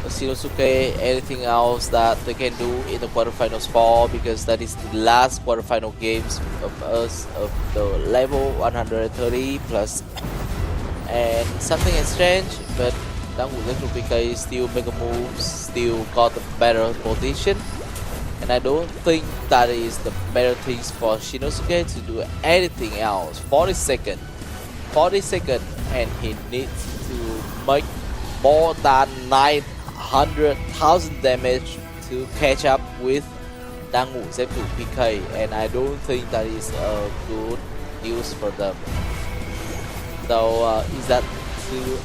Shinosuke, anything else that they can do in the quarterfinals 4, because that is the last quarterfinal games of us of the level 130 plus. And something has changed, but 𝐷𝐷 PK still make a move, still got a better position. And I don't think that is the better things for Shinosuke to do anything else. 40 seconds, and he needs to make more than 900,000 damage to catch up with 𝐷𝐷 PK, and I don't think that is a good news for them. So is that too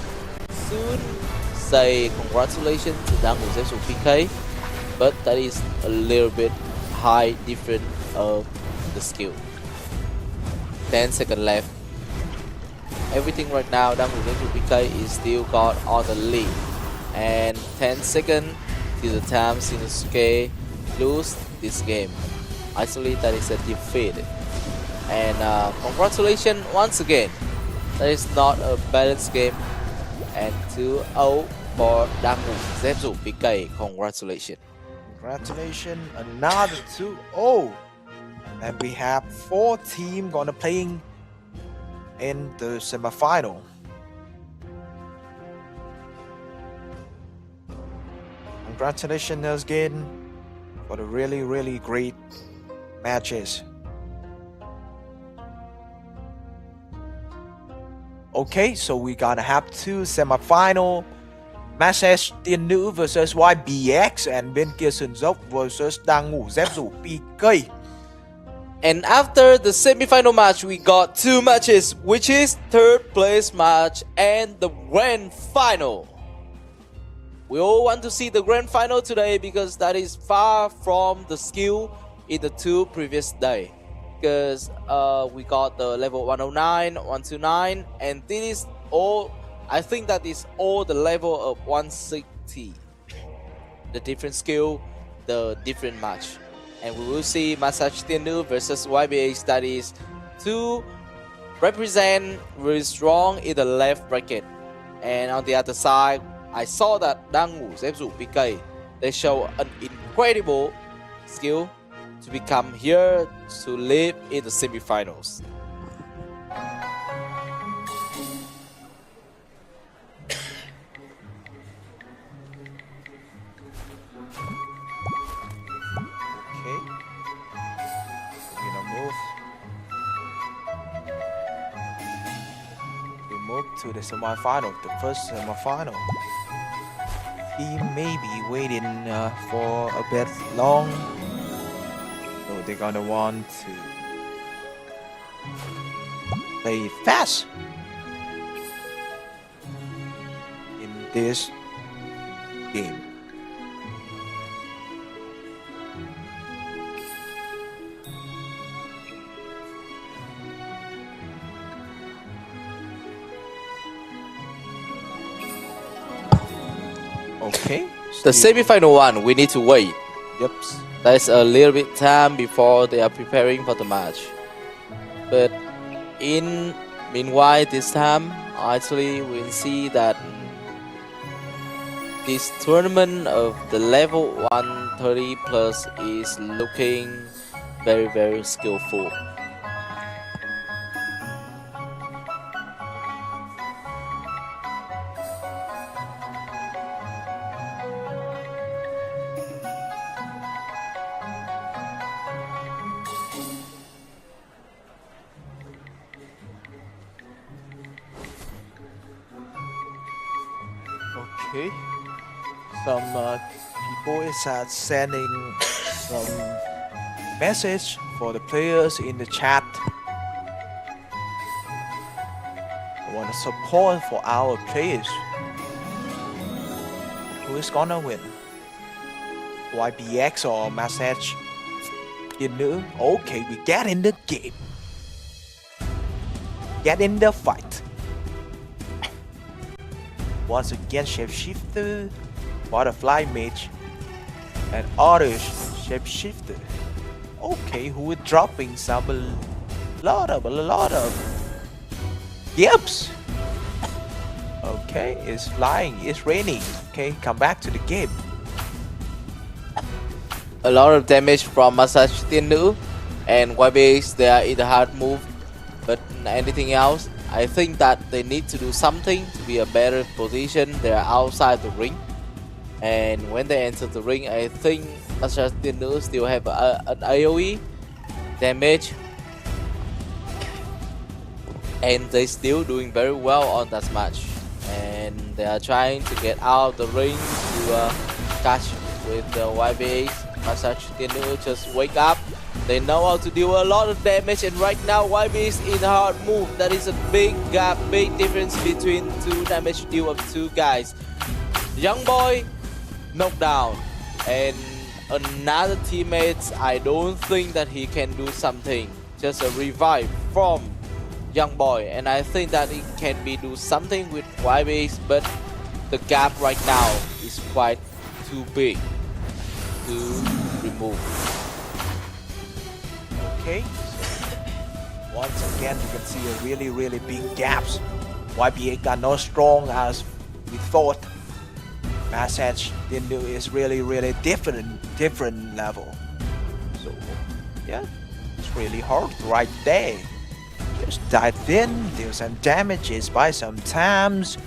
soon? Say congratulations to 𝐷𝐷 PK, but that is a little bit high difference of the skill. 10 seconds left. Everything right now, 𝐷𝐷 PK is still got on the lead, and 10 seconds till the time Shinosuke lose this game. Actually, that is a defeat. And congratulations once again. That is not a balanced game, and 2-0 for 𝐷𝐷 PK. Congratulations. Congratulations, another 2-0. And we have 4 teams gonna playing in the semifinal. Congratulations again for the really great matches. Okay, so we gonna have 2 semifinal matches: Thiện Nữ versus YBX and bên kia sườn dốc versus 𝐷𝐷 PK. And after the semi-final match, we got 2 matches, which is 3rd place match and the grand final. We all want to see the grand final today because that is far from the skill in the 2 previous days. Because we got the level 109, 129, and this is all, I think that is all the level of 160. The different skill, the different match. And we will see Massage Thiện Nữ versus YBH, that is to represent very strong in the left bracket. And on the other side, I saw that 𝐷𝐷 PK, they show an incredible skill to become here to live in the semifinals. to the semifinal, the first semifinal. Team may be waiting for a bit long, so they're gonna want to play fast in this game. Okay. The semi-final one, we need to wait. Yep. There's a little bit time before they are preparing for the match. But in meanwhile, this time, actually, we'll see that this tournament of the level 130 plus is looking very, very skillful. Okay. Some people is sending some message for the players in the chat. I want to support for our players. Who is gonna win? YBX or Massage? Thiện Nữ? Okay, we get in the game. Get in the fight. Once again, Shapeshifter, Butterfly Mage, and other Shapeshifter. Okay, who is dropping some a lot of yips. Okay, it's flying, it's raining. Okay, come back to the game. A lot of damage from Massage Thiện Nữ and YBX. They are in the hard move, but anything else, I think that they need to do something to be a better position. They are outside the ring, and when they enter the ring, I think Massage Thiện Nữ still have an AoE damage, and they still doing very well on that match. And they are trying to get out of the ring to catch with the YBX. Massage Thiện Nữ just wake up. They know how to deal a lot of damage, and right now YB is in a hard move. That is a big gap, big difference between two damage deal of two guys. Young boy knocked down, and another teammate, I don't think that he can do something. Just a revive from young boy, and I think that it can be do something with YB, but the gap right now is quite too big to remove. Okay, so once again you can see a really big gaps. YBA got not strong as we thought. Massage Thiện Nữ is really different level. So yeah, it's really hard right there. Just dive in, deal some damages by some times.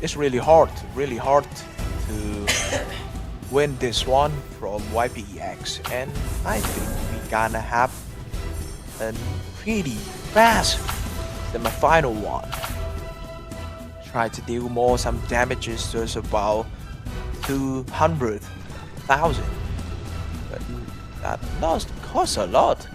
It's really hard to win this one from YPX, and I think we gonna have a pretty fast semi-final one. Try to deal some damages to about 200,000, but that loss costs a lot.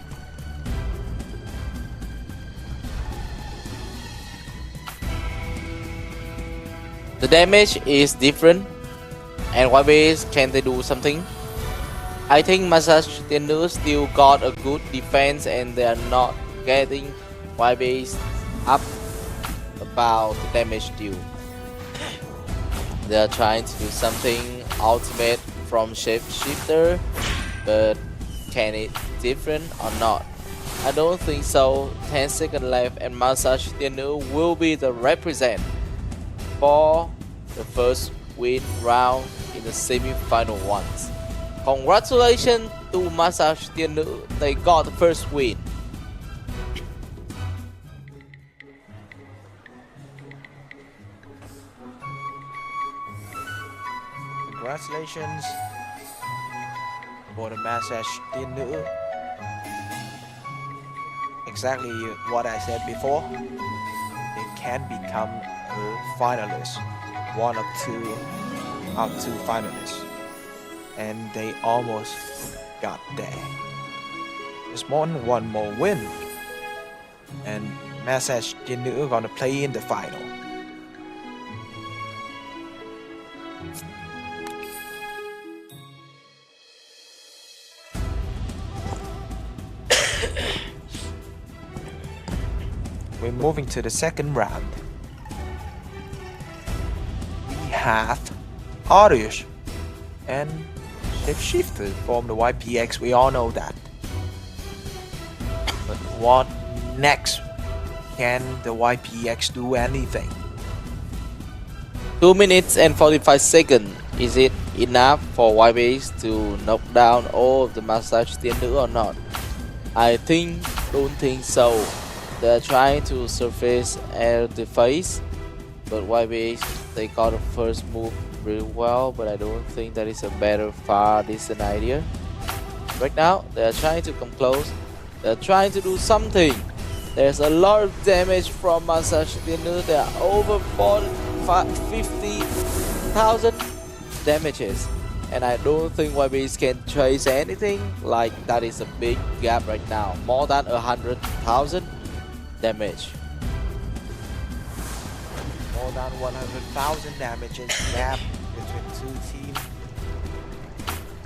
The damage is different, and YBS, can they do something? I think Massage Thiện Nữ still got a good defense, and they are not getting YBS up about the damage deal. They are trying to do something ultimate from Shapeshifter, but can it different or not? I don't think so. 10 seconds left, and Massage Thiện Nữ will be the represent for the first win round in the semi-final ones. Congratulations to Massage Thiện Nữ, they got the first win. Congratulations for the Massage Thiện Nữ. exactly what I said before. They can become a finalist, one of two out two finalists, and they almost got there. Just one more win, and Massage Thiện Nữ gonna play in the final. We're moving to the second round. We have 𝐷𝐷𝐷𝐿 and 𝐓𝐔𝐑𝐍𝐹 from the YPX. We all know that. But what next? Can the YPX do anything? 2 minutes and 45 seconds. Is it enough for YPX to knock down all of the Massage Thiện Nữ or not? I don't think so. They're trying to surface at the face, but YPX, they got the first move really well, but I don't think that is a better far distance idea. Right now, they're trying to come close. They're trying to do something. There's a lot of damage from Massage Thiện Nữ. They are over 50,000 damages. And I don't think YPX can chase anything. Like, that is a big gap right now. More than 100,000 damage. More than 100,000 damages gap between two teams.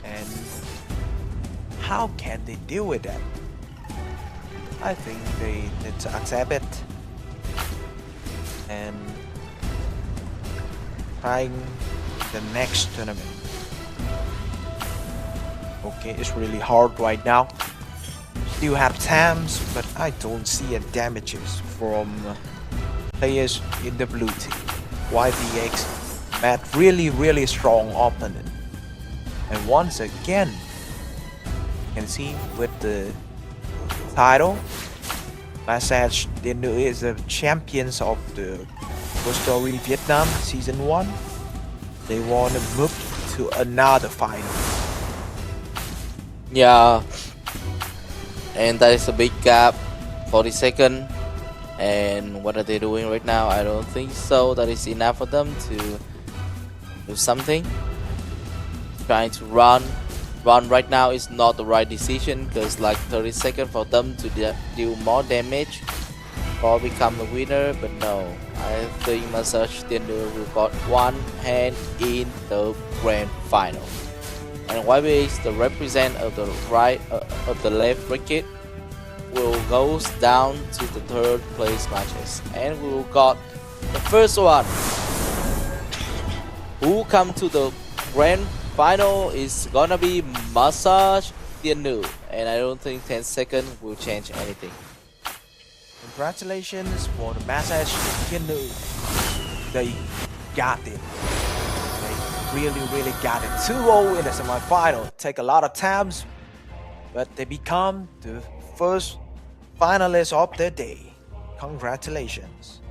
And how can they deal with that? I think they need to accept it and trying the next tournament. Okay, it's really hard right now. Still have times, but I don't see any damages from players in the blue team. YPX met really strong opponent, and once again, you can see with the title, Massage Thiện Nữ is the champions of the World Story Vietnam Season 1. They want to move to another final. Yeah, and that is a big gap. 40 seconds. And what are they doing right now? I don't think so. That is enough for them to do something. Trying to run right now is not the right decision, because like 30 seconds for them to deal more damage or become the winner. But no, I think Massage Thiện Nữ will got one hand in the grand final. And YPX, the represent of the left bracket, will goes down to the third place matches, and we will got the first one. Who come to the grand final is gonna be Massage Thiện Nữ, and I don't think 10 seconds will change anything. Congratulations for the Massage Thiện Nữ. They got it. They really got it. 2-0 in the semi-final. Take a lot of times, but they become the first finalist of the day. Congratulations.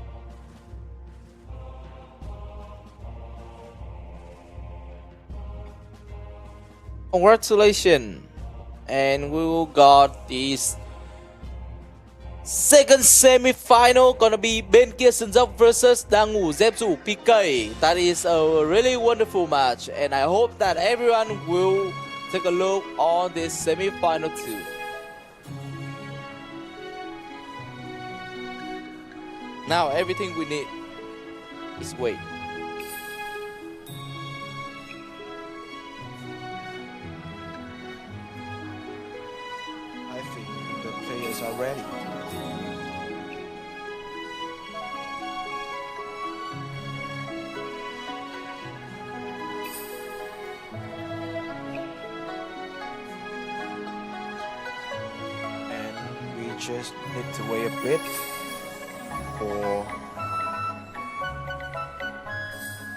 Congratulations, and we will got this second semi-final, gonna be 𝐵𝐾𝐍𝐶 versus 𝐷𝐷𝐷𝐿 That is a really wonderful match, and I hope that everyone will take a look on this semi-final too. Now everything we need is wait. I think the players are ready. And we just need to wait a bit for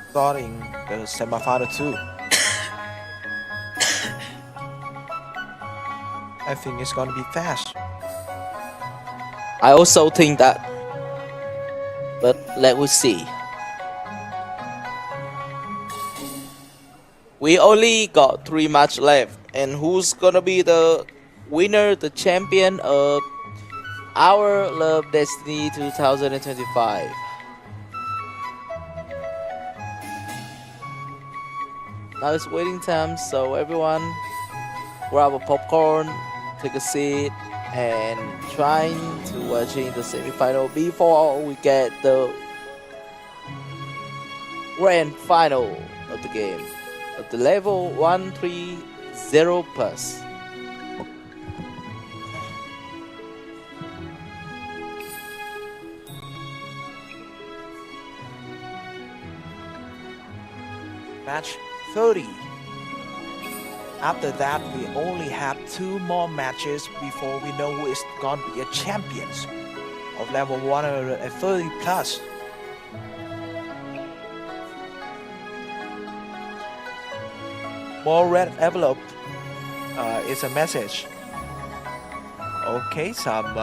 starting the semi-final too. I think it's gonna be fast. I also think that, but let us see. We only got 3 matches left, and who's gonna be the winner, the champion of Our Love Destiny 2025. Now it's waiting time, so everyone grab a popcorn, take a seat, and trying to watching the semi-final before we get the grand final of the game at the level 130 plus. Match 30. After that, we only have 2 more matches before we know who is going to be a champions of level 130 plus. More red envelope is a message. Okay, some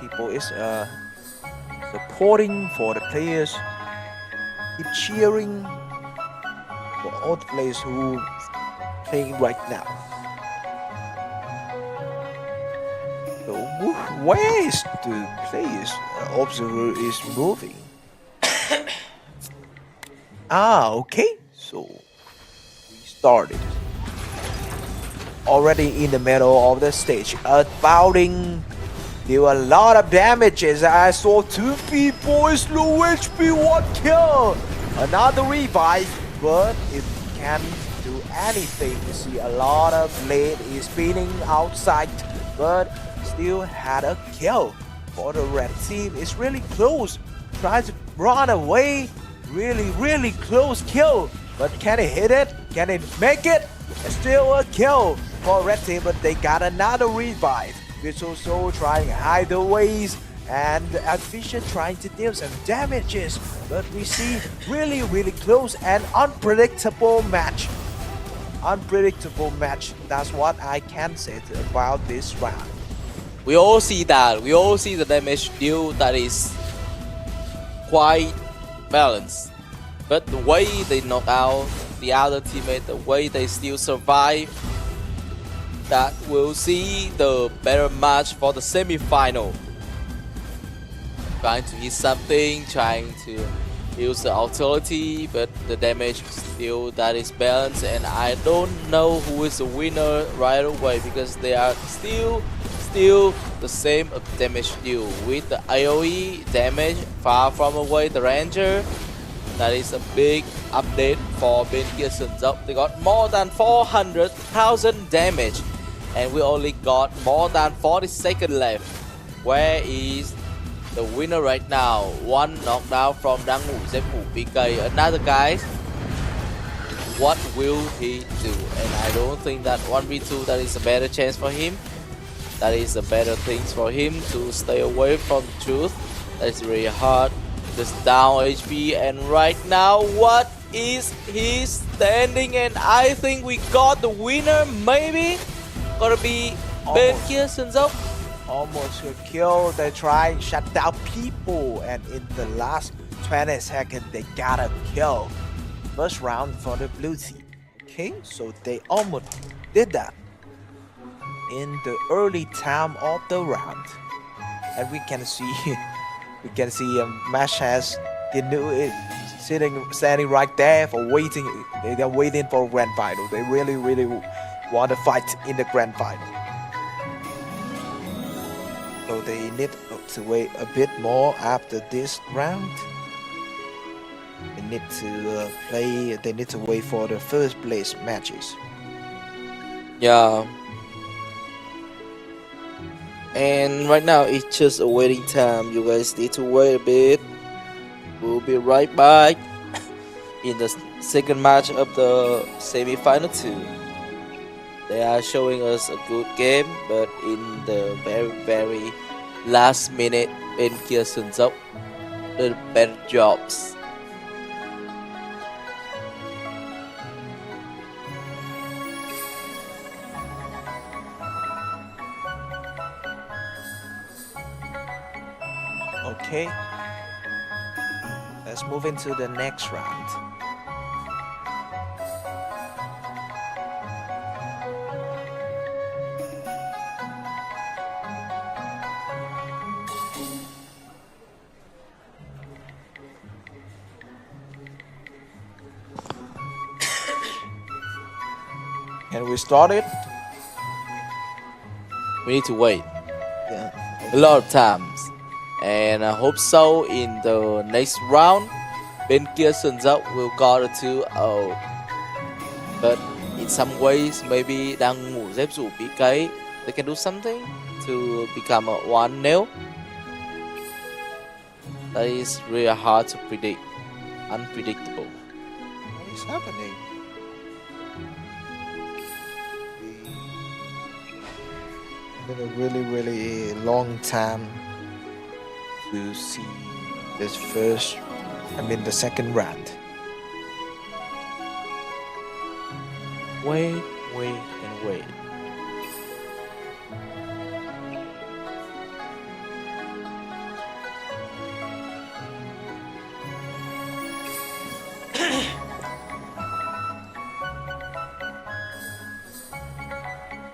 people is supporting for the players. Keep cheering for all the players who playing right now. So where is the players? Observer is moving. Okay. So we started. Already in the middle of the stage. Bounding deal a lot of damages. I saw 2 people is low HP, 1 kill. Another revive, but it can't do anything. You see a lot of blade is spinning outside, but still had a kill. For the red team, it's really close. Tries to run away. Really close kill. But can it hit it? Can it make it? It's still a kill for red team, but they got another revive. Virtuoso trying hideaways and Efficient trying to deal some damages. But we see really close and unpredictable match. Unpredictable match. That's what I can say about this round. We all see that. We all see the damage deal that is quite balanced. But the way they knock out the other teammate, the way they still survive, that we'll see the better match for the semi-final. Trying to hit something, trying to use the utility, but the damage still that is balanced, and I don't know who is the winner right away because they are still the same damage deal with the AoE damage far from away the Ranger. That is a big update for 𝐷𝐀𝐄𝐍𝐓. They got more than 400,000 damage and we only got more than 40 seconds left. Where is the winner right now? One knockdown from 𝐷𝐻𝐈𝐍𝐾. Another guy, what will he do? And I don't think that 1v2 that is a better chance for him. That is a better thing for him to stay away from the truth. That is really hard. Just down HP, and right now what is he standing? And I think we got the winner. Maybe gonna be 𝐷𝐻𝐿𝐶. Almost a kill. They try shut down people, and in the last 20 seconds they got a kill. First round for the blue team. Okay, so they almost did that in the early time of the round, and we can see Match has Thiện Nữ is standing right there for waiting. They are waiting for grand final. They really want to fight in the grand final. So they need to wait a bit more after this round. They need to play. They need to wait for the first place matches. Yeah. And right now it's just a waiting time. You guys need to wait a bit. We'll be right back in the second match of the semi-final 2. They are showing us a good game, but in the very last minute, 𝐷𝐻𝐿𝐶 did better jobs. Okay, let's move into the next round. we started. We need to wait Yeah. a lot of times. And I hope so in the next round, bên kia Sơn Dốc will got a 2-0. But in some ways, maybe đang ngủ dép rủ bị cái, they can do something to become a 1-0. That is really hard to predict, unpredictable. What is happening? It's been a really long time to see this the second round. Wait, and wait.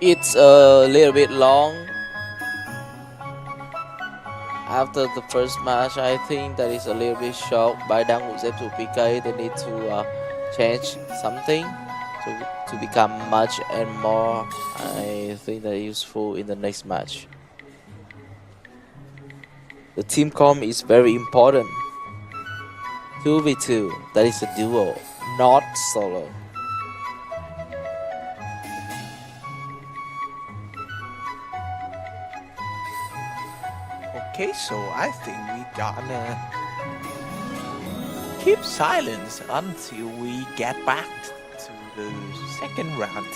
It's a little bit long. After the first match, I think that is a little bit short by Đang Ngủ Dép to PK. They need to change something to become much and more. I think that is useful in the next match. The team comp is very important. 2v2, that is a duo, not solo. Okay, so I think we gonna keep silence until we get back to the second round.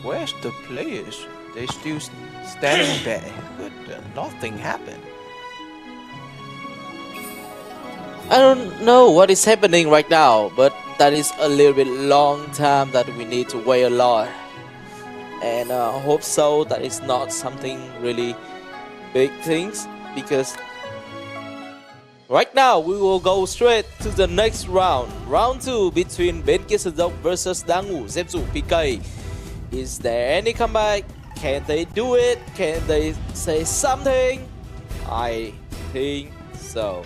Where's the players? They still standing there, but nothing happened. I don't know what is happening right now, but that is a little bit long time that we need to wait a lot. And I hope so that it's not something really big things, because right now we will go straight to the next round. Round 2 between bên kia Sơn Dốc versus Đang Ngủ Dép Rủ PK. Is there any comeback? Can they do it? Can they say something? I think so.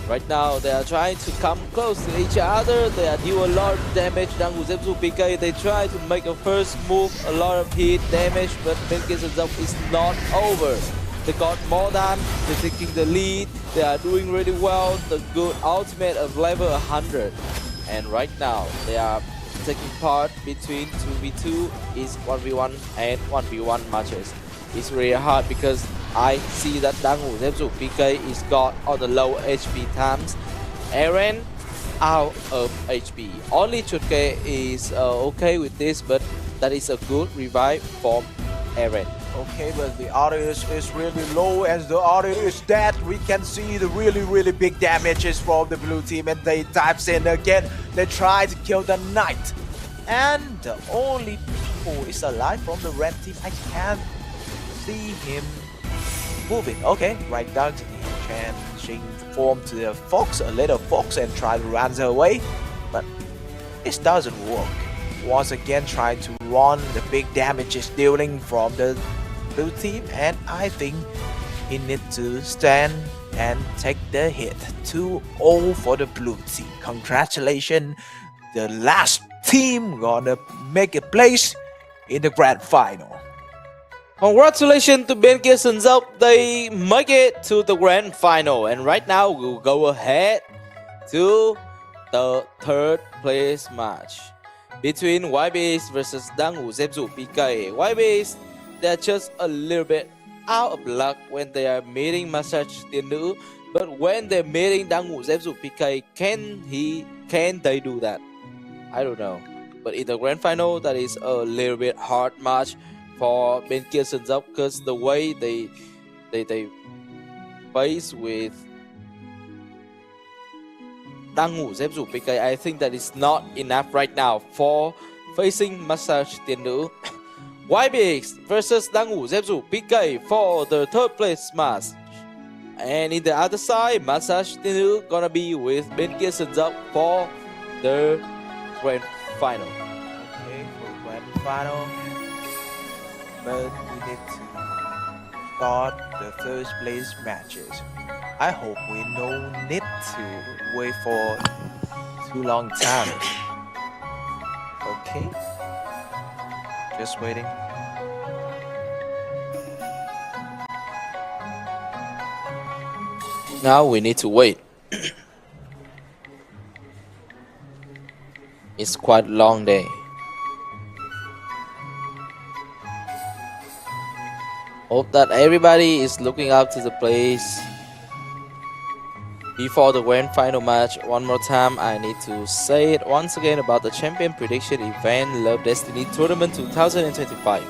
Right now they are trying to come close to each other. They are deal a lot of damage. Đang Ngủ Dép Rủ PK, they try to make a first move, a lot of hit damage, but bên kia Sơn Dốc is not over. They got more than, they're taking the lead. They are doing really well. The good ultimate of level 100. And right now they are taking part between 2v2 is 1v1 and 1v1 matches. It's really hard because I see that Đang Ngủ Dép Rủ PK is got on the low HP times. Eren out of HP. Only 𝐃𝐄𝐒 is okay with this, but that is a good revive from Eren. Okay, but the audience is really low, as the audience is dead. We can see the really big damages from the blue team, and they dives in again. They try to kill the knight, and the only people is alive from the red team. I can't see him moving. Okay, right down to the changing form to the fox, a little fox, and try to run away, but it doesn't work. Once again, trying to run the big damages dealing from the blue team, and I think he needs to stand and take the hit. 2-0 for the blue team. Congratulations, the last team gonna make a place in the grand final. Congratulations to bên kia Sơn Dốc, they make it to the grand final. And right now we'll go ahead to the third place match between YBS versus Đang Ngủ Dép Rủ PK. YBS, they're just a little bit out of luck when they are meeting Massage Thiện Nữ, but when they're meeting Đang Ngủ Dép Rủ PK, can they do that? I don't know. But in the grand final, that is a little bit hard match for bên kia Sơn Dốc, because the way they face with Đang Ngủ Dép Rủ PK, I think that is not enough right now for facing Massage Thiện Nữ. YBX versus Đang Ngủ Dép Rủ PK for the third place match. And in the other side, Massage Thiện Nữ gonna be with bên kia Sơn Dốc for the grand final. Okay, for grand final, but we need to start the first place matches. I hope we no need to wait for too long time. Okay, just waiting. Now we need to wait. It's quite a long day. Hope that everybody is looking up to the place. Before the grand final match, one more time, I need to say it once again about the champion prediction event Love Destiny Tournament 2025.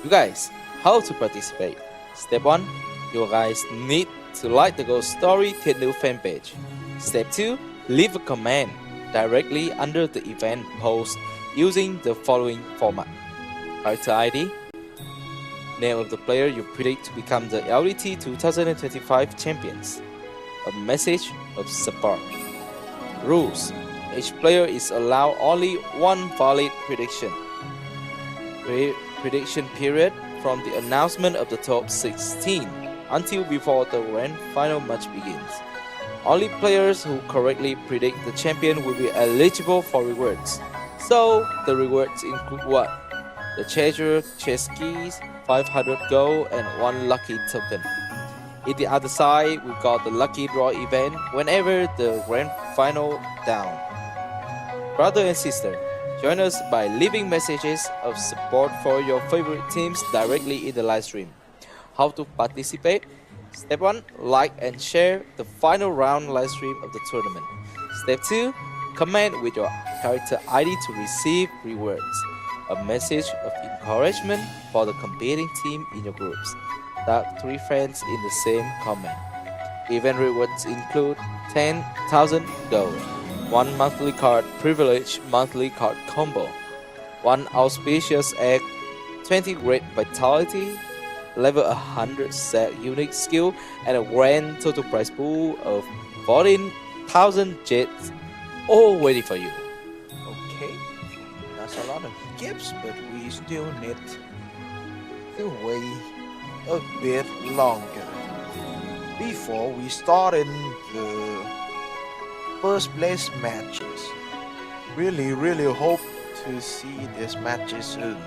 You guys, how to participate? Step 1, you guys need to like the Ghost Story Thiện Nữ fan page. Step 2, leave a comment directly under the event post using the following format: character ID, name of the player you predict to become the LDT 2025 champions, a message of support. Rules: each player is allowed only one valid prediction. Prediction period from the announcement of the top 16 until before the grand final match begins. Only players who correctly predict the champion will be eligible for rewards. So the rewards include what? The treasure chest keys, 500 gold, and 1 lucky token. In the other side, we've got the lucky draw event whenever the grand final down. Brother and sister, join us by leaving messages of support for your favorite teams directly in the live stream. How to participate? Step 1, like and share the final round live stream of the tournament. Step 2, comment with your character ID to receive rewards. A message of encouragement for the competing team in your groups. Tag 3 friends in the same comment. Event rewards include 10,000 gold, 1 monthly card privilege monthly card combo, 1 auspicious egg, 20 great vitality, level 100 set unique skill, and a grand total prize pool of 14,000 jets all waiting for you. Okay, that's a lot of gifts, but we still need to wait a bit longer before we start in the first place matches. Really hope to see these matches soon.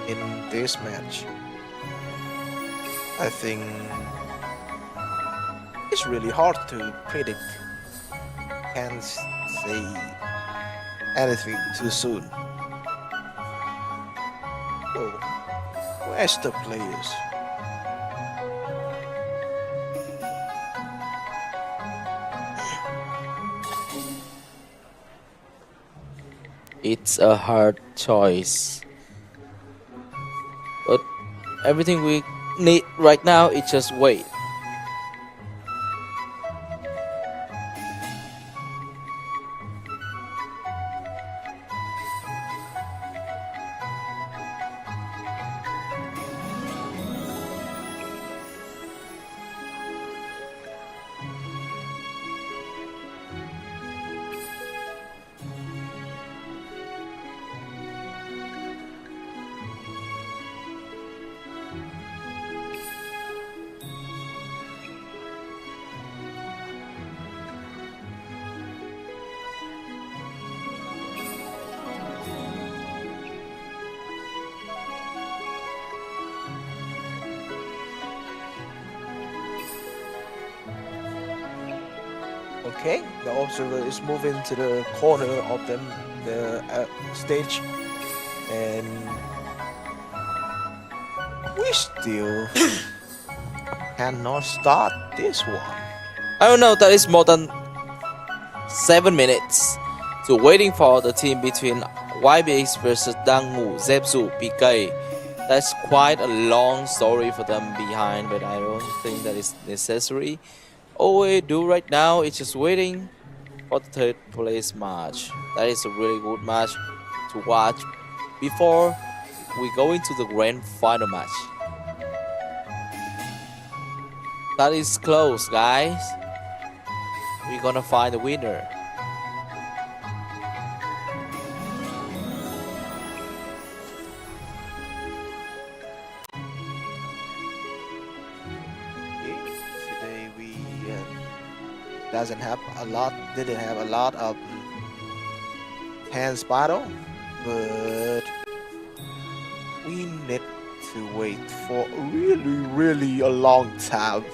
In this match, I think it's really hard to predict. Can't say anything too soon. Oh, where's the players? It's a hard choice, but everything we need right now is just wait. Okay, the observer is moving to the corner of the stage, and we still cannot start this one. I don't know, that is more than 7 minutes to waiting for the team between YBX versus Dangmu, Zepsu, PK. That's quite a long story for them behind, but I don't think that is necessary. All we do right now is just waiting for the third place match. That is a really good match to watch before we go into the grand final match. That is close, guys. We're gonna find the winner. didn't have a lot of tense battle, but we need to wait for really a long time.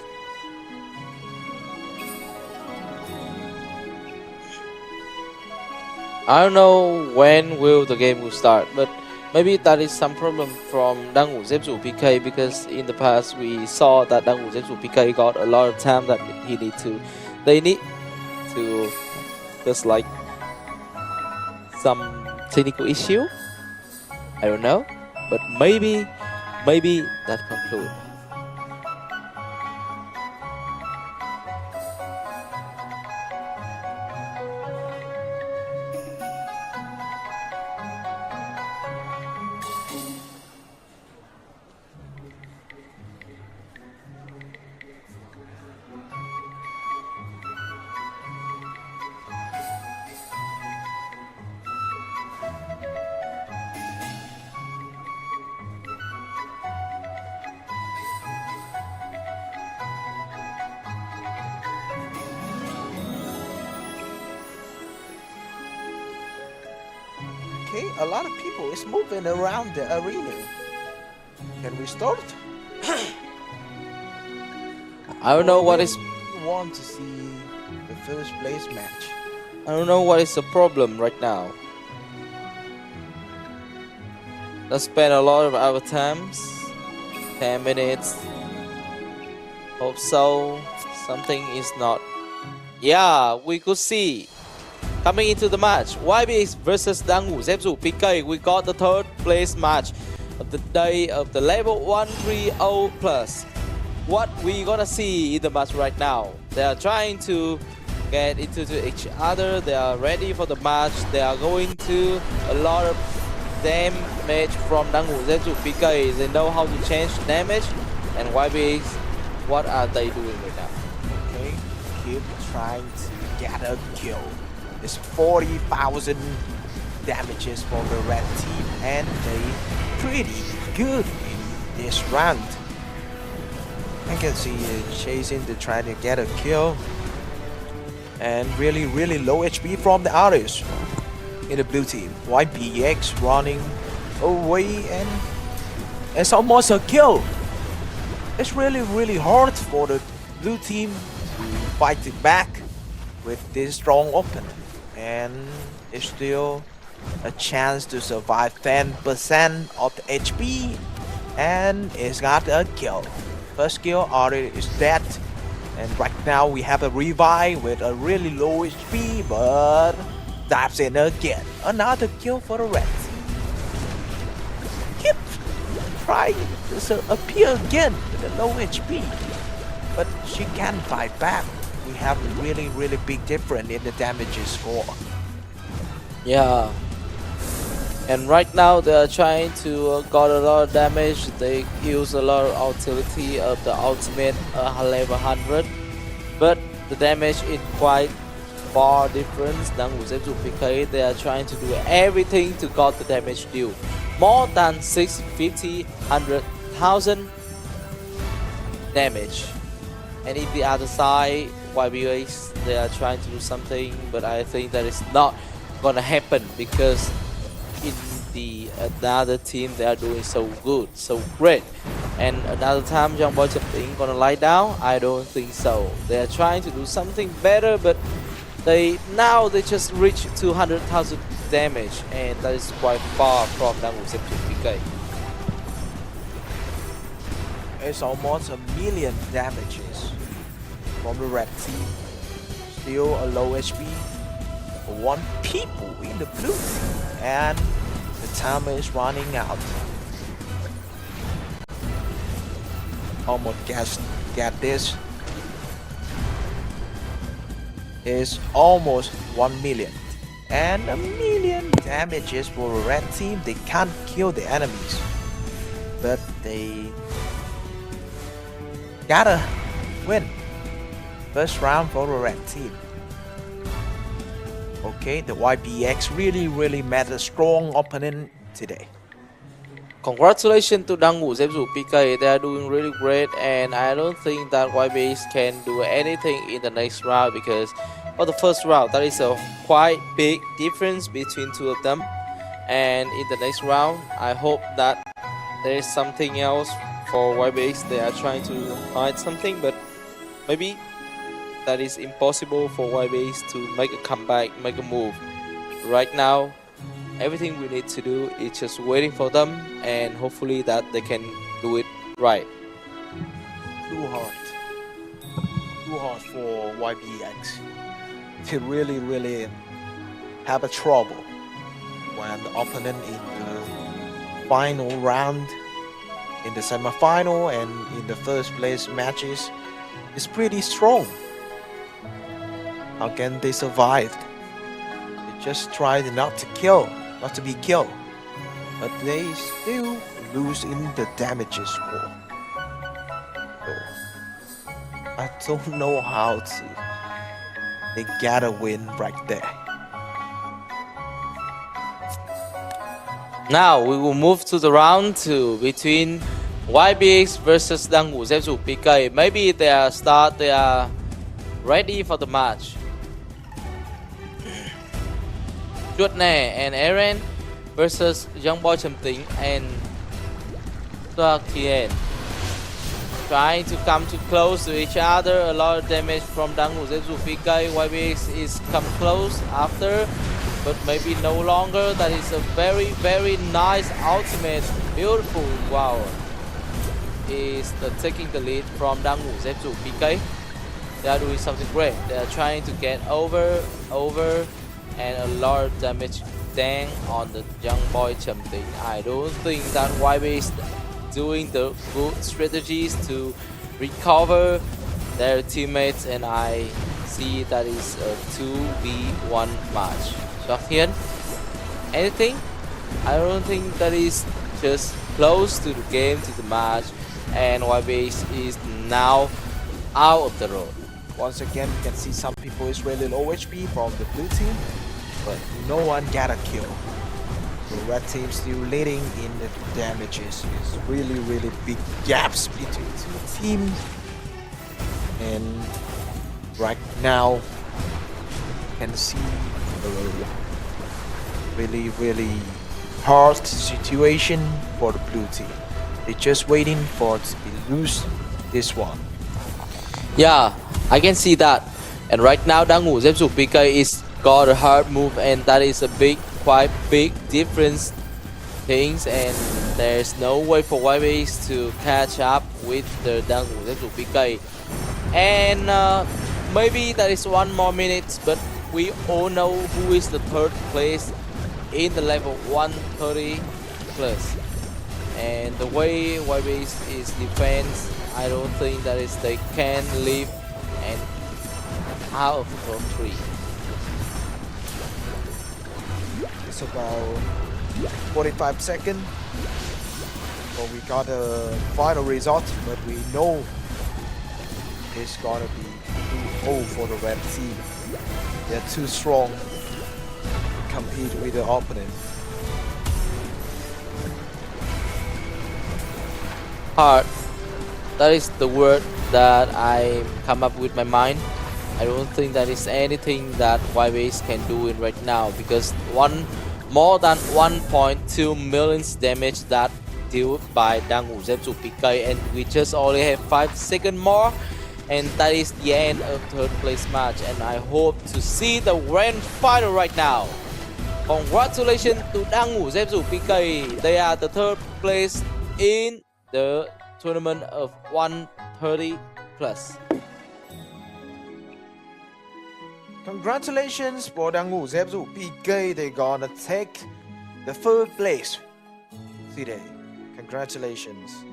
I don't know when will the game will start, but maybe that is some problem from 𝐷𝐂𝐒𝐓𝐷𝐾 because in the past we saw that 𝐷𝐂𝐒𝐓𝐷𝐾 got a lot of time that they need to just like some technical issue. I don't know, but maybe that conclude. Okay, a lot of people is moving around the arena. Can we start? I don't know what is. Want to see the first place match. I don't know what is the problem right now. Let's spend a lot of our times. 10 minutes. Hope so. Something is not. Yeah, we could see. Coming into the match, 𝐲𝐵X versus 𝐷𝐂𝐒𝐓𝐷𝐾. We got the third place match of the day of the level 130+. What we gonna see in the match right now? They are trying to get into each other. They are ready for the match. They are going to a lot of damage from 𝐷𝐂𝐒𝐓𝐷𝐾. They know how to change damage. And 𝐲𝐵X, what are they doing right now? Okay, keep trying to get a kill. It's 40,000 damages for the red team, and they pretty good in this round. I can see chasing to try to get a kill, and really low HP from the others in the blue team. 𝐲𝐵X running away, and it's almost a kill. It's really hard for the blue team to fight it back with this strong opponent, and it's still a chance to survive 10% of the HP, and it's got a kill. First kill already is dead, and right now we have a revive with a really low HP, but dives in again. Another kill for the red team. Keep trying to appear again with a low HP, but she can fight back. We have a really big difference in the damage score. Yeah. And right now they are trying to got a lot of damage. They use a lot of utility of the ultimate level 100, but the damage is quite far different. 𝐷𝐂𝐒𝐓𝐷𝐾, they are trying to do everything to got the damage due. More than 650,000 damage. And in the other side, 𝐲𝐵X, they are trying to do something, but I think that is not gonna happen because in the another team they are doing so good, so great. And another time YoungBoy Chapting gonna lie down? I don't think so. They are trying to do something better, but they just reached 200,000 damage, and that is quite far from 𝐷𝐂𝐒𝐓𝐷𝐾. It's almost a million damages from the red team. Still a low HP. One people in the blue team, and the time is running out. Almost get this. Is almost 1 million, and a million damages for the red team. They can't kill the enemies, but they gotta win. First round for the red team. Okay, the 𝐲𝐵X really met a strong opponent today. Congratulations to 𝐷𝐂𝐒𝐓𝐷. They are doing really great, and I don't think that 𝐲𝐵𝐴𝐶 can do anything in the next round because for the first round there is a quite big difference between two of them, and in the next round I hope that there is something else for 𝐲𝐵𝐴𝐶. They are trying to find something, but maybe that is impossible for 𝐲𝐵𝐴𝐶 to make a comeback, make a move. Right now, everything we need to do is just waiting for them, and hopefully that they can do it right. Too hard for 𝐲𝐵𝐴𝐶. They really have a trouble when the opponent in the final round, in the semi-final, and in the first place matches is pretty strong. How can they survive? They just tried not to be killed, but they still lose in the damages score. So I don't know how to. They gotta win right there. Now we will move to the round 2 between 𝐲𝐵𝐴𝐶 versus 𝐷𝐂𝐒𝐓𝐷. Maybe they are ready for the match. 𝐷𝐂𝐒𝐓𝐷 and Eren versus 𝐃𝐄𝐒𝐓 and 𝐷𝐂𝐒𝐓. Trying to come too close to each other. A lot of damage from 𝐷𝐂𝐒𝐓𝐷. 𝐲𝐵𝐴𝐶 is come close after, but maybe no longer. That is a very nice ultimate. Beautiful. Wow. Is taking the lead from 𝐷𝐂𝐒𝐓𝐷. They are doing something great. They are trying to get over, and a lot of damage done on the 𝐃𝐄𝐒𝐓𝐷. I don't think that 𝐲𝐵𝐴𝐶 is doing the good strategies to recover their teammates, and I see that is a 2v1 match. Xiaoxian, anything? I don't think that is just close to the game, to the match, and 𝐲𝐵𝐴𝐶 is now out of the road. Once again, you can see some people is really low HP from the blue team, but no one got a kill. The red team still leading in the damages. It's really big gaps between two teams, and right now you can see a really hard situation for the blue team. They're just waiting for to lose this one. Yeah, I can see that. And right now 𝐷𝐂𝐒𝐓𝐷 is got a hard move, and that is a quite big difference things, and there's no way for 𝐲𝐵𝐴𝐶 to catch up with the 𝐷𝐂𝐒𝐓𝐷. And maybe there is one more minute, but we all know who is the third place in the level 130 plus. And the way 𝐲𝐵𝐴𝐶 is defense, I don't think that is they can live and out of the top 3. It's about 45 seconds. Well, we got a final result, but we know it's gonna be 2-0 for the red team. They're too strong to compete with the opponent. Hard. That is the word that I come up with my mind. I don't think that is anything that 𝐲𝐵𝐴𝐶 can do in right now, because more than 1.2 million damage that dealt by 𝐷𝐂𝐒𝐓𝐷, and we just only have 5 seconds more, and that is the end of third place match, and I hope to see the grand final right now. Congratulations to 𝐷𝐂𝐒𝐓𝐷. They are the third place in the tournament of 130 plus. Congratulations for 𝐷𝐂𝐒𝐓𝐷. They're gonna take the third place today. Congratulations.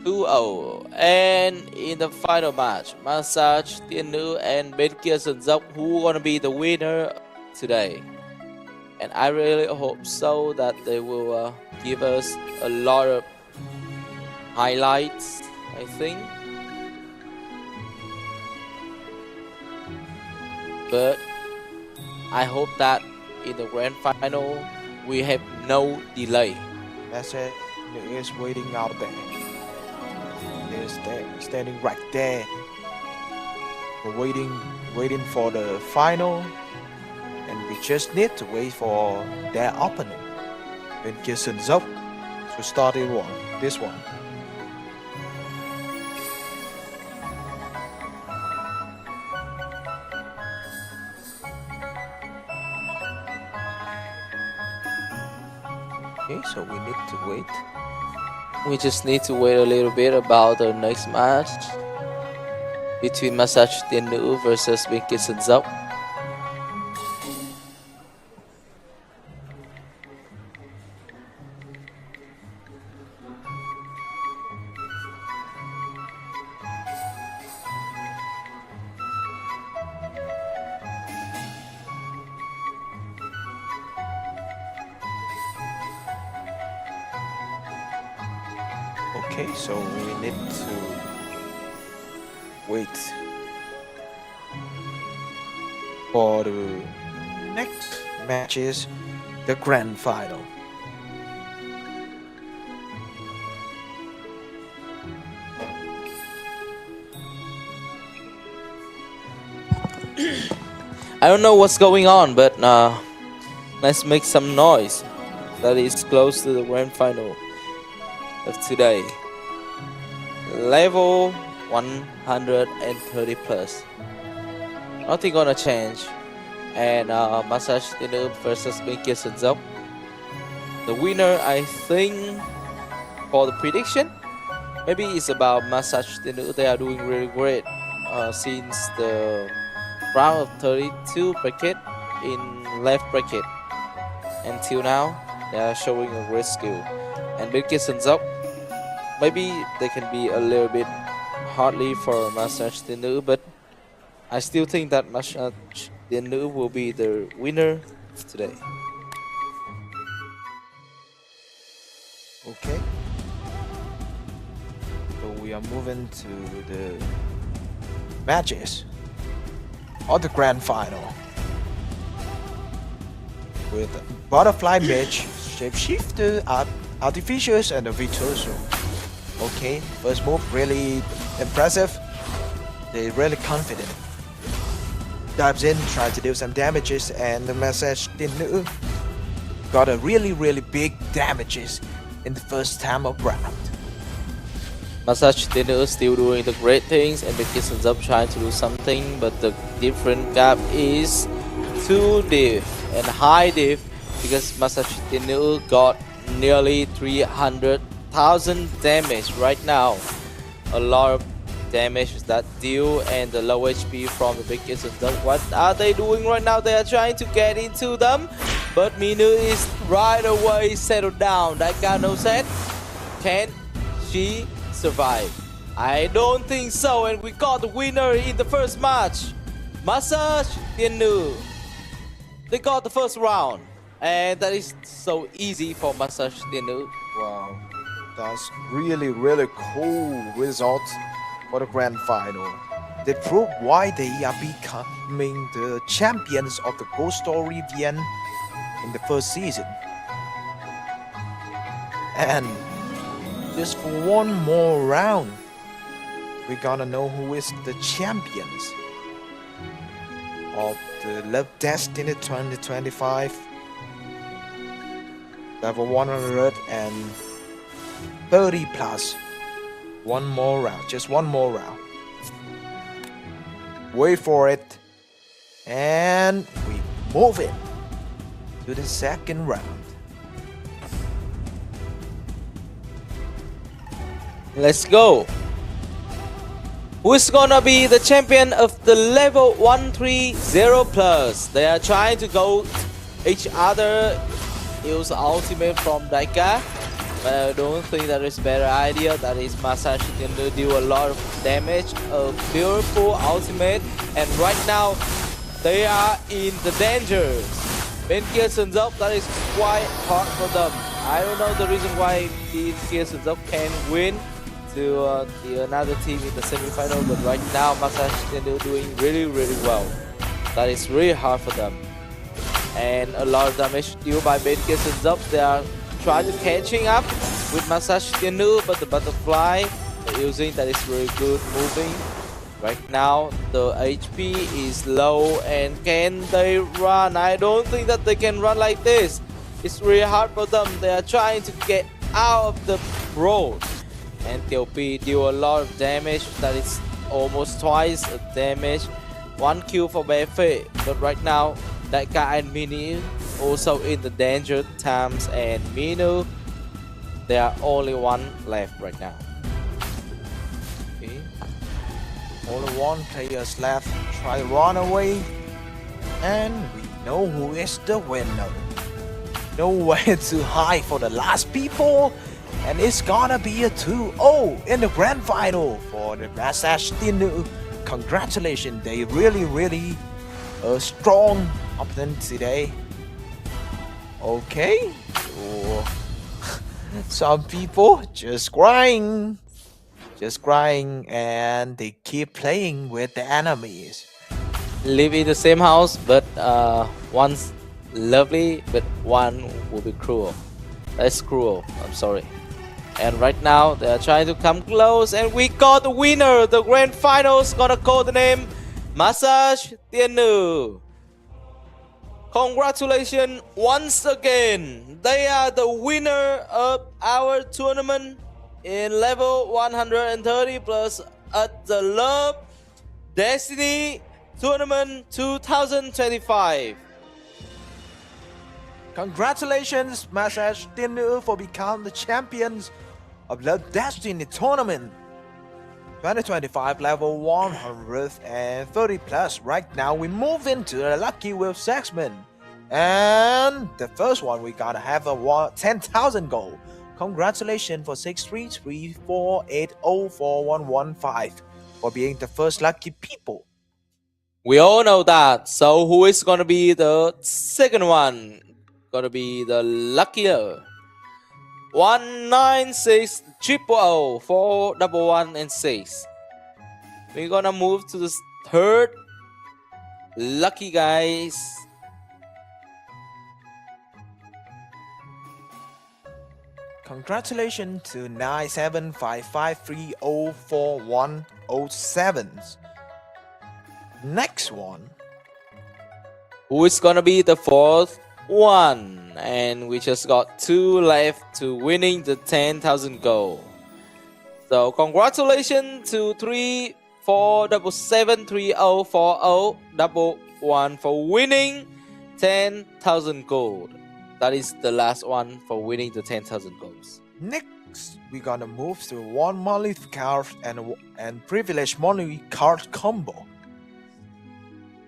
2-0. And in the final match, Massage, Thiện Nữ and bên kia sân dốc, who gonna be the winner today? And I really hope so that they will give us a lot of highlights, I think. But I hope that in the grand final we have no delay. Message is waiting out there. Is there, standing right there. We're waiting for the final, and we just need to wait for their opponent, 𝐷𝐃𝐄𝐒𝐓, to start this one. Okay, so we need to wait. We just need to wait a little bit about the next match between Massage Thiện Nữ versus 𝐷𝐃𝐄𝐒𝐓. Okay, so we need to wait for the next matches, the grand final. I don't know what's going on, but let's make some noise. That is close to the grand final of today. Level 130 plus. Nothing gonna change. And Massage Thiện Nữ versus 𝐷𝐃𝐄𝐒𝐓. The winner, I think, for the prediction, maybe it's about Massage Thiện Nữ. They are doing really great since the round of 32 bracket in left bracket. Until now, they are showing a great skill. And 𝐷𝐃𝐄𝐒𝐓, maybe they can be a little bit hardly for Massage Thiện Nữ, but I still think that Massage Thiện Nữ will be the winner today. Okay. So we are moving to the matches of the grand final with butterfly match, shapeshifter, artificials, and the virtuoso. Okay, first move really impressive. They're really confident. Dives in, tries to do some damages, and the Massage Thiện Nữ got a really big damages in the first time of round. Massage Thiện Nữ still doing the great things, and 𝐷𝐃𝐄𝐒𝐓 trying to do something, but the different gap is too deep and high diff, because Massage Thiện Nữ got nearly 300,000 damage right now. A lot of damage that deal, and the low HP from the 𝐷𝐃𝐄𝐒𝐓. What are they doing right now? They are trying to get into them, but Minu is right away settled down. That guy no set. Can she survive? I don't think so, and we got the winner in the first match. Massage Thiện Nữ. They got the first round, and that is so easy for Massage Thiện Nữ. Wow, that's really cool result for the grand final. They prove why they are becoming the champions of the Ghost Story VN in the first season. And just for one more round, we're gonna know who is the champions of the Love Destiny 2025 level 130 plus. One more round, just one more round. Wait for it. And we move it to the second round. Let's go. Who's gonna be the champion of the level 130 plus? They are trying to go each other, use ultimate from Daika, but I don't think that is a better idea. That is Massage Thiện Nữ do a lot of damage, a beautiful ultimate, and right now they are in the danger. 𝐷𝐃𝐄𝐒𝐓, that is quite hard for them. I don't know the reason why 𝐷𝐃𝐄𝐒𝐓 can win to another team in the semi-final, but right now Massage Thiện Nữ doing really well. That is really hard for them. and a lot of damage dealt by 𝐵𝐾𝐍𝐓. They are trying to catching up with Massage Thiện Nữ, but the butterfly they're using that is very good moving. Right now the HP is low, and can they run? I don't think that they can run like this. It's really hard for them. They are trying to get out of the road, and TLP deal a lot of damage. That is almost twice the damage. 1 kill for 𝐵𝐹, but right now that guy and Mini also in the danger times, and Minu, there are only one left right now. Okay. Only one player left. Try run away, and we know who is the winner. Nowhere to hide for the last people, and it's gonna be a 2-0 in the grand final for the Massage Thiện Nữ. Congratulations, they really a strong opponent today. Okay, so, some people just crying, and they keep playing with the enemies. Live in the same house, but one's lovely, but one will be cruel. That's cruel, I'm sorry. And right now they are trying to come close, and we got the winner. The grand finals gonna call the name Massage Thiện Nữ. Congratulations once again. They are the winner of our tournament in level 130 plus at the Love Destiny Tournament 2025. Congratulations, Massage Thiện Nữ, for becoming the champions of the Destiny Tournament 2025 level 130 plus. Right now we move into the Lucky Wheel segment, and the first one we gotta have a 10,000 gold. Congratulations for 63348041115 for being the first lucky people. We all know that. So who is gonna be the second one? Gonna be the luckier. 196000411 We're gonna move to the third lucky guys. Congratulations to 9755304107. Next one. Who is gonna be the fourth one? And we just got 2 left to winning the 10,000 gold. So congratulations to 3477304011 for winning 10,000 gold. That is the last one for winning the 10,000 golds. Next, we're gonna move to one monthly card and privilege monthly card combo.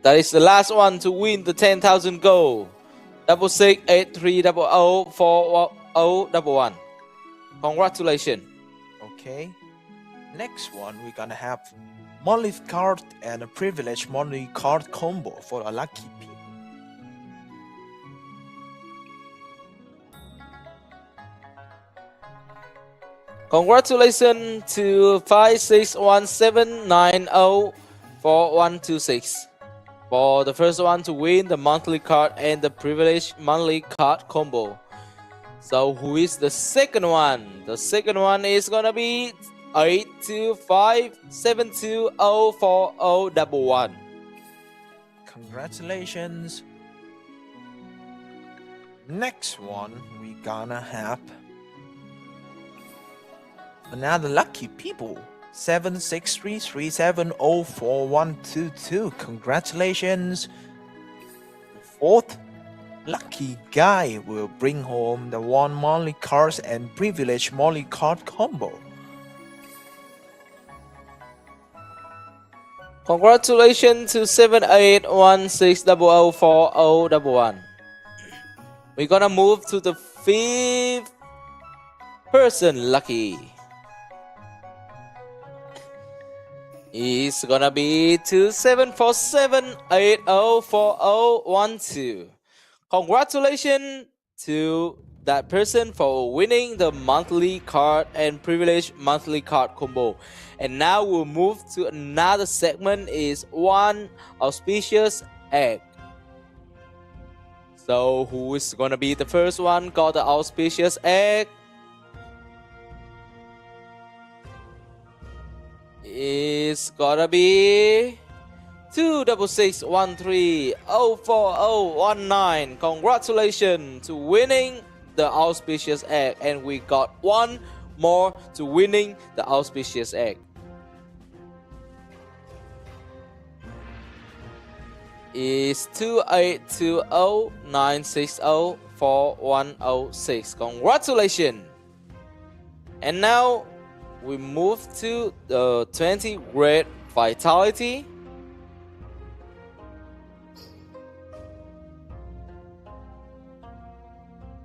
That is the last one to win the 10,000 gold. 6683004011. Congratulations. Okay. Next one, we're gonna have monthly card and a privilege monthly card combo for a lucky people. Congratulations to 5617904126 for the first one to win the monthly card and the privilege monthly card combo. So who is the second one? The second one is gonna be 8257204011. Congratulations. Next one, we gonna have another lucky people. 7633704122. Congratulations. The fourth lucky guy will bring home the one monthly cards and privilege monthly card combo. Congratulations to 7816004011. We're gonna move to the fifth person lucky. It's gonna be 2747804012. Congratulations to that person for winning the monthly card and privilege monthly card combo. And now we'll move to another segment, is one auspicious egg. So who is gonna be the first one? Got the auspicious egg. It's gotta be 26613040019. Congratulations to winning the auspicious egg, and we got one more to winning the auspicious egg. Is 2820960410. Congratulations. And now we move to the 20 great vitality.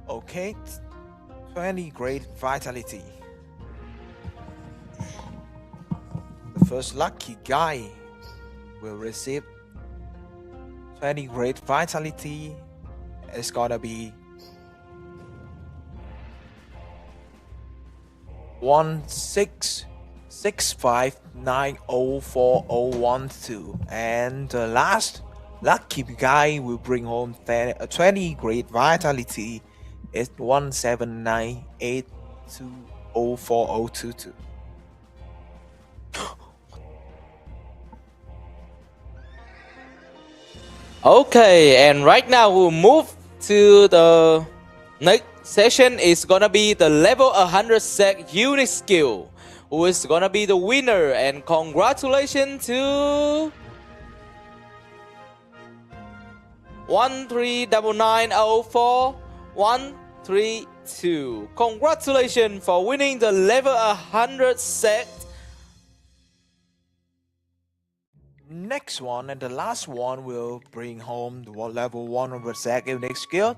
Okay, 20 great vitality. The first lucky guy will receive 20 great vitality. It's gonna be 16659040012, and the last lucky guy will bring home 20 great vitality. It's 17982040022. Okay, and right now we'll move to the next session. Is gonna be the level 100 set unique skill. Who is gonna be the winner? And congratulations to 139904132. Congratulations for winning the level 100 set. Next one and the last one will bring home the level 100 set unique skill.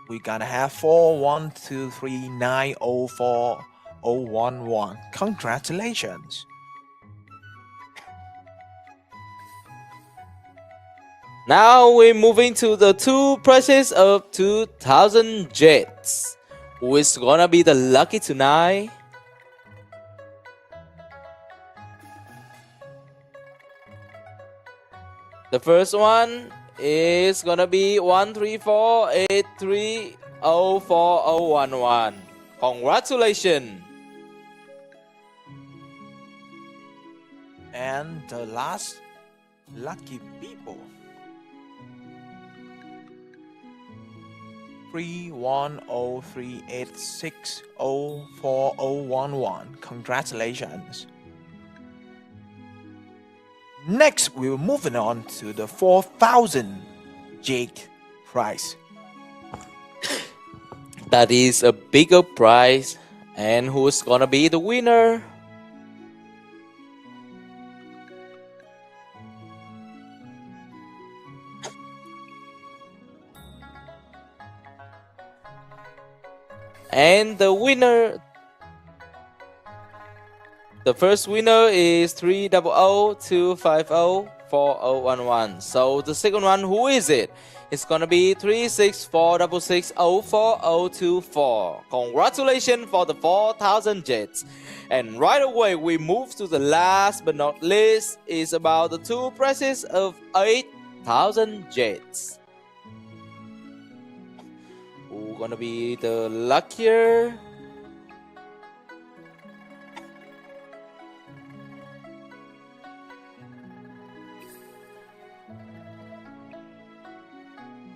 We're gonna have 41239040011. Congratulations. Now we're moving to the two prizes of 2000 jets. Who is gonna be the lucky tonight? The first one is gonna be 13483040011. Congratulations. And the last lucky people, 31038604011. Congratulations. Next, we're moving on to the 4000 Jade prize. That is a bigger prize. And who's gonna be the winner? And the first winner is 30025040011. So the second one, who is it? It's gonna be 36466040024. Congratulations for the 4000 jets. And right away we move to the last but not least. Is about the two prizes of 8000 jets. Who's gonna be the luckier?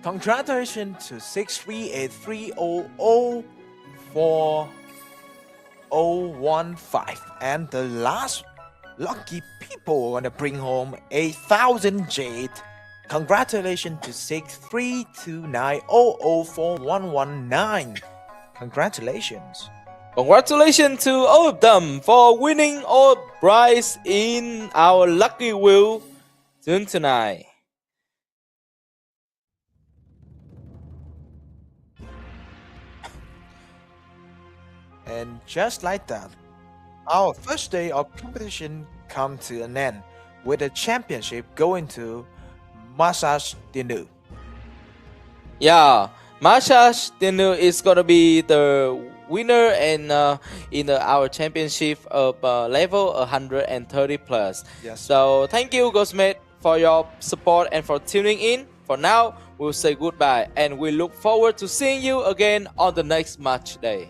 Congratulations to 63830040015. And the last lucky people want to bring home 8000 jade. Congratulations to 63290041119. Congratulations. Congratulations to all of them for winning all prize in our lucky wheel tonight. And just like that, our first day of competition come to an end, with the championship going to Thiện Nữ. Yeah, Thiện Nữ is gonna be the winner and in our championship of level 130 plus. Yes. So thank you, 𝐷𝐿𝐶 for your support and for tuning in. For now, we'll say goodbye and we look forward to seeing you again on the next match day.